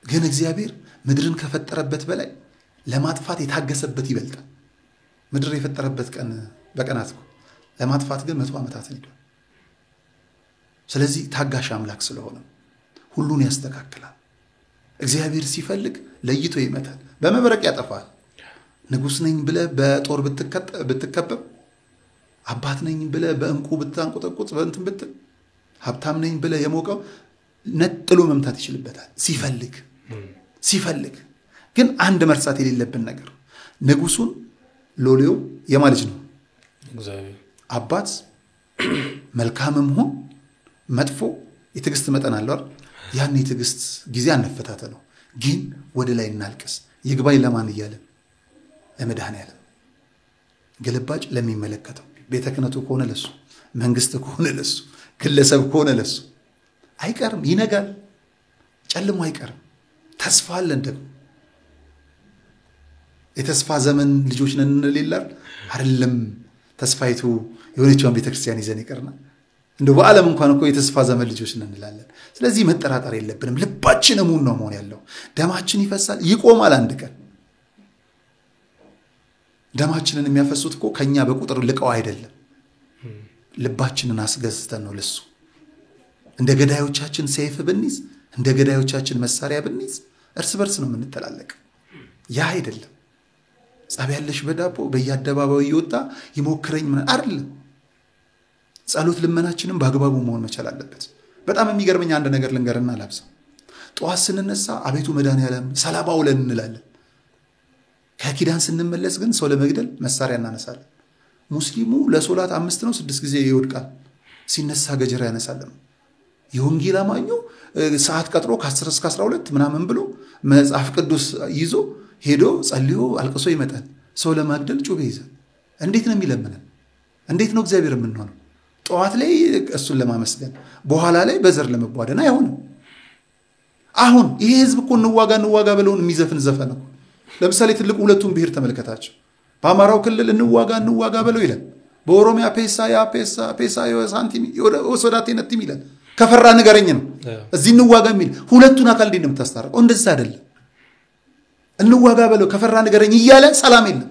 ግን እግዚአብሔር ምድርን ከፈጠረበት በላይ ለማጥፋት የታገሰበት ይበልጣል። ምድር የፈጠረበት ቀን በቀናት ነው፣ ለማጥፋት ግን 100 ዓመታትን ሄዷል። ስለዚህ ታጋሽ አምላክ ስለሆነ ሁሉን ያስተካክላል። እግዚአብሔር ሲፈልግ ለይቶ ይመታል፣ በመብረቅ ያጠፋል። ንጉስ ነኝ ብለ በጦር ብትከበብ፣ አባት ነኝ ብለ በእንቁ ብታንቆጠቁጥ፣ በእንትን ብትል፣ ሀብታም ነኝ ብለ የሞቀው ነጥሎ መምታት ይችልበታል ሲፈልግ። ግን አንድ መርሳት የሌለብን ነገር ንጉሱን ሎሌው የማልጅ ነው እግዚአብሔር። አባት መልካምም ሆን መጥፎ የትዕግስት መጠን አለው። ያን የትዕግስት ጊዜ አንፈታተነው፣ ግን ወደ ላይ እናልቅስ። ይግባኝ ለማን እያለን? ለመድኃኔዓለም። ግልባጭ ለሚመለከተው ቤተ ክህነቱ ከሆነ ለሱ፣ መንግስት ከሆነ ለሱ፣ ግለሰብ ከሆነ ለሱ። አይቀርም፣ ይነጋል፣ ጨልሞ አይቀርም። ተስፋ አለን ደግሞ የተስፋ ዘመን ልጆች ነን እንላለን አይደለም። ተስፋይቱ የሆነችውን ቤተክርስቲያን ይዘን ይቀርና እንደው በዓለም እንኳን እኮ የተስፋ ዘመን ልጆች ነን እንላለን። ስለዚህ መጠራጠር የለብንም። ልባችን ሙሉ ነው መሆን ያለው። ደማችን ይፈሳል፣ ይቆማል አንድ ቀን። ደማችንን የሚያፈሱት እኮ ከኛ በቁጥር ልቀው አይደለም፣ ልባችንን አስገዝተን ነው ለሱ። እንደ ገዳዮቻችን ሰይፍ ብንይዝ፣ እንደ ገዳዮቻችን መሳሪያ ብንይዝ እርስ በርስ ነው የምንተላለቅ። ያ አይደለም ጸብ ያለሽ በዳቦ በየአደባባዩ ይወጣ ይሞክረኝ ምን አይደለም። ጸሎት ልመናችንም በአግባቡ መሆን መቻል አለበት። በጣም የሚገርመኝ አንድ ነገር ልንገርና ላብሳ። ጠዋት ስንነሳ አቤቱ መድኃኔዓለም ሰላም አውለን እንላለን። ከኪዳን ስንመለስ ግን ሰው ለመግደል መሳሪያ እናነሳለን። ሙስሊሙ ለሶላት 5 ነው 6 ጊዜ ይወድቃል፣ ሲነሳ ገጀራ ያነሳል። የወንጌል አማኙ ሰዓት ቀጥሮ ከ10 እስከ 12 ምናምን ብሎ መጽሐፍ ቅዱስ ይዞ ሄዶ ጸልዮ አልቅሶ ይመጣል። ሰው ለማግደል ጩቤ ይዛል። እንዴት ነው የሚለምነን? እንዴት ነው እግዚአብሔር የምንሆነው? ጠዋት ላይ እሱን ለማመስገን፣ በኋላ ላይ በዘር ለመቧደን አይሆንም። አሁን ይሄ ህዝብ እኮ እንዋጋ ብለውን የሚዘፍን ዘፈን ነው። ለምሳሌ ትልቁ ሁለቱን ብሔር ተመልከታቸው። በአማራው ክልል እንዋጋ ብለው ይላል። በኦሮሚያ ፔሳ ሳንቲም ወሰዳቴ ነጥም ይላል። ከፈራ ንገረኝ ነው። እዚህ እንዋጋ የሚል ሁለቱን አካል እንዴት ነው የምታስታርቀው? እንደዛ አይደለም። እንዋጋ ብለው ከፈራ ንገረኝ እያለ ሰላም የለም።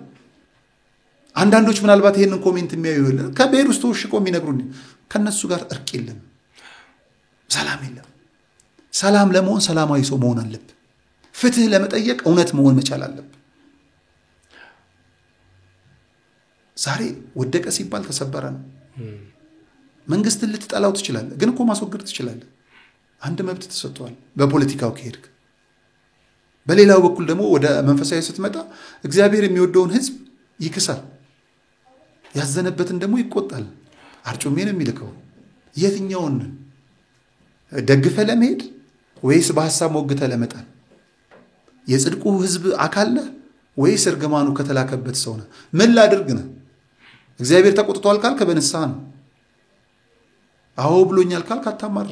አንዳንዶች ምናልባት ይሄንን ኮሜንት የሚያዩ ይሆናል፣ ከብሔር ውስጥ ወሽቆ የሚነግሩን ከነሱ ጋር እርቅ የለም፣ ሰላም የለም። ሰላም ለመሆን ሰላማዊ ሰው መሆን አለብን። ፍትህ ለመጠየቅ እውነት መሆን መቻል አለብን። ዛሬ ወደቀ ሲባል ተሰበረ ነው። መንግስትን ልትጠላው ትችላለህ፣ ግን እኮ ማስወገድ ትችላለህ። አንድ መብት ተሰጥቷል በፖለቲካው ከሄድክ። በሌላው በኩል ደግሞ ወደ መንፈሳዊ ስትመጣ እግዚአብሔር የሚወደውን ህዝብ ይክሳል፣ ያዘነበትን ደግሞ ይቆጣል። አርጩሜን የሚልከው የትኛውን ደግፈ ለመሄድ ወይስ በሐሳብ ሞግተ ለመጣል? የጽድቁ ህዝብ አካል ነህ ወይስ እርግማኑ ከተላከበት ሰው ነህ? ምን ላድርግ ነህ? እግዚአብሔር ተቆጥቷል ካልክ በንስሐ ነው። አዎ ብሎኛል ካልክ አታማር።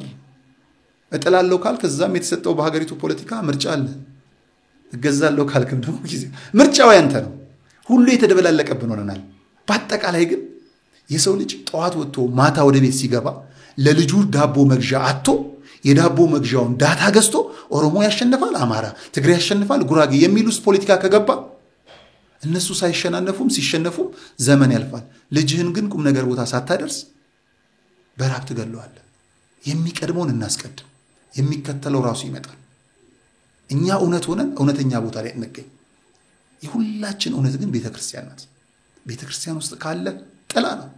እጥላለሁ ካልክ እዛም የተሰጠው በሀገሪቱ ፖለቲካ ምርጫ አለ። እገዛለሁ ካልክም ደግሞ ጊዜ ምርጫው ያንተ ነው። ሁሉ የተደበላለቀብን ሆነናል። በአጠቃላይ ግን የሰው ልጅ ጠዋት ወጥቶ ማታ ወደ ቤት ሲገባ ለልጁ ዳቦ መግዣ አጥቶ የዳቦ መግዣውን ዳታ ገዝቶ ኦሮሞ ያሸንፋል፣ አማራ፣ ትግሬ ያሸንፋል፣ ጉራጌ የሚሉስ ፖለቲካ ከገባ እነሱ ሳይሸናነፉም ሲሸነፉም ዘመን ያልፋል። ልጅህን ግን ቁም ነገር ቦታ ሳታደርስ በራብ ትገለዋለህ። የሚቀድመውን እናስቀድም፣ የሚከተለው ራሱ ይመጣል። እኛ እውነት ሆነን እውነተኛ ቦታ ላይ እንገኝ። የሁላችን እውነት ግን ቤተክርስቲያን ናት። ቤተክርስቲያን ውስጥ ካለ ጥላ ነው።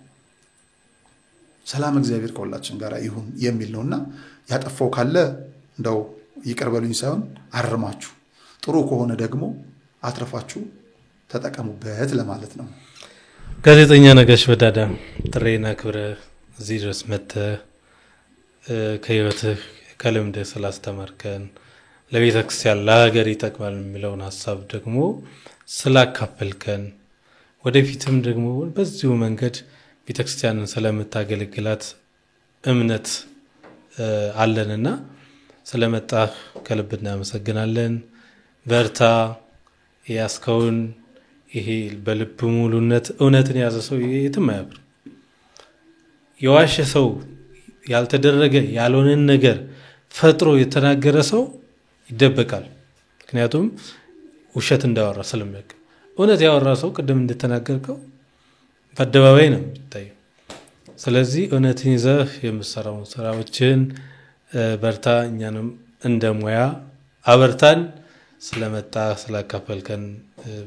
ሰላም እግዚአብሔር ከሁላችን ጋር ይሁን የሚል ነውና ያጠፋው ካለ እንደው ይቅር በሉኝ ሳይሆን አርማችሁ፣ ጥሩ ከሆነ ደግሞ አትረፋችሁ ተጠቀሙበት ለማለት ነው። ጋዜጠኛ ነጋሽ በዳዳ ጥሬና ክብረ እዚህ ድረስ መጥተህ ከህይወትህ ከልምድህ ስላስተማርከን ለቤተክርስቲያን ለሀገር ይጠቅማል የሚለውን ሐሳብ ደግሞ ስላካፈልከን ወደፊትም ደግሞ በዚሁ መንገድ ቤተክርስቲያንን ስለምታገለግላት እምነት አለንና ስለመጣህ ከልብ እናመሰግናለን። በርታ። ያስከውን ይሄ በልብ ሙሉነት እውነትን ያዘ ሰው የትም አያብር። የዋሸ ሰው ያልተደረገ ያልሆነን ነገር ፈጥሮ የተናገረ ሰው ይደበቃል። ምክንያቱም ውሸት እንዳወራ ስለሚያውቅ። እውነት ያወራ ሰው ቅድም እንደተናገርከው በአደባባይ ነው የሚታየው። ስለዚህ እውነትን ይዘህ የምትሰራውን ስራዎችን በርታ። እኛንም እንደ ሙያ አበርታን። ስለመጣ ስላካፈልከን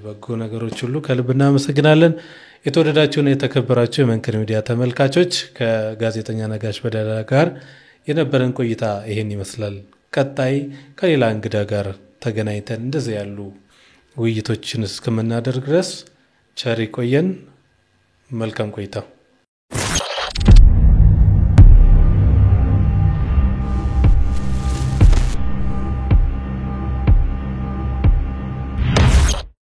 በጎ ነገሮች ሁሉ ከልብ እናመሰግናለን። የተወደዳችሁና የተከበራችሁ የመንክር ሚዲያ ተመልካቾች ከጋዜጠኛ ነጋሽ በዳዳ ጋር የነበረን ቆይታ ይሄን ይመስላል። ቀጣይ ከሌላ እንግዳ ጋር ተገናኝተን እንደዚህ ያሉ ውይይቶችን እስከምናደርግ ድረስ ቸር ይቆየን። መልካም ቆይታ